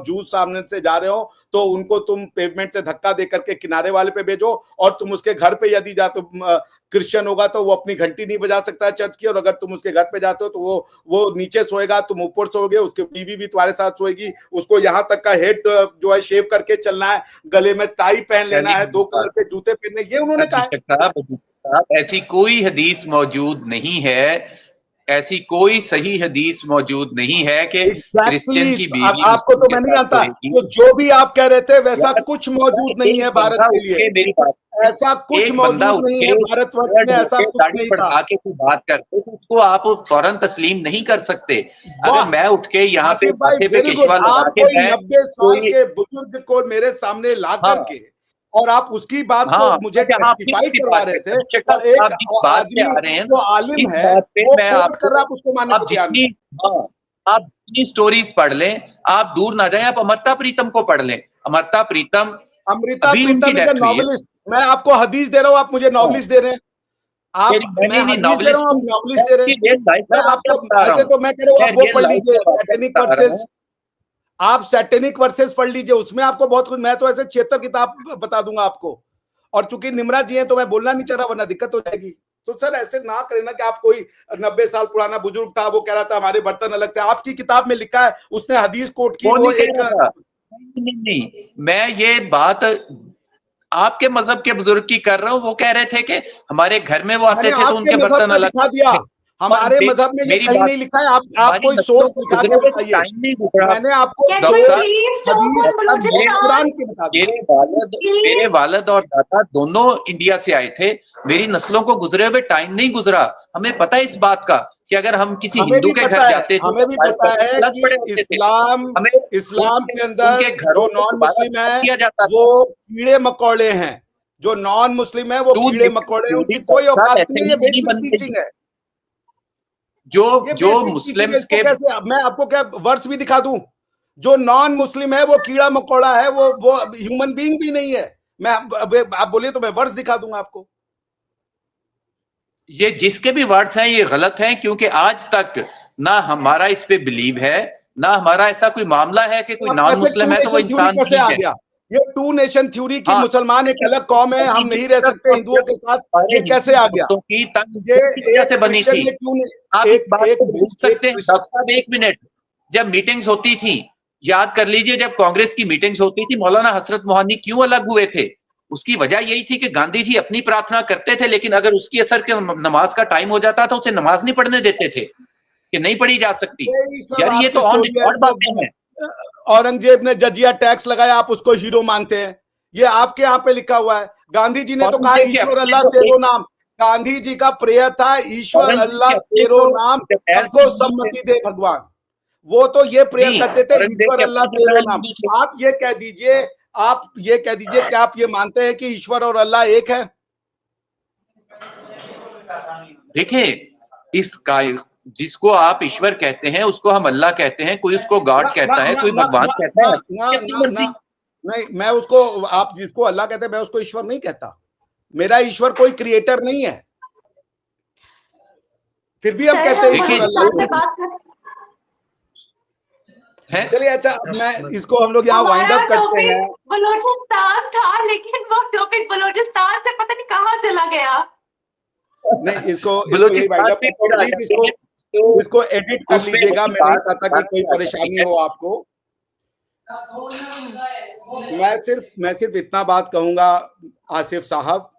जूस सामने से जा रहे हो तो उनको तुम पेवमेंट से धक्का दे करके किनारे वाले पे भेजो, और तुम उसके घर पे यदि जाते क्रिश्चियन होगा तो वो अपनी घंटी नहीं बजा सकता है चर्च की, और अगर तुम उसके घर पे जाते हो तो वो नीचे सोएगा, तुम ऊपर सोओगे, उसकी बीवी भी तुम्हारे साथ सोएगी, उसको यहाँ तक का हेड जो है शेव करके चलना है, गले में टाई पहन लेना है, 2 कलर के जूते पहनने. ये उन्होंने कहा. ऐसी कोई हदीस मौजूद नहीं है, ऐसी कोई सही हदीस मौजूद नहीं है कि क्रिश्चियन की बीवी. आपको तो मैं नहीं जानता, तो जो भी आप कह रहे थे वैसा कुछ मौजूद नहीं है भारत के लिए. मेरी बात, ऐसा कुछ मौजूद नहीं है भारतवर्ष में, ऐसा कुछ नहीं था. आके कोई बात करते तो उसको आप फौरन तस्लीम नहीं कर सकते. अगर मैं उठ के यहाँ पे माथे पे केशवा लगा के 90 साल के बुजुर्ग को मेरे सामने ला करके और आप उसकी बात को मुझे टेस्टिफाई करवा रहे थे, एक आदमी जो आलिम है वो कोट कर रहा, आप उसको मानने को तैयार नहीं. आप जितनी स्टोरीज पढ़ लें, आप दूर ना जाएं, आप अमृता प्रीतम को पढ़ लें. अमृता प्रीतम नॉवलिस्ट. मैं आपको हदीस दे रहा हूँ, आप मुझे नॉवलिस्ट दे रहे हैं. आप मैं हदीस दे रहा हूँ, आप नॉवलिस्ट दे रहे हैं. मैं आपको तो मैं कह रहा हूँ आप वो पढ़ लीजिए, सैटेनिक वर्सेस. आप सैटेनिक वर्सेस पढ़ लीजिए, उसमें आपको बहुत कुछ. मैं तो ऐसे 76 किताब बता दूंगा आपको, और चूंकि निम्रा जी हैं तो मैं बोलना नहीं चाह रहा, वरना दिक्कत हो जाएगी. तो सर ऐसे ना करें ना कि आप कोई 90 साल पुराना बुजुर्ग था, वो कह रहा था हमारे बर्तन अलग थे. आपकी किताब में लिखा है, उसने हदीस कोट की. वो एक नहीं, मैं ये बात आपके मजहब के बुजुर्ग की कर रहा हूँ। वो कह रहे थे कि हमारे घर में वो आते मैंने थे तो आपके उनके मजहब बर्तन में अलग दिखा दिया, थे। हमारे पर मजहब में ये मेरी कहीं बात, नहीं लिखा है। आप हमारी कोई नस्लों सोर्स को दिखा गुजरे के हुए बताइए। टाइम नहीं गुजरा। मैंने आपको कैन डॉक्टर यू साहब, प्लीज टॉक हदीस ऑन बलूचिस्तान कुरान की बता दी। मेरे वालिद और दादा दोनों इंडिया से आए थे। मेरी नस्लों को गुजरे हुए टाइम नहीं गुजरा। हमें पता है इस बात का कि अगर हम किसी हमें हिंदू भी के पता घर है, जाते थे हमें तो भी हमारे पता बर्तन है अलग कि पड़े होते थे। इस्लाम हमें के अंदर उनके घरों जो को नॉन दोबारा मुस्लिम साफ है किया जाता था। वो कीड़े मकोड़े हैं, जो नॉन मुस्लिम है वो टू कीड़े नेशन मकोड़े हैं, उनकी थ्योरी कोई डॉक्टर साहब औकात ऐसे नहीं है। ही ये नहीं बेसिक बनते। टीचिंग है, ये जो बेसिक टीचिंग है। मुस्लिम्स इसको के कैसे, अब मैं आपको क्या वर्ड्स भी दिखा दूं? जो नॉन मुस्लिम है वो कीड़ा मकोड़ा है, वो ह्यूमन बीइंग भी नहीं है। मैं आप बोलिए तो मैं वर्ड्स दिखा दूंगा आपको। ये जिसके भी वर्ड्स हैं ये गलत हैं, क्योंकि आज तक ना हमारा इस पे बिलीव है, ना हमारा ऐसा कोई मामला है कि कोई आप नॉन कैसे टू मुस्लिम है तो वो नेशन थ्योरी इंसान कैसे नहीं आ है। गया? ये टू नेशन थ्योरी की हाँ, मुसलमान एक अलग कौम है, हम नहीं रह सकते हिंदुओं के साथ, हमारे ये कैसे हिंदू आ गया? दोस्तों की तंग ये की वजह एक से बनी क्रिश्चियन थी। ने क्यों नहीं, आप इस बात को भूल एक सकते हैं डॉक्टर साहब, एक मिनट। जब मीटिंग्स होती थी, याद कर लीजिए, जब कांग्रेस की मीटिंग्स होती थी, मौलाना हसरत मोहानी क्यों अलग हुए थे? उसकी वजह यही थी कि गांधी जी अपनी प्रार्थना करते थे, लेकिन अगर उसकी असर के नमाज का टाइम हो जाता था उसे नमाज नहीं पढ़ने देते थे कि नहीं पढ़ी जा सकती। यही सब यार ये आपकी तो ऑन स्टोरी है। रिकॉर्ड बातें हैं। औरंगजेब ने जजिया टैक्स लगाया, आप उसको हीरो मानते हैं, ये आपके यहाँ पे लिखा हुआ है। गांधी जी ने तो कहा औरंगजेब के ईश्वर अपने अल्लाह तो तेरो एक नाम, गांधी जी का प्रेयर था ईश्वर औरंगजेब अल्लाह के अपने तेरो तो नाम, जरनैल सबको हिंदू थे। सम्मति दे भगवान। वो तो ये प्रेयर नहीं, करते थे औरंगजेब ईश्वर के अल्लाह अपने तेरो जरनैल नाम। हिंदू थे। आप ये कह दीजिए, आप ये कह दीजिए कि आप ये मानते हैं कि ईश्वर और अल्लाह एक है? देखिए, इसका जिसको आप ईश्वर कहते हैं उसको हम अल्लाह कहते हैं, कोई उसको गॉड ना ना कहता है, ना कोई ना भगवान ना कहता ना है, ना अपनी ना मर्जी। ना नहीं, मैं उसको, आप जिसको अल्लाह कहते हैं मैं उसको ईश्वर नहीं कहता। मेरा ईश्वर कोई क्रिएटर नहीं है, फिर भी हम सर कहते हम हैं ईश्वर अल्लाह बलूचिस्तान को पे बात कर, है। चलिए अच्छा, अब मैं इसको हम लोग यहाँ वाइंड हमारा अप करते टॉपिक हैं। बलूचिस्तान था, लेकिन वो टॉपिक बलूचिस्तान से पता नहीं कहाँ चला गया। नहीं, इसको यही वाइंड बलूचिस्तान अप पे करता हूँ। फिर आ प्लीज जाते हैं तो इसको एडिट कर उसमें लीजिएगा, वही मैं नहीं बात चाहता कि कोई आ जाती परेशानी है। हो आपको। मैं सिर्फ इतना बात कहूंगा, आसिफ साहब,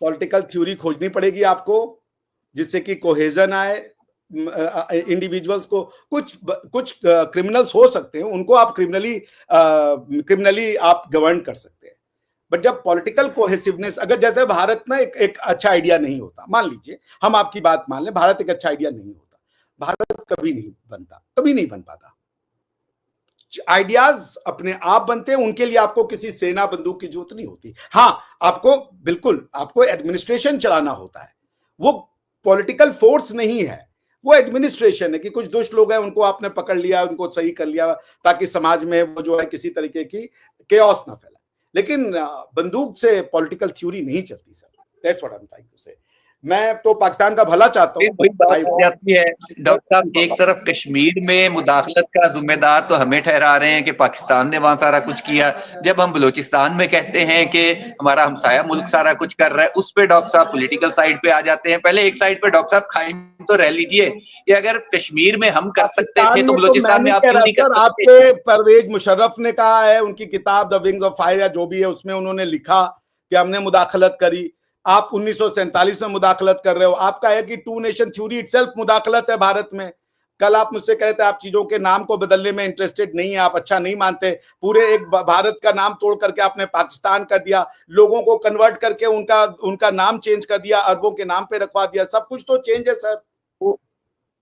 पॉलिटिकल थ्योरी खोजनी पड़ेगी आपको, जिससे कि कोहेजन आए इंडिविजुअल्स को। कुछ क्रिमिनल्स हो सकते हैं, उनको आप क्रिमिनली आप गवर्न कर सकते हैं, बट जब पॉलिटिकल कोहेसिवनेस, अगर जैसे भारत ना एक अच्छा आइडिया नहीं होता, मान लीजिए हम आपकी बात मान लें, भारत एक अच्छा आइडिया नहीं होता, भारत कभी नहीं बनता, कभी नहीं बन पाता। आइडियाज अपने आप बनते हैं, उनके लिए आपको किसी सेना बंदूक की जरूरत नहीं होती। हाँ, आपको एडमिनिस्ट्रेशन चलाना होता है, वो पॉलिटिकल फोर्स नहीं है, वो एडमिनिस्ट्रेशन है कि कुछ दुष्ट लोग हैं, उनको आपने पकड़ लिया, उनको सही कर लिया, ताकि समाज में वो जो है किसी तरीके की केओस ना फैले। लेकिन बंदूक से पॉलिटिकल थ्योरी नहीं चलती sir. That's what I am trying to say. मैं तो पाकिस्तान का भला चाहता फिर हूँ। वही बात आ जाती है डॉक्टर साहब, एक तरफ कश्मीर में मुदाखलत का जिम्मेदार तो हमें ठहरा रहे हैं कि पाकिस्तान ने वहां सारा कुछ किया, जब हम बलूचिस्तान में कहते हैं कि हमारा हमसाया मुल्क सारा कुछ कर रहा है, उस पे डॉक्टर साहब पॉलिटिकल साइड पे आ जाते हैं। पहले एक साइड पे डॉक्टर साहब कायम तो रह लीजिए कि अगर कश्मीर में हम कर सकते थे तो बलूचिस्तान में आप क्यों नहीं कर सकते? आपके परवेज मुशर्रफ ने कहा है, उनकी किताब द विंग्स ऑफ फायर या जो भी है उसमें उन्होंने लिखा कि हमने मुदाखलत करी। आप 1947 में मुदाखलत कर रहे हो, आपका है कि टू नेशन थ्योरी इटसेल्फ मुदाखलत है भारत में। कल आप मुझसे कह रहे थे आप चीजों के नाम को बदलने में इंटरेस्टेड नहीं है, आप अच्छा नहीं मानते। पूरे एक भारत का नाम तोड़ करके आपने पाकिस्तान कर दिया, लोगों को कन्वर्ट करके उनका नाम चेंज कर दिया, अरबों के नाम पे रखवा दिया। सब कुछ तो चेंज है सर।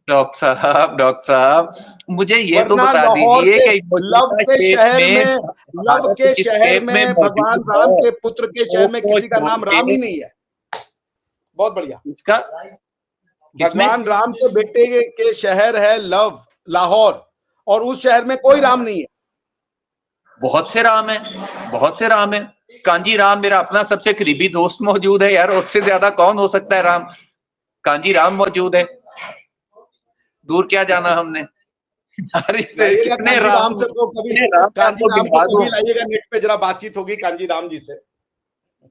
डॉक्टर साहब मुझे ये तो वरना बता लाहौर दीजिए के कि लव के शहर भारत में भगवान राम के पुत्र के शहर में किसी का नाम राम ही नहीं है। बहुत बढ़िया। इसका भगवान राम के बेटे के शहर है लाहौर, और उस शहर में कोई राम नहीं है। बहुत से राम है, बहुत से राम है। कांजी राम मेरा अपना सबसे करीबी दोस्त मौजूद है यार, उससे ज्यादा कौन हो सकता है राम? कांजी राम मौजूद है, दूर क्या जाना हमने। कितने राम से तो कभी कांजी राम को कभी लाइएगा, नेट पे जरा बातचीत होगी कांजी राम जी से।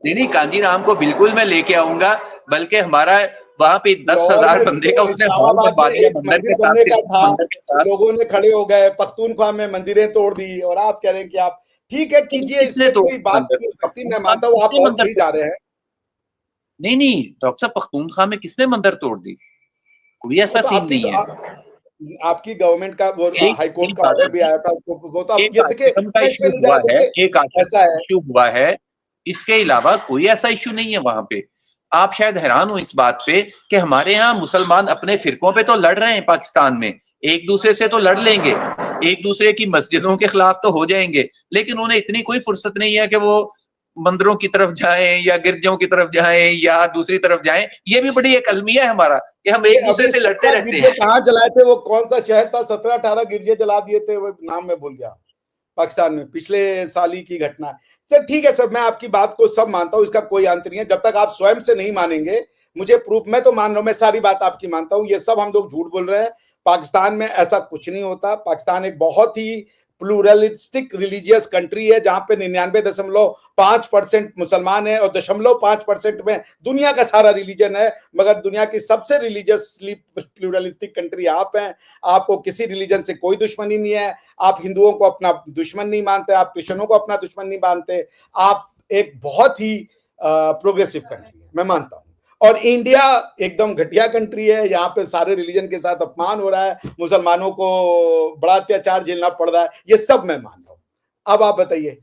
नहीं, कांजी राम को बिल्कुल मैं लेके आऊंगा, बल्कि हमारा वहां पे 10,000 बंदे का उसने हॉल बनवा दिया मंदिर बनने का था, लोगों ने खड़े हो गए, पख्तूनख्वा में मंदिरें तोड़ दी, और आप कह रहे हैं कि आप ठीक है कीजिए, किसने इसमें तोड़ कोई बात मंदिर? नहीं हो सकती, मैं मानता हूँ आप किसने बहुत मंदिर सही जा रहे हैं। नहीं डॉक्टर साहब, पख्तूनख्वा में किसने मंदिर तोड़ दी? कोई वो ऐसा तो सीन नहीं है। आपकी गवर्नमेंट का वो एक हाई कोर्ट एक का ऑर्डर भी आदमी आया था, उसको वो तो आप एक ये देखिए, आशिकम का मैं इसमें इश्यू नहीं जा हुआ रहा, है, देखिए एक आशिकम ऐसा का है। इश्यू हुआ है, इसके अलावा कोई ऐसा इश्यू नहीं है वहां पे। आप शायद हैरान हो इस बात पे कि हमारे यहाँ मुसलमान अपने फिरकों पे तो लड़ रहे हैं पाकिस्तान में, एक दूसरे से तो लड़ लेंगे, एक दूसरे की मस्जिदों के खिलाफ तो हो जाएंगे, लेकिन उन्हें इतनी कोई फुर्सत नहीं है कि वो मंदिरों की तरफ जाएं या गिरजों की तरफ जाएं या दूसरी तरफ जाएं। ये भी बड़ी एक अलमिया है हमारा कि हम एक दूसरे अभी से लड़ते 17 रहते गिरजे हैं। कहाँ जलाए थे, वो कौन सा शहर था, 17-18 गिरजे जला दिए थे, वो नाम मैं भूल गया, पाकिस्तान में पिछले साल ही की घटना है। सर ठीक है सर, मैं आपकी बात को सब मानता हूँ, इसका कोई अंत नहीं है, जब तक आप स्वयं से नहीं मानेंगे मुझे प्रूफ, मैं तो मान रहा हूँ, मैं सारी बात आपकी मानता हूँ, ये सब हम लोग झूठ बोल रहे हैं, पाकिस्तान में ऐसा कुछ नहीं होता। पाकिस्तान एक बहुत ही प्लूरलिस्टिक रिलीजियस कंट्री है, जहां पे 99.5% मुसलमान है और 0.5% में दुनिया का सारा रिलीजन है, मगर दुनिया की सबसे रिलीजियसली प्लूरलिस्टिक कंट्री आप हैं। आपको किसी रिलीजन से कोई दुश्मनी नहीं है, आप हिंदुओं को अपना दुश्मन नहीं मानते, आप क्रिश्चियनों को अपना दुश्मन नहीं मानते, आप एक बहुत ही प्रोग्रेसिव कंट्री है, मैं मानता हूँ। और इंडिया एकदम घटिया कंट्री है, यहाँ पे सारे रिलीजन के साथ अपमान हो रहा है, मुसलमानों को बड़ा अत्याचार झेलना पड़ रहा है, ये सब मैं मान रहा हूँ। अब आप बताइए,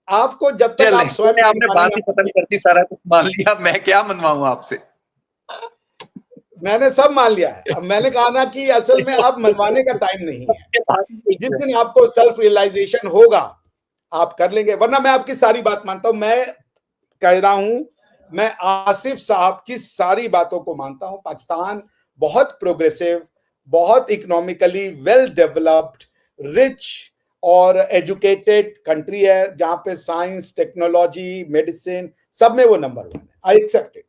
आपको जब तक आप स्वयं आपने बात ही खत्म कर दी, सारा कुछ मान लिया, मैं क्या मनवाऊं आपसे? मैंने सब मान लिया है। अब मैंने कहा ना कि असल में अब मनवाने का टाइम नहीं है, जिस दिन आपको सेल्फ रियलाइजेशन होगा आप कर लेंगे, वरना मैं आपकी सारी बात मानता हूं। मैं कह रहा हूं, मैं आसिफ साहब की सारी बातों को मानता हूं। पाकिस्तान बहुत प्रोग्रेसिव, बहुत इकोनॉमिकली वेल डेवलप्ड, रिच और एजुकेटेड कंट्री है, जहां पे साइंस, टेक्नोलॉजी, मेडिसिन सब में वो नंबर 1 है, आई एक्सेप्ट इट।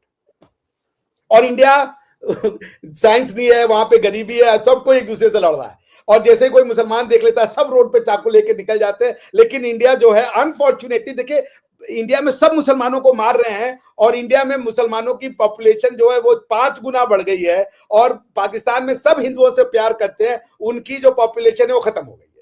और इंडिया साइंस नहीं है, वहां पे गरीबी है, सबको एक दूसरे से लड़ रहा है, और जैसे कोई मुसलमान देख लेता है सब रोड पे चाकू लेके निकल जाते हैं। लेकिन इंडिया जो है अनफॉर्चुनेटली, देखिए इंडिया में सब मुसलमानों को मार रहे हैं, और इंडिया में मुसलमानों की पॉपुलेशन जो है वो 5 गुना बढ़ गई है, और पाकिस्तान में सब हिंदुओं से प्यार करते हैं, उनकी जो पॉपुलेशन है वो खत्म हो गई है।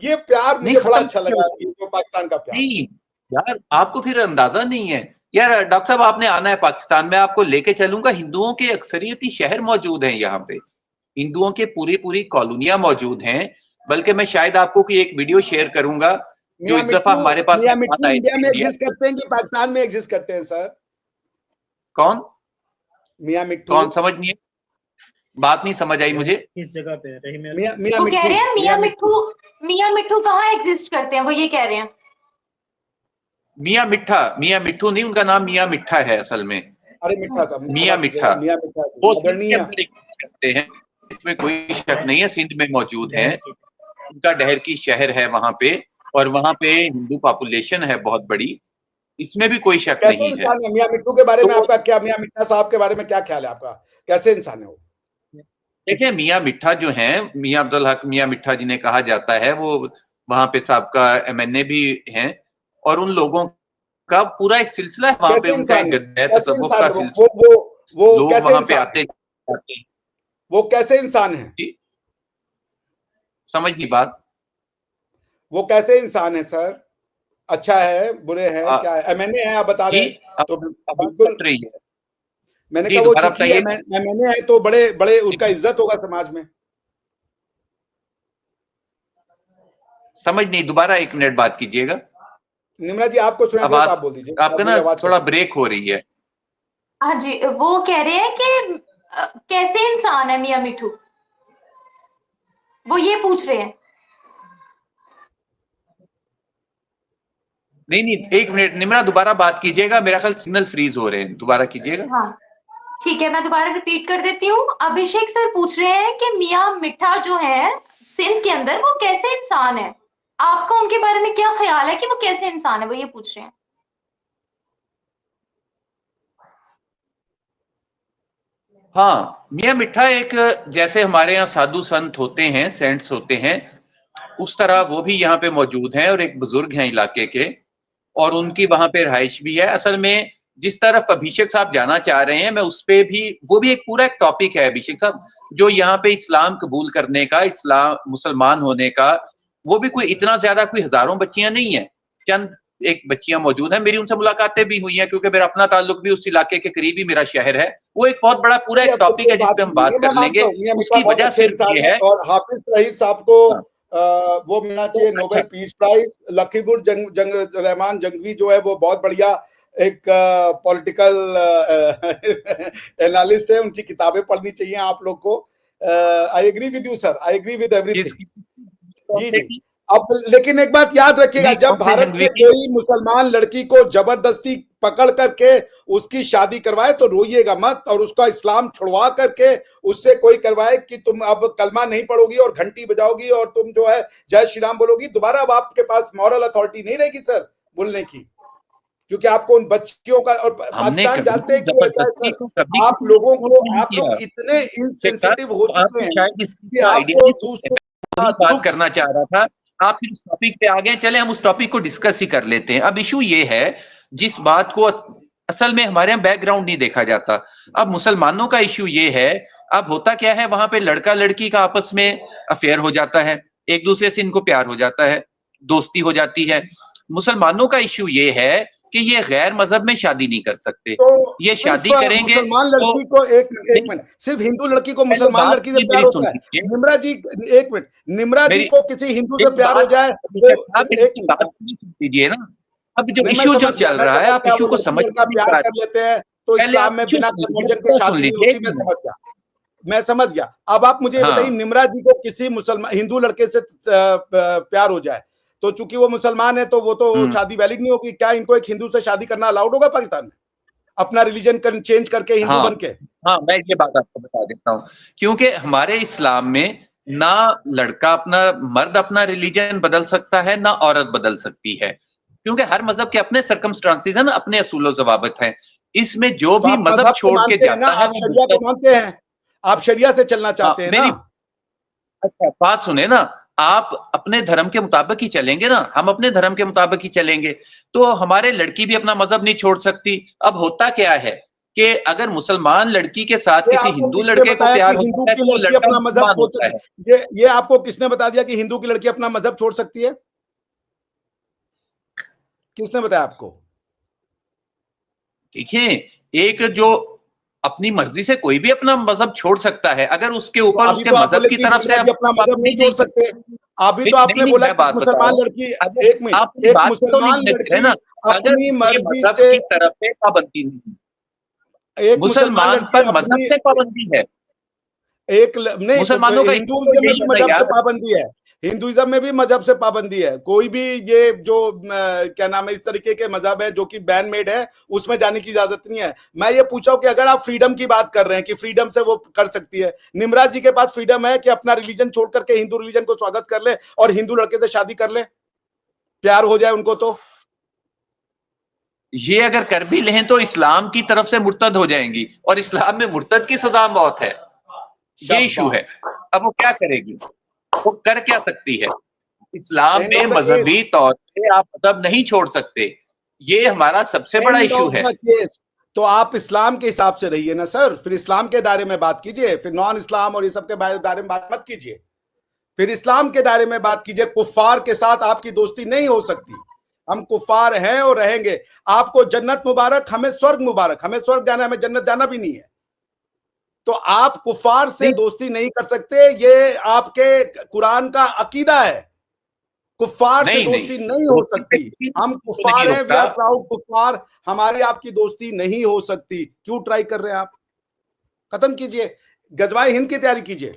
ये प्यार मुझे बड़ा अच्छा लगा, जो पाकिस्तान का प्यार। नहीं यार, आपको फिर अंदाजा नहीं है यार। डॉक्टर साहब आपने आना है पाकिस्तान में, आपको लेके चलूंगा। हिंदुओं के अक्सरियती शहर मौजूद हैं यहाँ पे, हिंदुओं के पूरी कॉलोनियां मौजूद हैं। बल्कि मैं शायद आपको की एक वीडियो शेयर करूंगा जो इस दफा हमारे पास मियां इंडिया में एग्जिस्ट करते हैं कि पाकिस्तान में एग्जिस्ट करते हैं सर? कौन मियां मिट्टू? कौन समझ नहीं है, बात नहीं समझ आई मुझे। किस जगह पे रही? वो कह रहे हैं मियां मिट्टू कहाँ एग्जिस्ट करते हैं, वो ये कह रहे हैं। मियां मिट्ठू नहीं, उनका नाम मियां मिठा है असल में। अरे मिठा साहब, मियां मिठा वो सिंध के आदरणीय अंदर एग्जिस्ट करते हैं, इसमें कोई शक नहीं है, सिंध में मौजूद है। उनका डहर की शहर है वहां पे, और वहां पे हिंदू पॉपुलेशन है बहुत बड़ी, इसमें भी कोई शक कैसे नहीं है। इंसान है मियां मिट्टू के बारे में तो आपका क्या, मियां मिठा साहब के बारे में क्या ख्याल है आपका, कैसे इंसान है वो? देखिए मियां मिठा जो है, मियां अब्दुल हक मियां मिठा जिन्हें कहा जाता है, वो वहां पे साहबका MNA भी हैं, और उन लोगों का पूरा एक सिलसिला है वहां पे, उनका एक तसव्वुफ का सिलसिला, वो लोग कैसे वहां पे इंसान आते है? जाते। वो कैसे इंसान है? समझ नहीं बात। वो कैसे इंसान है सर? अच्छा है, बुरे हैं, क्या है? MNA है आप बता रहे हैं, तो बिल्कुल रही है। मैंने जी, कहा वो दोबारा चूंकि बताइए। MNA है तो बड़े बड़े उनका इज्जत होगा समाज में। समझ नहीं, दोबारा 1 मिनट बात कीजिएगा। निम्रा जी आपको सुना दिया तो आप बोल दीजिए, आपका ना थोड़ा ब्रेक हो रही है। हाँ जी, वो कह रहे हैं कि कैसे इंसान है मियां मिट्टू, वो ये पूछ रहे हैं। नहीं 1 मिनट निम्रा, दोबारा बात कीजिएगा, मेरा ख्याल सिग्नल फ्रीज हो रहे हैं, दोबारा कीजिएगा। हाँ ठीक है, मैं दोबारा रिपीट कर देती हूँ। अभिषेक सर पूछ रहे हैं कि मियां मिठा जो है सिंध के अंदर, वो कैसे इंसान है, आपका उनके बारे में क्या ख्याल है कि वो कैसे इंसान है, वो ये पूछ रहे हैं। हाँ, मियां मिठा एक, जैसे हमारे यहाँ साधु संत होते हैं, सेंट्स होते हैं, उस तरह वो भी यहाँ पे मौजूद हैं, और एक बुजुर्ग हैं इलाके के, और उनकी वहां पे रहाइश भी है। असल में जिस तरफ अभिषेक साहब जाना चाह रहे हैं, मैं उस पे भी, वो भी एक पूरा एक टॉपिक है अभिषेक साहब, जो यहाँ पे इस्लाम कबूल करने का, इस्लाम मुसलमान होने का, वो भी कोई इतना ज्यादा कोई हजारों बच्चियां नहीं है, चंद एक बच्चियां मौजूद हैं, मेरी उनसे मुलाकातें भी हुई हैं क्योंकि मेरा अपना ताल्लुक भी उस इलाके के करीब ही मेरा शहर है। वो एक बहुत बड़ा पूरा एक टॉपिक है जिस पे हम बात कर लेंगे। उसकी वजह सिर्फ ये है, और हाफिज सईद साहब को हाँ, वो मिलना चाहिए नोबेल पीस प्राइज। लखीपुर रहमान जंगवी जो है वो बहुत बढ़िया एक पॉलिटिकल एनालिस्ट है, उनकी किताबें पढ़नी चाहिए आप लोग को। I agree with you sir, I agree with everything. जी जी। अब लेकिन एक बात याद रखिएगा, जब भारत में कोई मुसलमान लड़की को जबरदस्ती पकड़ करके उसकी शादी करवाए तो रोइएगा मत, और उसका इस्लाम छुड़वा करके उससे कोई करवाए कि तुम अब कलमा नहीं पढ़ोगी और घंटी बजाओगी और तुम जो है जय श्री राम बोलोगी, दोबारा अब आपके पास मॉरल अथॉरिटी नहीं रहेगी सर बोलने की, क्योंकि आपको उन बच्चियों का, और पाकिस्तान जानते हैं कि ऐसा है सर, आप लोगों को, आप लोग इतने इनसेंसिटिव हो चुके हैं कि आपको दूसरों बात करना चाह रहा था, आप इस टॉपिक पे आ गए। चले हम उस टॉपिक को डिस्कस ही कर लेते हैं। अब इशू ये है, जिस बात को असल में हमारे यहाँ बैकग्राउंड नहीं देखा जाता। अब मुसलमानों का इशू ये है, अब होता क्या है, वहां पे लड़का लड़की का आपस में अफेयर हो जाता है, एक दूसरे से इनको प्यार हो जाता है, दोस्ती हो जाती है। मुसलमानों का इशू ये है कि ये गैर मजहब में शादी नहीं कर सकते, तो ये शादी करेंगे मुसलमान लड़की को एक मिनट, सिर्फ हिंदू लड़की को मुसलमान लड़की से प्यार होता है। निम्रा जी एक मिनट, निम्रा जी को किसी हिंदू से प्यार हो जाए कीजिए ना। अब जो इशू जो चल रहा है, आप इशू को समझ प्यार कर लेते हैं तो इस्लाम में बिना कन्वर्जन के शादी नहीं होती। मैं समझ गया। अब आप मुझे बताइए, निम्रा जी को किसी मुसलमान हिंदू लड़के से प्यार हो जाए तो चूंकि वो मुसलमान है तो वो तो शादी वैलिड नहीं होगी। क्या इनको एक हिंदू से शादी करना अलाउड होगा पाकिस्तान में, अपना रिलीजन चेंज करके हिंदू बन के? हाँ, मैं ये बात आपको बता देता हूँ, क्योंकि हमारे इस्लाम में ना लड़का अपना, मर्द अपना रिलीजन बदल सकता है, ना औरत बदल सकती है, क्योंकि हर मजहब के अपने सर्कमस्टांसेस हैं ना, अपने असूल ज़वाबित हैं। इसमें जो भी मजहब छोड़ के जाता है, आप शरिया को मानते हैं, आप शरिया से चलना चाहते हैं ना? अच्छा, बात सुने ना, आप अपने धर्म के मुताबिक ही चलेंगे ना, हम अपने धर्म के मुताबिक ही चलेंगे, तो हमारे लड़की भी अपना मजहब नहीं छोड़ सकती। अब होता क्या है कि अगर मुसलमान लड़की के साथ किसी हिंदू लड़के को प्यार होता है, तो लड़का अपना मजहब छोड़ सकता है। ये आपको किसने बता दिया कि हिंदू की लड़की अपना मजहब छोड़ सकती है? किसने बताया आपको? देखिए, एक जो अपनी मर्जी से कोई भी अपना मजहब छोड़ सकता है, अगर उसके ऊपर उसके मजहब की तरफ से अपना मजहब नहीं छोड़ सकते। अभी तो आपने बोला कि मुसलमान लड़की, एक मिनट, एक मुसलमान लड़की अपनी मर्जी से तरफ से पाबंदी नहीं, एक मुसलमान पर मजहब से पाबंदी है, एक नहीं, मुसलमानों का हिंदुइज्म में भी मजहब से पाबंदी है, हिंदुइज्म में भी मजहब से पाबंदी है। कोई भी ये जो क्या नाम है, इस तरीके के मजहब है जो कि बैन मेड है, उसमें जाने की इजाजत नहीं है। मैं ये पूछा हूं कि अगर आप फ्रीडम की बात कर रहे हैं कि फ्रीडम से वो कर सकती है, निम्रा जी के पास फ्रीडम है कि अपना रिलीजन छोड़ करके हिंदू रिलीजन को स्वागत कर ले और हिंदू लड़के से शादी कर ले, प्यार हो जाए उनको, तो ये अगर कर भी लें तो इस्लाम की तरफ से मुर्तद हो जाएंगी, और इस्लाम में मुर्तद की सजा मौत है। ये इशू है। अब वो क्या करेगी, वो कर क्या सकती है? इस्लाम में मजहबी तौर पे आप मजहब नहीं छोड़ सकते, ये हमारा सबसे बड़ा इशू है। तो आप इस्लाम के हिसाब से रहिए ना सर, फिर इस्लाम के दायरे में बात कीजिए, फिर नॉन इस्लाम और ये सब के दायरे में बात मत कीजिए, फिर इस्लाम के दायरे में बात कीजिए। कुफ्फार के साथ आपकी दोस्ती नहीं हो सकती, हम कुफ्फार हैं और रहेंगे। आपको जन्नत मुबारक, हमें स्वर्ग मुबारक, हमें स्वर्ग जाना, हमें जन्नत जाना भी नहीं है। तो आप कुफार से दोस्ती नहीं कर सकते, ये आपके कुरान का अकीदा है। कुफार से दोस्ती नहीं हो सकती। हम कुफार हैं, वी आर प्राउड कुफार, हमारी आपकी दोस्ती नहीं हो सकती। क्यों ट्राई कर रहे हैं आप? खत्म कीजिए, गजवाए हिंद की तैयारी कीजिए,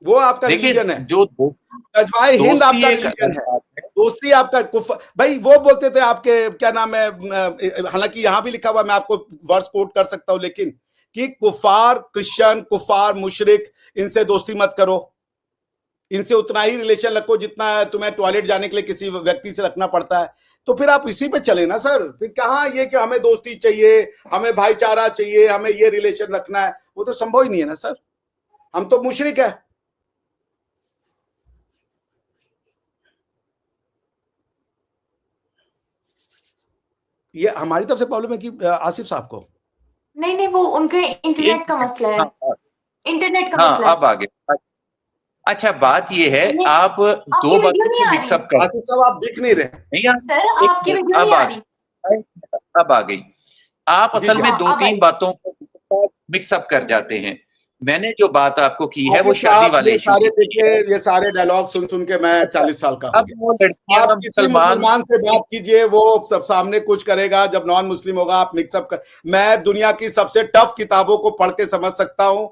वो आपका रिलीजन है। जो गजवाए हिंद आपका रिलीजन है, दोस्ती आपका भाई वो बोलते थे आपके क्या नाम है, हालांकि यहां भी लिखा हुआ, मैं आपको वर्ड्स कोट कर सकता हूं, लेकिन कि कुफार क्रिश्चियन, कुफार मुशरिक, इनसे दोस्ती मत करो, इनसे उतना ही रिलेशन रखो जितना तुम्हें टॉयलेट जाने के लिए किसी व्यक्ति से रखना पड़ता है। तो फिर आप इसी पे चले ना सर, फिर कहां ये कि हमें दोस्ती चाहिए, हमें भाईचारा चाहिए, हमें ये रिलेशन रखना है, वो तो संभव ही नहीं है ना सर। हम तो मुशरिक है। ये हमारी तरफ से प्रॉब्लम है कि आसिफ साहब को? नहीं, वो उनके इंटरनेट का मसला है, इंटरनेट का मसला है। अब आगे अच्छा, बात ये है आप दो वीडियो बातों नहीं को आ मिक्सअप रही कर आसिफ साहब आप दिख नहीं रहे। नहीं आ सर, आपकी वीडियो अब नहीं आ आ रही। अब आ गई। आप जी, असल जी। में हाँ, दो अब तीन आई। बातों को मिक्सअप कर जाते हैं। मैंने जो बात आपको की है वो आसिफ शादी साहब वाले ये इशू सारे की देखिए, है। ये सारे डायलॉग सुन सुन के मैं अच्छा, 40 साल का हो अब गया। वो लड़कियां आप किसी मुसलमान से बात कीजिए, वो सब सामने कुछ करेगा, जब नॉन मुस्लिम होगा आप मिक्सअप कर। मैं दुनिया की सबसे टफ किताबों को पढ़ के समझ सकता हूं।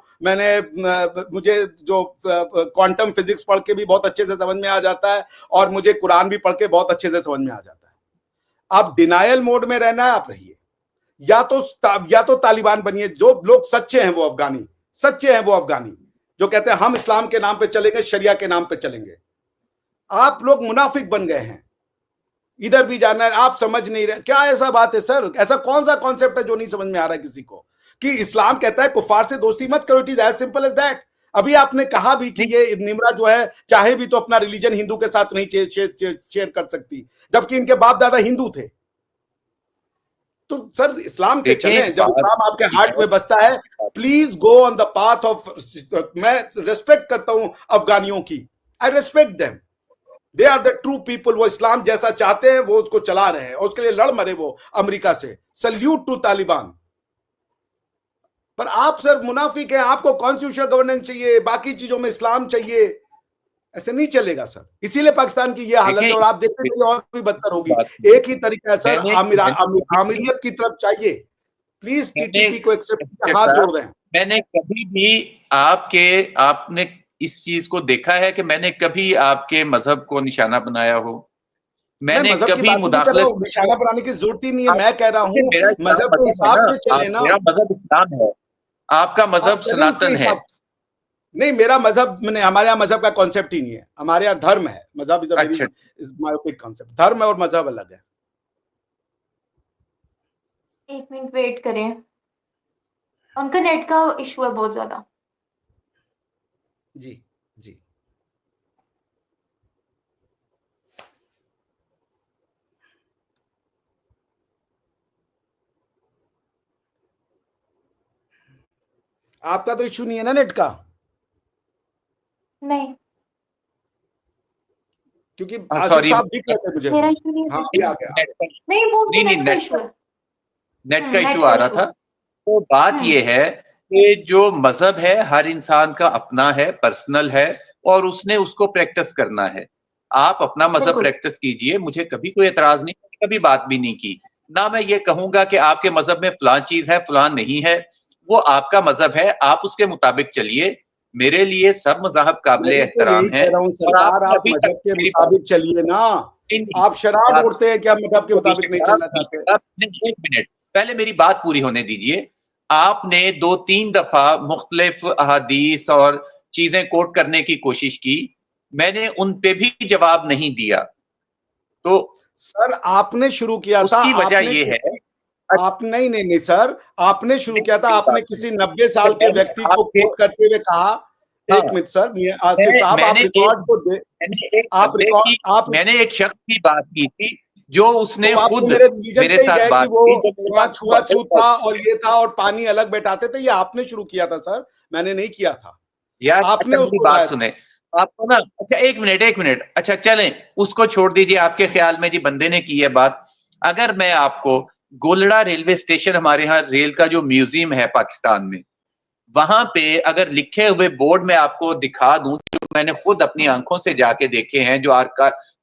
मुझे जो क्वांटम फिजिक्स पढ़ के भी बहुत अच्छे से समझ में आ जाता है, और मुझे कुरान भी पढ़ के बहुत अच्छे से समझ में आ जाता है। आप डिनायल मोड में रहना है, आप रहिए, या तो तालिबान बनिए। जो लोग सच्चे हैं वो अफगानी, सच्चे हैं वो अफगानी जो कहते हैं हम इस्लाम के नाम पे चलेंगे, शरिया के नाम पे चलेंगे। आप लोग मुनाफिक बन गए हैं, इधर भी जाना है, आप समझ नहीं रहे। क्या ऐसा बात है सर? ऐसा कौन सा कॉन्सेप्ट है जो नहीं समझ में आ रहा है किसी को, कि इस्लाम कहता है कुफार से दोस्ती मत करो। It is as simple as that. अभी आपने कहा भी कि ये निम्रा जो है चाहे भी तो अपना रिलीजन हिंदू के साथ नहीं शेयर कर सकती, जबकि इनके बाप दादा हिंदू थे। तो सर इस्लाम से चलें, जब इस्लाम आपके हार्ट में बसता है, please go on the path of. मैं रेस्पेक्ट करता हूं अफगानियों की, I respect them, they are the true people. वो इस्लाम जैसा चाहते हैं, वो उसको चला रहे हैं, और उसके लिए लड़ मरे वो अमेरिका से। Salute to Taliban. पर आप सर मुनाफिक हैं, आपको कॉन्स्टिट्यूशनल गवर्नेंस चाहिए, बाकी चीजों में इस्लाम चाहिए। ऐसे नहीं चलेगा सर, इसीलिए पाकिस्तान की ये हालत है, और आप देखेंगे और भी बदतर होगी। एक ही तरीका है सर, आमिरियत की तरफ चाहिए। प्लीज टीटीपी को एक्सेप्ट कीजिए, हाथ जोड़ दें। मैंने कभी भी आपने इस चीज को देखा है कि मैंने कभी आपके मजहब को निशाना बनाया हो? मैंने मजहब की कभी बात नहीं कर रहा मुदाखलत हूं, निशाना बनाने की जरूरत ही नहीं है। मैं कह रहा हूं मजहब के है हिसाब ना, से चले ना। मेरा मजहब इस्लाम है, आपका मजहब सनातन है। नहीं, मेरा मजहब नहीं, हमारे यहाँ मजहब का कॉन्सेप्ट ही नहीं है। हमारे यहाँ धर्म है, मजहब is a very myopic concept. धर्म और मजहब अलग है। एक मिनट वेट करें, उनका नेट का इशू है बहुत ज्यादा। जी जी। आपका तो इशू नहीं है ना नेट का? नहीं, क्योंकि आसिफ साहब दिख रहे थे मुझे। मेरा इशू नहीं है। हाँ, अभी आ गया। नहीं, वो नहीं, नेट का इशू है। नेट का इशू आ रहा था। तो बात ये है कि जो मजहब है हर इंसान का अपना है, पर्सनल है, और उसने उसको प्रैक्टिस करना है। आप अपना मजहब प्रैक्टिस कीजिए, मुझे कभी कोई एतराज नहीं, कभी बात भी नहीं की। ना मैं ये कहूंगा कि आपके मजहब में फलां चीज है फलां नहीं है, वो आपका मजहब है, आप उसके मुताबिक चलिए। मेरे लिए सब मजहब काबिल एहतराम है। सरकार, आप मजहब के मुताबिक चलिए ना। आप शराब उड़ते हैं क्या? मजहब के मुताबिक नहीं चलना चाहते? एक मिनट, पहले मेरी बात पूरी होने दीजिए। आपने 2-3 दफा मुख्तलिफ अहादीस और चीजें कोट करने की कोशिश की, मैंने उन पे भी जवाब नहीं दिया। तो सर आपने शुरू किया था, उसकी वजह ये है, आप नहीं सर, आपने शुरू किया था। आपने किसी 90 साल के व्यक्ति को कोट करते हुए कहा, एक मिनट सर, आसिफ साहब आप रिकॉर्ड को दे, मैंने एक शख्स की बात की थी जो उसने तो खुद मेरे साथ बात की, वो छुआछूत था और ये था और पानी अलग बैठाते थे। ये आपने शुरू किया था सर, मैंने नहीं किया था। यार आपने उसको बात सुने आपको ना। अच्छा एक मिनट, अच्छा चलें उसको छोड़ दीजिए। आपके ख्याल में जी बंदे ने की है बात। अगर मैं आपको गोलड़ा रेलवे स्टेशन, हमारे यहाँ रेल का जो म्यूजियम है पाकिस्तान में, वहां पे अगर लिखे हुए बोर्ड में आपको दिखा दूं, जो मैंने खुद अपनी आंखों से जाके देखे हैं,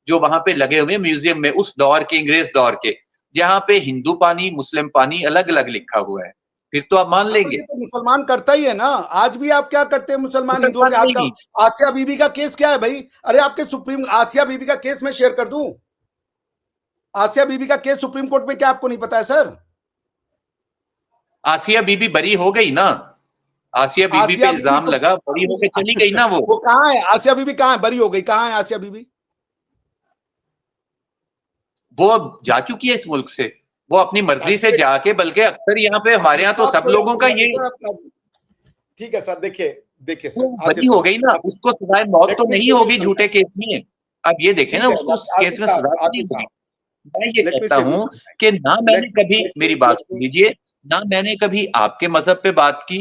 जो वहां पे लगे हुए म्यूजियम में, उस दौर के, अंग्रेज दौर के, जहां पे हिंदू पानी मुस्लिम पानी अलग अलग लिखा हुआ है, फिर तो आप मान लेंगे। तो मुसलमान करता ही है ना। आज भी आप क्या करते हैं मुसलमान हिंदुओं के हाथ का? आसिया बीबी का केस क्या है भाई? अरे आपके सुप्रीम, आसिया बीबी का केस मैं शेयर कर दूं। आसिया बीबी का केस सुप्रीम कोर्ट में, क्या आपको नहीं पता है सर? आसिया बीबी बरी हो गई ना, आसिया बीबी पे इल्जाम लगा, बरी होकर चली गई ना। वो कहाँ है आसिया बीबी? कहाँ है? बरी हो गई? कहाँ है आसिया बीबी? वो जा चुकी है इस मुल्क से, वो अपनी मर्जी से जाके, बल्कि अक्सर यहाँ पे हमारे यहाँ तो सब लोगों का ये। ठीक है सर, देखिए सर, बरी हो गई ना, उसको सजाए मौत तो नहीं होगी झूठे केस में। अब ये देखें ना, उसको केस में सजा नहीं होगी। मैं ये कहता हूं कि ना मैंने कभी, मेरी बात सुन लीजिए, ना मैंने कभी आपके मजहब पे बात की,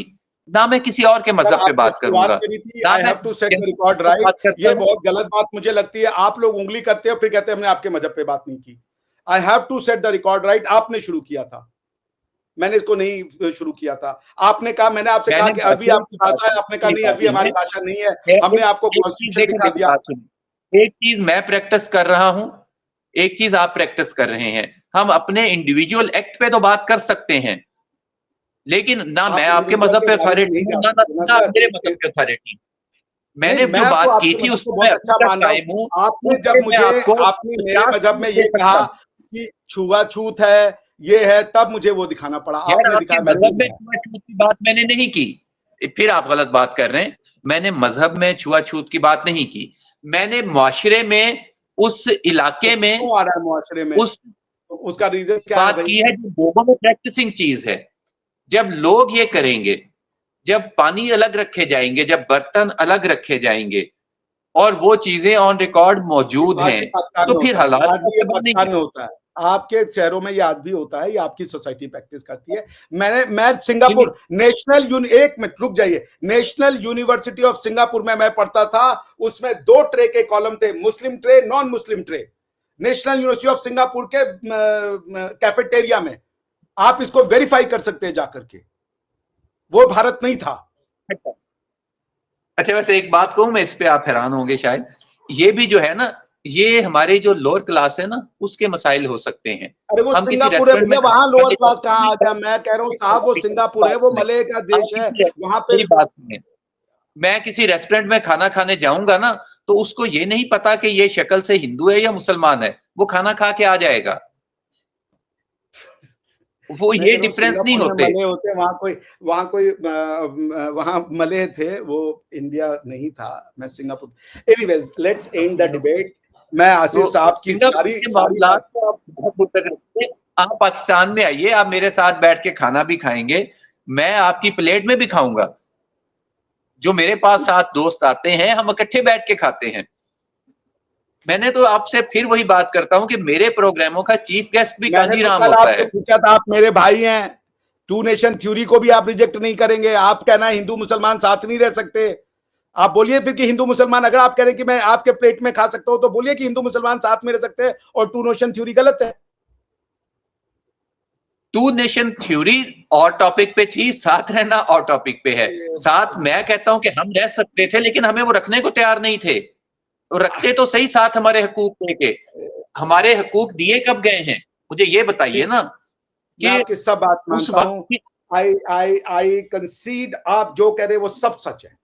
ना मैं किसी और के मजहब पे बात करूंगा, I have to set the record right. ये बहुत गलत बात मुझे लगती है, आप लोग उंगली करते हो फिर कहते हैं हमने आपके मजहब पे बात नहीं की। I have to set the record right. आपने शुरू किया था, मैंने इसको नहीं शुरू किया था। आपने कहा, मैंने आपसे कहा कि अरबी आपकी भाषा है, आपने कहा नहीं अरबी हमारी भाषा नहीं है, हमने आपको कॉन्स्टिट्यूशन दिखा दिया। एक चीज मैं प्रैक्टिस कर रहा हूं, एक चीज आप प्रैक्टिस कर रहे हैं। हम अपने इंडिविजुअल एक्ट पे तो बात कर सकते हैं, लेकिन ना मैं आपके मजहब पे अथॉरिटी हूं, ना मेरे मजहब पे अथॉरिटी। मैंने जो बात की थी उसमें अच्छा मान रहा हूं। आपने जब मुझे आपने मेरे मजहब में ये कहा कि छुआछूत है, ये है, तब मुझे वो दिखाना पड़ा। आपने दिखाया, मजहब में छुआछूत की बात मैंने नहीं की। फिर आप गलत बात कर रहे हैं। मैंने मजहब में छुआछूत की बात नहीं की। मैंने मुआशरे में, उस इलाके में, आ रहा है मुआशरे में, उसका रीजन क्या बात की है जो लोगों में प्रैक्टिसिंग चीज है। जब लोग ये करेंगे, जब पानी अलग रखे जाएंगे, जब बर्तन अलग रखे जाएंगे और वो चीजें ऑन रिकॉर्ड मौजूद हैं, तो फिर हालात पाकिस्तान में होता है। आपके शहरों में ये आज भी होता है, ये आपकी सोसाइटी प्रैक्टिस करती है। मैं सिंगापुर नेशनल एक मिनट रुक जाइए, नेशनल यूनिवर्सिटी ऑफ सिंगापुर में मैं पढ़ता था, उसमें 2 ट्रे के कॉलम थे, Muslim tray, non Muslim tray. National University of Singapore के कैफेटेरिया में आप इसको वेरीफाई कर सकते हैं जाकर के, वो भारत नहीं था। अच्छा, वैसे एक बात कहूं मैं, इस पे आप हैरान होंगे शायद, ये भी जो है ना, ये हमारे जो लोअर क्लास है ना, उसके मसाइल हो सकते हैं। अरे वो सिंगापुर है भैया, वहां लोअर क्लास कहां आ गया? मैं कह रहा हूँ साहब, वो सिंगापुर है, वो मलय का देश है, वहां पे बात नहीं है। मैं किसी रेस्टोरेंट में खाना खाने जाऊंगा ना, तो उसको ये नहीं पता कि ये शक्ल से हिंदू है या मुसलमान है, वो खाना खा के आ जाएगा। वो ये डिफरेंस नहीं होते। मले होते वहां मले थे, वो इंडिया नहीं था। मैं Singapore. Anyways, let's end the debate. मैं आसिफ साहब की सारी आप पाकिस्तान में आइए, आप मेरे साथ बैठ के खाना भी खाएंगे, मैं आपकी प्लेट में भी खाऊंगा। जो मेरे पास 7 दोस्त आते हैं, हम इकट्ठे बैठ के खाते हैं। मैंने तो आपसे फिर वही बात करता हूं कि मेरे प्रोग्रामों का चीफ गेस्ट भी कांजीराम होता है। पूछा था, आप मेरे भाई हैं, 2 नेशन थ्योरी को भी आप रिजेक्ट नहीं करेंगे। आप कहना हिंदू मुसलमान साथ नहीं रह सकते, आप बोलिए फिर कि हिंदू मुसलमान, अगर आप कह रहे हैं कि मैं आपके प्लेट में खा सकता हूं, तो बोलिए कि हिंदू मुसलमान साथ में रह सकते हैं और 2 नेशन थ्योरी गलत है। 2 नेशन थ्योरी और टॉपिक पे थी, साथ रहना और टॉपिक पे है। साथ मैं कहता हूं कि हम रह सकते थे, लेकिन हमें वो रखने को तैयार नहीं थे। तो रखते तो सही साथ हमारे हकूक लेके। हमारे हकूक दिए कब गए हैं, मुझे ये बताइए ना। मैं आपकी सब बात मानता हूं। आई कंसीड, आप जो कह रहे हैं वो सब सच है।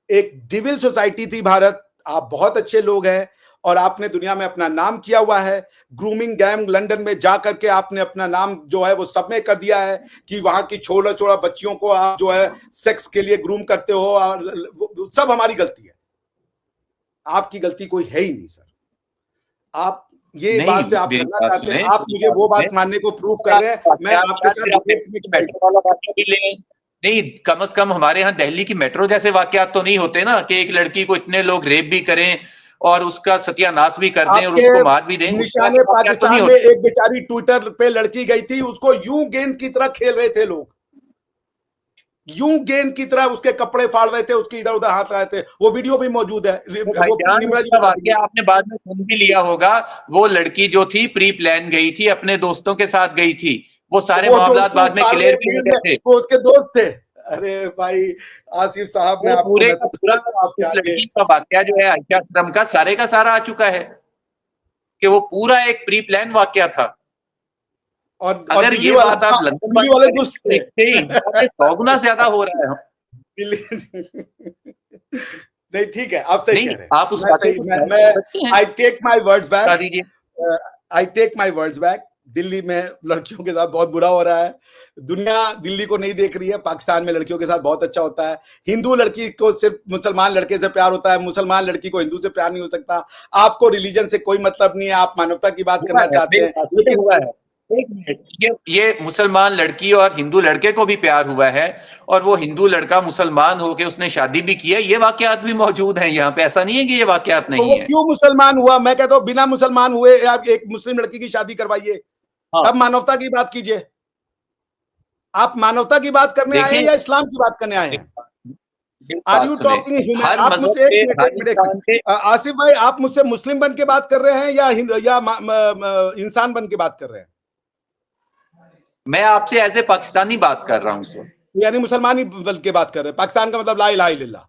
एक डिविल सोसाइटी थी भारत, आप बहुत अच्छे लोग हैं और आपने दुनिया में अपना नाम किया हुआ है। ग्रूमिंग गैंग लंदन में जा करके आपने अपना नाम जो है वो सब में कर दिया है कि वहां की छोटा छोटा बच्चियों को आप जो है सेक्स के लिए ग्रूम करते हो, और सब हमारी गलती है। आपकी गलती कोई है ही नहीं सर। आप ये बात से आप करना चाहते हैं, आप मुझे वो बात मानने को प्रूव कर रहे हैं। मैं आपके साथ नहीं, कम से कम हमारे यहाँ दिल्ली की मेट्रो जैसे वाकयात तो नहीं होते ना, कि एक लड़की को इतने लोग रेप भी करें और उसका सत्यानाश भी कर दें और उसको मार भी दें। निशाने पाकिस्तान में एक बेचारी ट्विटर पे लड़की गई थी, उसको यूं गेंद की तरह खेल रहे थे लोग, यूं गेंद की तरह उसके कपड़े फाड़ रहे थे, उसके इधर उधर हाथ लगाए थे। वो वीडियो भी मौजूद है। वाकया आपने बाद में सुन भी लिया होगा। वो लड़की जो थी प्री प्लान गई थी, अपने दोस्तों के साथ गई थी, वो सारे मामलात बाद में क्लियर भी हो गए थे। वो उसके दोस्त थे। अरे भाई आसिफ साहब, मैं आपको पूरे का पूरा उस लड़की का वाकया जो है आयशा शर्म का सारे का सारा आ चुका है कि वो पूरा एक प्री प्लान वाकया था। और अगर ये बात आप लंदन वाले दोस्त थे, 100 गुना ज्यादा हो रहा है। नहीं ठीक है, आप सही कह रहे हैं। आप उस I take my words back, I take my words back. Delhi में लड़कियों के साथ बहुत बुरा हो रहा है। दुनिया दिल्ली को नहीं देख रही है। पाकिस्तान में लड़कियों के साथ बहुत अच्छा होता है। हिंदू लड़की को सिर्फ मुसलमान लड़के से प्यार होता है, मुसलमान लड़की को हिंदू से प्यार नहीं हो सकता। आपको रिलीजन से कोई मतलब नहीं है, आप मानवता की बात करना चाहते हैं। लेकिन हुआ है, एक मिनट, ये मुसलमान लड़की और हिंदू लड़के को भी प्यार हुआ है और वो हिंदू लड़का मुसलमान होके उसने शादी भी किया। ये वाकयात भी मौजूद हैं यहाँ पे, ऐसा नहीं है कि ये वाकयात नहीं है। क्यों मुसलमान हुआ? मैं कहता हूँ बिना मुसलमान हुए आप एक मुस्लिम लड़की की शादी करवाइए, तब मानवता की बात कीजिए। आप मानवता की बात करने आए हैं या इस्लाम की बात करने आए हैं? Are you talking human? आप मुझसे एक मिनट आसिफ भाई, आप मुझसे मुस्लिम बन के बात कर रहे हैं या इंसान बन के बात कर रहे हैं? मैं आपसे एज ए पाकिस्तानी बात कर रहा हूँ सर। यानी मुसलमान ही बन के बात कर रहे हैं। पाकिस्तान का मतलब ला इलाहा इल्लल्लाह।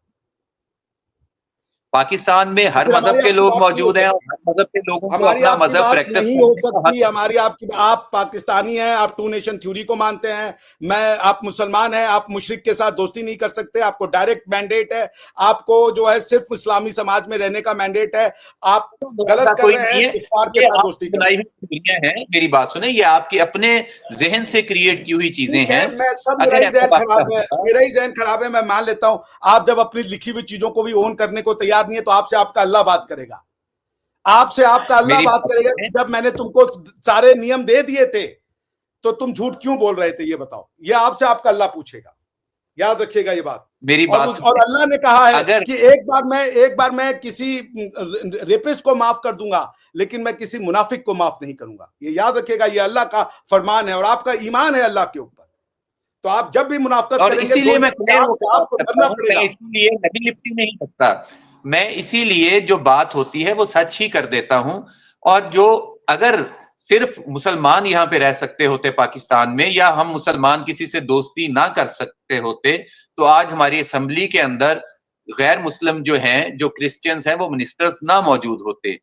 पाकिस्तान में हर मजहब के लोग मौजूद हैं और हर मजहब के लोगों को अपना मजहब प्रैक्टिस नहीं हो सकती हमारी आपकी। आप पाकिस्तानी हैं, आप टू नेशन थ्योरी को मानते हैं, आप मुसलमान हैं, आप मुशरिक के साथ दोस्ती नहीं कर सकते, आपको डायरेक्ट मैंडेट है, आपको जो है सिर्फ इस्लामी समाज में रहने का मैंडेट है। आप गलत कर रहे हैं, कुफार के साथ दोस्ती कर रहे हैं। मेरी बात सुने, ये आपके अपने जहन से क्रिएट की हुई चीजें हैं। मेरा ही जहन खराब है, मैं मान लेता हूं। आप जब अपनी लिखी हुई चीजों को भी ओन करने को तैयार नहीं है तो आपसे आपका अल्लाह बात करेगा। आपसे आपका अल्लाह बात करेगा। जब मैंने तुमको सारे नियम दे दिए थे तो तुम झूठ क्यों बोल रहे थे, ये बताओ। ये आपसे आपका अल्लाह पूछेगा, याद रखिएगा ये बात। मेरी बात और अल्लाह ने कहा है कि एक बार मैं किसी रेपिस्ट को माफ कर दूंगा लेकिन मैं किसी मुनाफिक को माफ नहीं करूंगा। ये याद रखिएगा, ये अल्लाह का फरमान है और आपका ईमान है अल्लाह के ऊपर। तो आप जब भी मुनाफिकत करेंगे, इसीलिए मैं आपको डरना पड़ेगा। इसलिए नहीं लिपटी नहीं सकता मैं, इसीलिए जो बात होती है वो सच ही कर देता हूं। और जो अगर सिर्फ मुसलमान यहाँ पे रह सकते होते पाकिस्तान में, या हम मुसलमान किसी से दोस्ती ना कर सकते होते, तो आज हमारी असेंबली के अंदर गैर मुस्लिम जो हैं, जो क्रिश्चियंस हैं, वो मिनिस्टर्स ना मौजूद होते,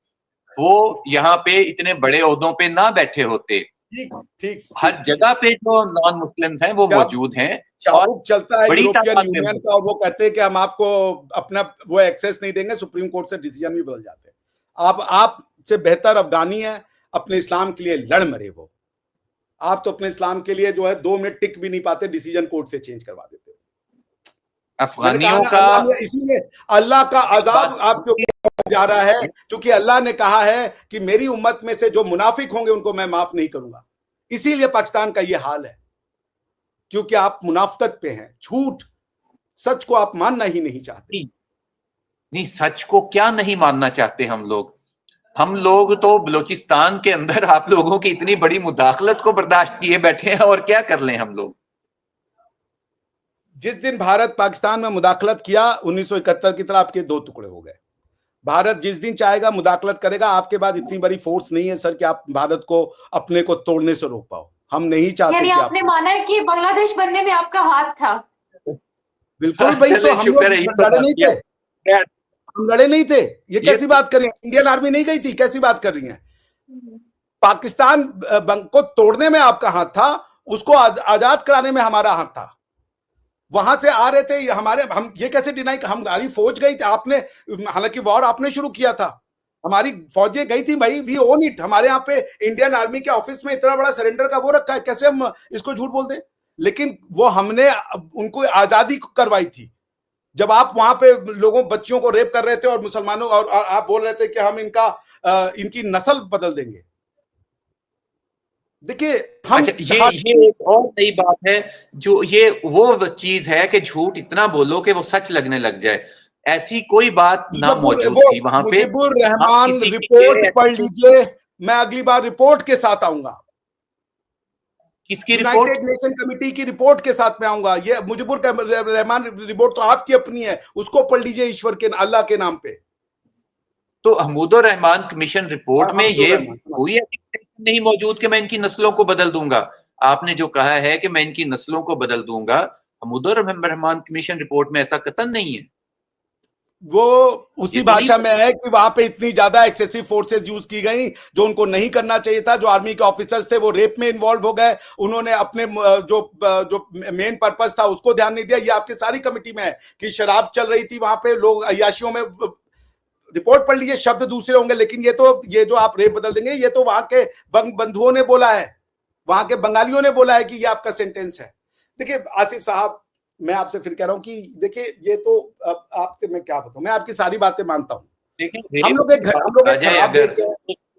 वो यहाँ पे इतने बड़े ओहदों पे ना बैठे होते। ठीक हर जगह पे जो नॉन मुस्लिम्स हैं वो मौजूद हैं। चाबुक चलता है यूरोपियन यूनियन का और वो कहते हैं कि हम आपको अपना वो एक्सेस नहीं देंगे, सुप्रीम कोर्ट से डिसीजन भी बदल जाते हैं। आपसे बेहतर अफगानी है, अपने इस्लाम के लिए लड़ मरे वो। आप तो अपने इस्लाम के लिए जो है 2 मिनट टिक भी नहीं पाते, डिसीजन कोर्ट से चेंज करवा देते। अफगानियों का इसीलिए अल्लाह का अजाब आपके ऊपर जा रहा है, क्योंकि अल्लाह ने कहा है कि मेरी उम्मत में से जो मुनाफिक होंगे उनको मैं माफ नहीं करूंगा। इसीलिए पाकिस्तान का ये हाल है, क्योंकि आप मुनाफिकत पे हैं, झूठ, सच को आप मानना ही नहीं चाहते। नहीं, सच को क्या नहीं मानना चाहते हम लोग तो बलूचिस्तान के अंदर आप लोगों की इतनी बड़ी मुदाखलत को बर्दाश्त किए बैठे हैं, और क्या कर लें हम लोग। जिस दिन भारत पाकिस्तान में मुदाखलत किया 1971 की तरह आपके 2 टुकड़े हो गए। भारत जिस दिन चाहेगा मुदाखलत करेगा। आपके बाद इतनी बड़ी फोर्स नहीं है सर कि आप भारत को अपने को तोड़ने से रोक पाओ। हम नहीं चाहते। यानी आपने माना है कि बांग्लादेश बनने में आपका हाथ था? बिल्कुल भाई, तो हम लोग लड़े नहीं थे, हम लड़े नहीं थे। ये कैसी बात कर रही हैं? इंडियन आर्मी नहीं गई थी, कैसी बात कर रही हैं? पाकिस्तान को तोड़ने में आपका हाथ था, उसको आजाद कराने में हमारा हाथ था। वहां से आ रहे थे हमारे, हम ये कैसे डिनाई, हमारी फौज गई थी। आपने, हालांकि वॉर आपने शुरू किया था, हमारी फौजें गई थी भाई, वी ओन इट। हमारे यहाँ पे इंडियन आर्मी के ऑफिस में इतना बड़ा सरेंडर का वो रखा है, कैसे हम इसको झूठ बोल दें? लेकिन वो हमने उनको आजादी करवाई थी। जब आप वहां पे लोगों, बच्चियों को रेप कर रहे थे और मुसलमानों, और आप बोल रहे थे कि हम इनकी नस्ल बदल देंगे। देखिए हम, अच्छा, ये एक और नई बात है, जो ये वो चीज है कि झूठ इतना बोलो कि वो सच लगने लग जाए। ऐसी कोई बात ना मौजूद थी वहां पे। मुजीबुर रहमान रिपोर्ट पढ़ लीजिए, मैं अगली बार रिपोर्ट के साथ आऊंगा। किसकी रिपोर्ट? यूनाइटेड नेशन कमेटी की रिपोर्ट के साथ में आऊंगा। ये मुजीबुर रहमान रिपोर्ट तो आपकी अपनी है, उसको पढ़ लीजिए, ईश्वर के, अल्लाह के नाम पे। तो हमीदुर रहमान कमीशन रिपोर्ट में ये कोई नहीं मौजूद कि मैं इनकी नस्लों को बदल दूंगा। आपने जो कहा है कि मैं इनकी नस्लों को बदल दूंगा, हमीदुर रहमान कमीशन रिपोर्ट में ऐसा कतई नहीं है। वो उसी भाषा में है कि वहां पे इतनी ज्यादा एक्सेसिव फोर्सेस यूज की गई जो उनको नहीं करना चाहिए था। जो आर्मी के ऑफिसर्स थे वो रेप में इन्वॉल्व हो गए, उन्होंने अपने जो मेन पर्पस था उसको ध्यान नहीं दिया। ये आपकी सारी कमेटी में है कि शराब चल रही थी वहां पे, लोग अय्याशियों में। रिपोर्ट पढ़ लीजिए, शब्द दूसरे होंगे, लेकिन ये जो आप रेप बदल देंगे, ये तो वहां के बंधुओं ने बोला है, वहां के बंगालियों ने बोला है कि ये आपका सेंटेंस है। देखिए आसिफ साहब, मैं आपसे फिर कह रहा हूं कि देखिए, ये तो आपसे मैं क्या बताऊं, मैं आपकी सारी बातें मानता हूं। हम लोग एक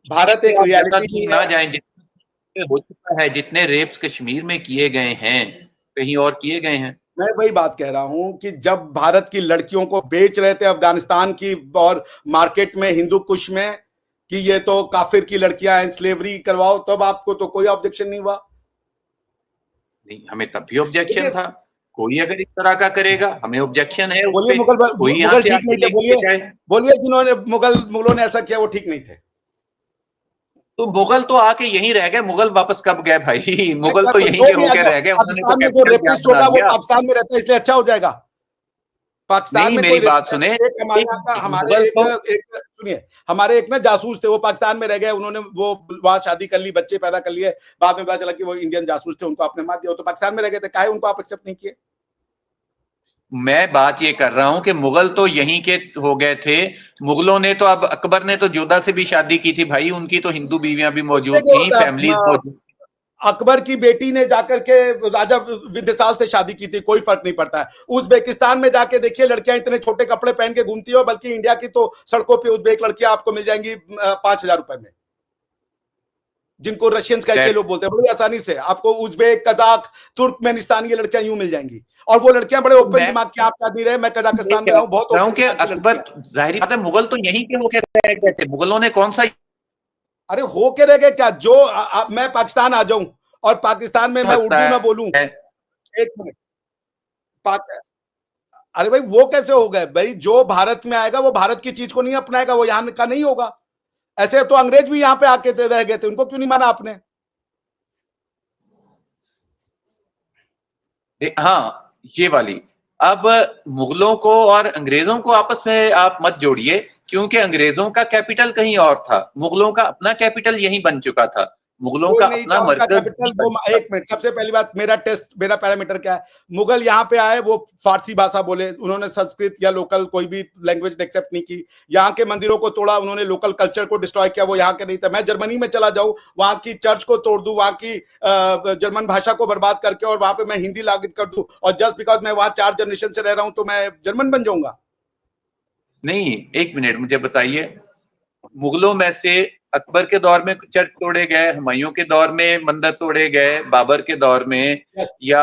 भारत एक रियलिटी ना जाए, हो चुका है, जितने रेप्स कश्मीर में किए गए हैं कहीं और किए गए हैं। मैं वही बात कह रहा हूं कि जब भारत की लड़कियों को बेच रहे थे अफगानिस्तान की और मार्केट में, हिंदू कुश में, कि ये तो काफिर की लड़कियां हैं, स्लेवरी करवाओ, तब आपको तो कोई ऑब्जेक्शन नहीं हुआ। नहीं, हमें तब भी ऑब्जेक्शन था। कोई अगर इस तरह का करेगा, हमें ऑब्जेक्शन है उस बोलिए पे। कोई यहाँ मुगल से ठीक आके नहीं थे, लेके जाए बोलिए जिन्होंने मुगलों ने ऐसा किया वो ठीक नहीं थे। तो मुगल तो आके यहीं रह गए। मुगल वापस कब गए भाई? मुगल तो यहीं जो के भी होके अगर रह गए, उन्होंने तो पाकिस्तान में जो कैपिटल यहाँ रेपिस्ट बना होगा वो दिया। पाकिस्तान में रहता है इसलिए अच्छा हो जाएगा। पाकिस्तान नहीं, में मेरी कोई बात सुने। एक हमारे मुगल तो एक सुनिए, हमारे एक ना जासूस थे, वो पाकिस्तान में रह गए, उन्होंने वो वहां शादी कर ली, बच्चे पैदा कर लिए, बाद में पता चला कि वो इंडियन जासूस थे, उनको आपने मार दिया। तो पाकिस्तान में रह गए थे, काहे उनको आप एक्सेप्ट नहीं किए? मैं बात ये कर रहा हूं कि मुगल तो यहीं के हो गए थे। मुगलों ने तो, अब अकबर ने तो जोधा से भी शादी की थी भाई, उनकी तो हिंदू बीवियां भी उससे मौजूद क्या थी, होता फैमिलीज है, मौजूद। अकबर की बेटी ने जाकर के राजा विंध्यसाल से शादी की थी, कोई फर्क नहीं पड़ता है। उज्बेकिस्तान में जाके देखिए, लड़कियां इतने छोटे कपड़े पहन के घूमती है, बल्कि इंडिया की तो सड़कों पे उज्बेक लड़कियां आपको मिल जाएंगी 5,000 रुपए में, जिनको रशियंस कह के लोग बोलते हैं। बड़ी आसानी से आपको उज्बेक, कजाक, तुर्कमेनिस्तान की लड़कियां यूं मिल जाएंगी, और वो लड़कियां बड़े ओपन दिमाग की। आप शायद नहीं रहे, मैं कजाकिस्तान में रहा हूं, बहुत ओपन दिमाग की अकबर, लड़कियां। जाहिर बात है मुगल तो यहीं के होके रह गए थे। मुगलों ने कौन सा अरे हो के रह गए क्या? जो मैं पाकिस्तान आ जाऊं और पाकिस्तान में मैं उर्दू ना बोलूं, एक मिनट, अरे भाई वो कैसे हो गए भाई? जो भारत में आएगा वो भारत की चीज को नहीं अपनाएगा, वो यहाँ का नहीं होगा। ऐसे तो अंग्रेज भी यहाँ पे आके रह गए थे, उनको क्यों नहीं माना आपने? हाँ, ये वाली। अब मुगलों को और अंग्रेजों को आपस में आप मत जोड़िए, क्योंकि अंग्रेजों का कैपिटल कहीं और था, मुगलों का अपना कैपिटल यहीं बन चुका था। मुगलों कोई का नहीं अपना था उनका मरकज कैपिटल। वो एक मिनट, सबसे पहली बात, मेरा पैरामीटर क्या है? मुगल यहाँ पे आए, वो फारसी भाषा बोले, उन्होंने संस्कृत या लोकल कोई भी लैंग्वेज एक्सेप्ट नहीं की। यहाँ के मंदिरों को तोड़ा, उन्होंने लोकल कल्चर को डिस्ट्रॉय किया, वो यहाँ के नहीं थे। मैं जर्मनी में चला जाऊं, वहां की चर्च को तोड़ दूं, वहां की जर्मन भाषा को बर्बाद करके, और वहां पे मैं हिंदी लागू कर दूं, और जस्ट बिकॉज मैं वहां 4 जनरेशन से रह रहा हूं तो मैं जर्मन बन जाऊंगा? नहीं, एक मिनट मुझे बताइए, मुगलों में से अकबर के दौर में चर्च तोड़े गए, हुमायूं के दौर में मंदिर तोड़े गए, बाबर के दौर में, या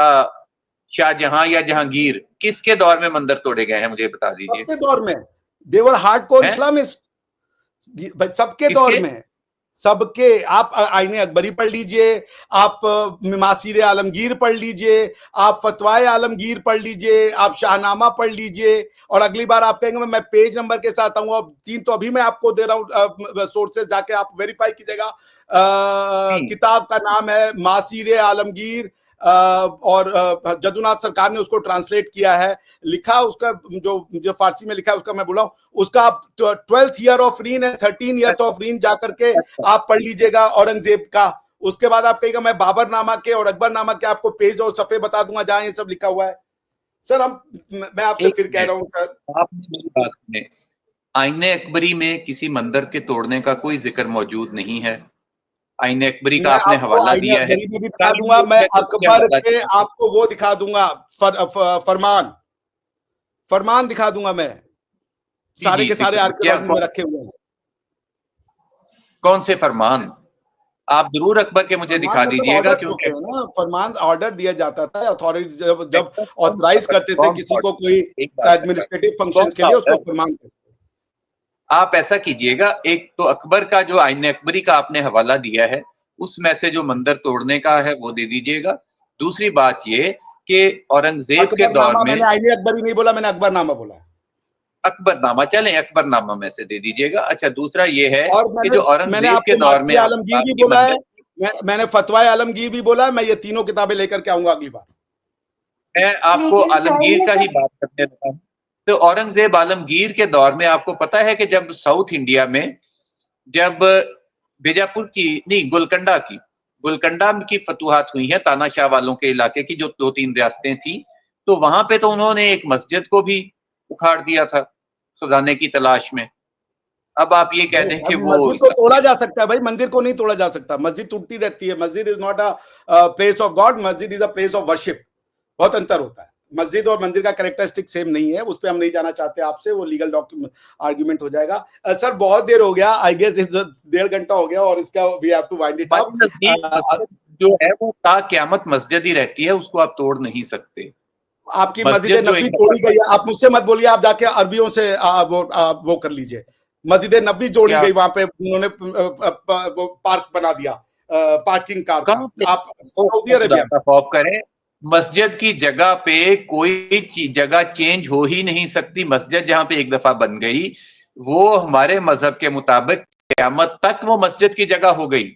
शाहजहां या जहांगीर, किसके दौर में मंदिर तोड़े गए हैं मुझे बता दीजिए। सबके दौर में, देवर हार्डकोर इस्लामिस्ट, सबके दौर में, सबके। आप आईने अकबरी पढ़ लीजिए, आप मासीर आलमगीर पढ़ लीजिए, आप फतवाए आलमगीर पढ़ लीजिए, आप शाहनामा पढ़ लीजिए, और अगली बार आप कहेंगे मैं पेज नंबर के साथ आऊंगा। 3 तो अभी मैं आपको दे रहा हूं सोर्सेज, जाके आप वेरीफाई कीजिएगा। किताब का नाम है मासीर आलमगीर, और जदुनाथ सरकार ने उसको ट्रांसलेट किया है। लिखा उसका जो फारसी में लिखा है उसका मैं बोला हूं, उसका आप 12th ईयर ऑफ रीन है, 13 ईयर ऑफ रीन जाकर के आप पढ़ लीजिएगा औरंगजेब का। उसके बाद आप कहेगा मैं बाबरनामा के और अकबरनामा के आपको पेज और सफे बता दूंगा जहां ये सब लिखा हुआ है। सर मैं आपसे फिर कह रहा हूं सर, आपने मेरी बात सुने, आईने अकबरी में किसी मंदिर के तोड़ने का कोई जिक्र मौजूद नहीं है। आईने अकबरी का आपने हवाला दिया है, भी दिखा दूंगा मैं, अकबर के आपको वो दिखा दूंगा, फरमान दिखा दूंगा मैं, सारे के सारे आर्कियोलॉजी में रखे हुए हैं। कौन से फरमान? आप जरूर अकबर के मुझे दिखा दीजिएगा, क्योंकि ना फरमान ऑर्डर दिया जाता था, अथॉरिटी जब ऑथराइज करते थे किसी को कोई एडमिनिस्ट्रेटिव फंक्शन के लिए, उसको फरमान कहते। आप ऐसा कीजिएगा, एक तो अकबर का जो आईने अकबरी का आपने हवाला दिया है, उसमें से जो मंदिर तोड़ने का है वो दे दीजिएगा। दूसरी बात ये कि औरंगजेब के दौर में, मैंने आईने अकबरी नहीं बोला, मैंने अकबरनामा बोला। अकबरनामा, चलें अकबरनामा में से दे दीजिएगा। अच्छा, दूसरा ये है कि जो मैंने औरंगजेब के दौर में आलमगीर भी बोला है, मैंने फतवाए आलमगीर भी बोला है। मैं ये तीनों किताबें लेकर के आऊंगा अगली बार। मैं आपको आलमगीर का ही बात करने लगा हूं। तो औरंगजेब आलमगीर के दौर में आपको पता है कि जब साउथ इंडिया में, जब बीजापुर की नहीं, गुलकंडा की फतुहात हुई है, तानाशाह वालों के इलाके की जो 2-3 रियासतें थी, तो वहां पे तो उन्होंने एक मस्जिद को भी उखाड़ दिया था खजाने की तलाश में। अब आप ये कह दें कि वो मस्जिद को तोड़ा जा सकता है भाई, मंदिर को नहीं तोड़ा जा सकता। मस्जिद टूटती रहती है। मस्जिद is not a place of God, मस्जिद is a place of worship. बहुत अंतर होता है। मस्जिद और मंदिर का कैरेक्टरिस्टिक सेम नहीं है, उस पर हम नहीं जाना चाहते आपसे, वो लीगल डॉक्यूमेंट आर्ग्यूमेंट हो जाएगा। सर बहुत देर हो गया, आई गेस 1.5 घंटा हो गया, और इसका we have to wind it up. जो है वो ता क़यामत मस्जिद ही रहती है, उसको आप तोड़ नहीं सकते। आपकी मस्जिद नबी तोड़ी गई है, आप मुझसे मत बोलिए, आप जाके अरबियों से वो कर लीजिए। मस्जिद नबी जोड़ी गई, वहां पे उन्होंने वो पार्क बना दिया, पार्किंग कार का। आप सऊदी अरेबिया खौफ करें, मस्जिद की जगह पे कोई जगह चेंज हो ही नहीं सकती। मस्जिद जहां पे एक दफा बन गई, वो हमारे मजहब के मुताबिक क़यामत तक वो मस्जिद की जगह हो गई,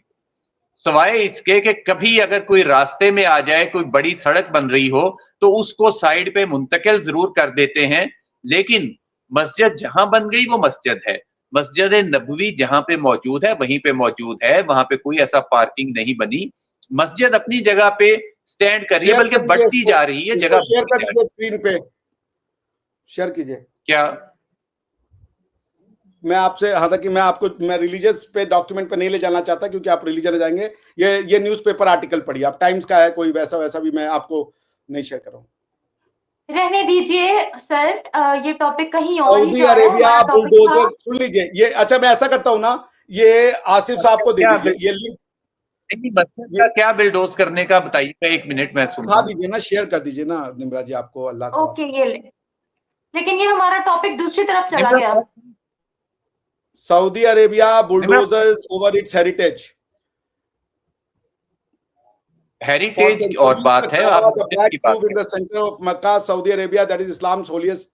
सवाए इसके कि कभी अगर कोई रास्ते में आ जाए, कोई बड़ी सड़क बन रही हो तो उसको साइड पे मुंतकिल जरूर कर देते हैं, लेकिन मस्जिद जहां बन गई वो मस्जिद है। मस्जिद नबवी जहां पे मौजूद है वहीं पे मौजूद है, वहां पे कोई ऐसा पार्किंग नहीं बनी। मस्जिद अपनी जगह पे स्टैंड कर रही है, शेयर बल्कि कर दीजिए बढ़ती जा रही है, जगह शेयर कर बढ़ती जा रही दीजिए स्क्रीन पे, शेयर कीजिए। है। क्या मैं आपसे, हालांकि मैं रिलीजियस पे डॉक्यूमेंट पे नहीं ले जाना चाहता क्योंकि आप रिलीजन जाएंगे। ये न्यूज़पेपर आर्टिकल पढ़िए आप, टाइम्स का है, कोई वैसा वैसा भी मैं आपको नहीं शेयर कर रहा हूँ। रहने दीजिए सर, ये टॉपिक कहीं और ही सऊदी जा रहा है। अरेबिया हमारा टॉपिक बुलडोजर, था, सुन लीजिए ये। अच्छा मैं ऐसा करता हूँ ना, ये आसिफ साहब को दे क्या दीजिए ये लिंक, मस्जिद का क्या बिल्डोज करने का बताइएगा, 1 मिनट मैं सुन रहा दिखा हूँ। दीजिए ना, शेयर कर दीजिए ना निम्रा जी, आपको अल्लाह का ओके वास्ता। ये ले, लेकिन ये हमारा टॉपिक दूसरी तरफ चला गया। Saudi Arabia bulldozers over it's heritage. For heritage और centuries, बात the है, Kaaba, आप the मस्जिद Black की बात Cube in the center of Makkah, Saudi Arabia, that is Islam's holiest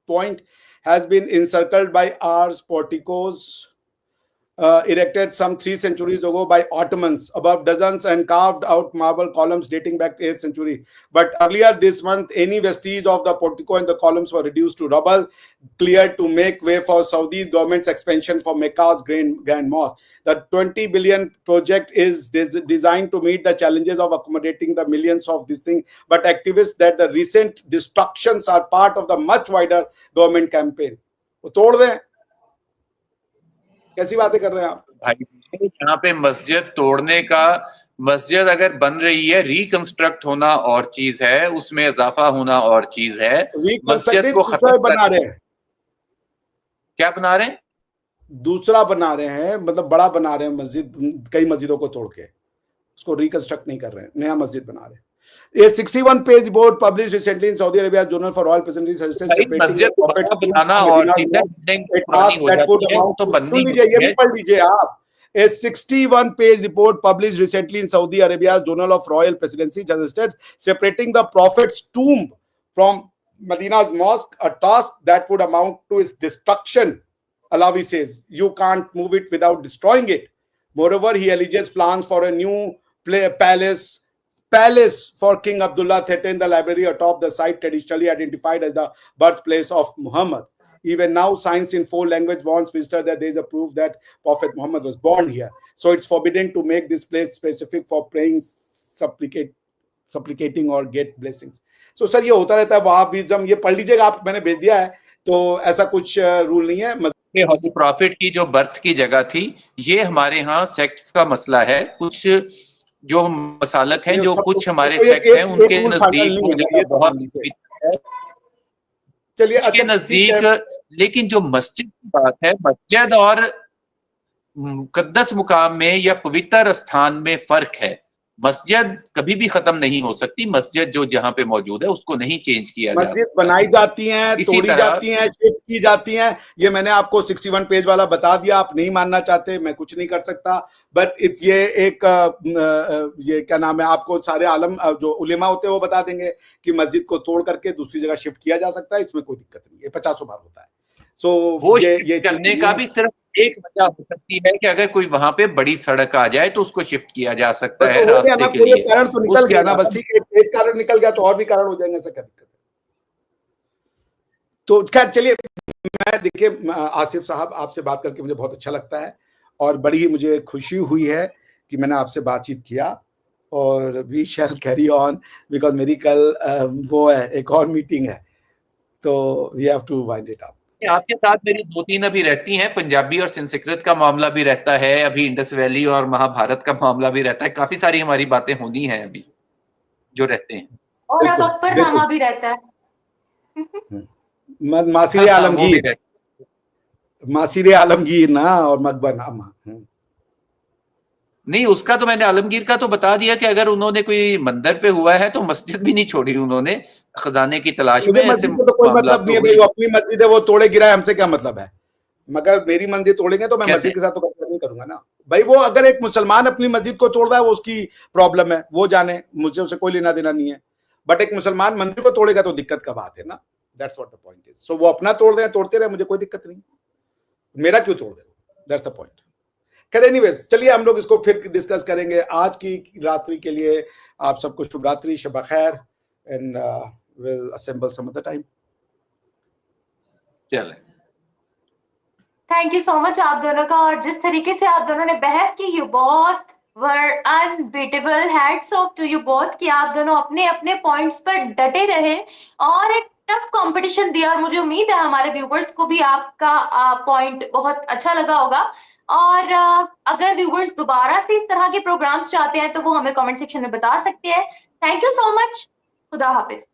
point, has been encircled by arch porticos erected some 3 centuries ago by Ottomans above dozens and carved out marble columns dating back to 8th century. But earlier this month, any vestige of the portico and the columns were reduced to rubble, cleared to make way for Saudi government's expansion for Mecca's Grand Mosque. The 20 billion project is designed to meet the challenges of accommodating the millions of this thing. But activists that the recent destructions are part of the much wider government campaign. वो तोड़ दें, कैसी बातें कर रहे हैं आप भाई? यहाँ पे मस्जिद तोड़ने का, मस्जिद अगर बन रही है, रिकंस्ट्रक्ट होना और चीज है, उसमें इजाफा होना और चीज है। मस्जिद को खत्म बना रहे हैं, क्या बना रहे हैं? दूसरा बना रहे हैं, मतलब बड़ा बना रहे हैं मस्जिद, कई मस्जिदों को तोड़ के उसको रिकंस्ट्रक्ट नहीं कर रहे हैं, नया मस्जिद बना रहे हैं। A 61-page report published recently in Saudi Arabia Journal for Royal Presidency suggests separating the prophet's tomb from Medina's mosque, a task that would amount to, सुन लीजिए ये भी पढ़ लीजिए आप। A 61-page report published recently in Saudi Arabia's Journal of Royal Presidency suggested separating the prophet's tomb from Medina's mosque, a task that would amount to its destruction. Alawi says you can't move it without destroying it. Moreover, he alleges plans for a new palace for King Abdullah threaten the library atop the site traditionally identified as the birthplace of Muhammad. Even now, Science in 4 languages warns visitors that there is a proof that Prophet Muhammad was born here. So it's forbidden to make this place specific for praying, supplicating or get blessings. So sir ये होता रहता है वहाबिज्म, ये पढ़ लीजिएगा आप, मैंने भेज दिया है, तो ऐसा कुछ रूल नहीं है। हॉली प्रॉफिट की जो बर्थ की जगह थी, ये हमारे यहाँ सेक्ट्स का मसला है। कुछ जो मसालक हैं, जो कुछ हमारे सेक्ट हैं, उनके नजदीक बहुत चलिए अच्छा नजदीक। लेकिन जो मस्जिद की बात है, मस्जिद और मुकद्दस मुकाम में या पवित्र स्थान में फर्क है। मस्जिद कभी भी खत्म नहीं हो सकती। मस्जिद जो जहां पे मौजूद है उसको नहीं चेंज किया जाता। मस्जिद बनाई जाती हैं, तोड़ी जाती हैं, शिफ्ट की जाती हैं। ये मैंने आपको 61 पेज वाला बता दिया, आप नहीं मानना चाहते, मैं कुछ नहीं कर सकता। बट ये एक ये क्या नाम है, आपको सारे आलम जो उलेमा होते हैं वो बता देंगे कि मस्जिद को तोड़ करके दूसरी जगह शिफ्ट किया जा सकता है, इसमें कोई दिक्कत नहीं है, 50 बार होता है। सो वो ये करने का भी सिर्फ एक वजह हो सकती है कि अगर कोई वहां पे बड़ी सड़क आ जाए तो उसको शिफ्ट किया जा सकता है रास्ते के लिए। कारण तो निकल गया ना, बस ठीक है, एक कारण निकल गया तो और भी कारण हो जाएंगे, ऐसा क्या दिक्कत है? तो खैर चलिए, मैं देखिए आसिफ साहब, आपसे बात करके मुझे बहुत अच्छा लगता है और बड़ी ही मुझे खुशी हुई है कि मैंने आपसे बातचीत किया। और we shall carry on because मेरी कल वो है, एक और मीटिंग है, तो we have to wind it up. आपके साथ मेरी 2-3 अभी रहती हैं, पंजाबी और संस्कृत का मामला भी रहता है, अभी इंडस वैली और महाभारत का मामला भी रहता है। काफी सारी हमारी बातें होनी हैं अभी जो रहते हैं, और अब अकबरनामा भी रहता है। मासिर आलमगीर, मासिर आलमगीर ना, और मकबरनामा नहीं, उसका तो मैंने आलमगीर का तो बता दिया कि अगर उन्होंने कोई मंदिर पे हुआ है तो मस्जिद भी नहीं छोड़ी उन्होंने खजाने की तलाश में। मस्जिद को तो कोई मतलब नहीं है भाई, वो अपनी मस्जिद है, वो तोड़े गिराए, हमसे क्या मतलब है? मगर मेरी मंदिर तोड़ेंगे तो मैं मस्जिद के साथ तो कंपेयर नहीं करूंगा ना भाई। वो अगर एक मुसलमान अपनी मस्जिद को तोड़ रहा है वो उसकी प्रॉब्लम है, वो जाने, मुझे उसे कोई लेना देना नहीं है। बट एक मुसलमान मंदिर को तोड़ेगा तो दिक्कत का बात है ना, that's what the point is. So वो अपना तोड़ रहे हैं, तोड़ते रहे, मुझे कोई दिक्कत नहीं, मेरा क्यों तोड़ दे, दैट्स द पॉइंट। खैर एनीवेज, चलिए हम लोग इसको फिर डिस्कस करेंगे। आज की रात्रि के लिए आप सबको शुभ रात्रि, शब खैर, and will assemble some other time. चलें। थैंक यू सो मच आप दोनों का, और जिस तरीके से आप दोनों ने बहस की, you both were unbeatable, hats off to you both कि आप दोनों अपने अपने पॉइंट्स पर डटे रहे और एक टफ कंपटीशन दिया। और मुझे उम्मीद है हमारे व्यूवर्स को भी आपका पॉइंट बहुत अच्छा लगा होगा। और अगर व्यूवर्स दोबारा से इस तरह के प्रोग्राम्स चाहते हैं तो वो हमें कमेंट सेक्शन में बता सकते हैं। थैंक यू सो मच, खुदा हाफिज।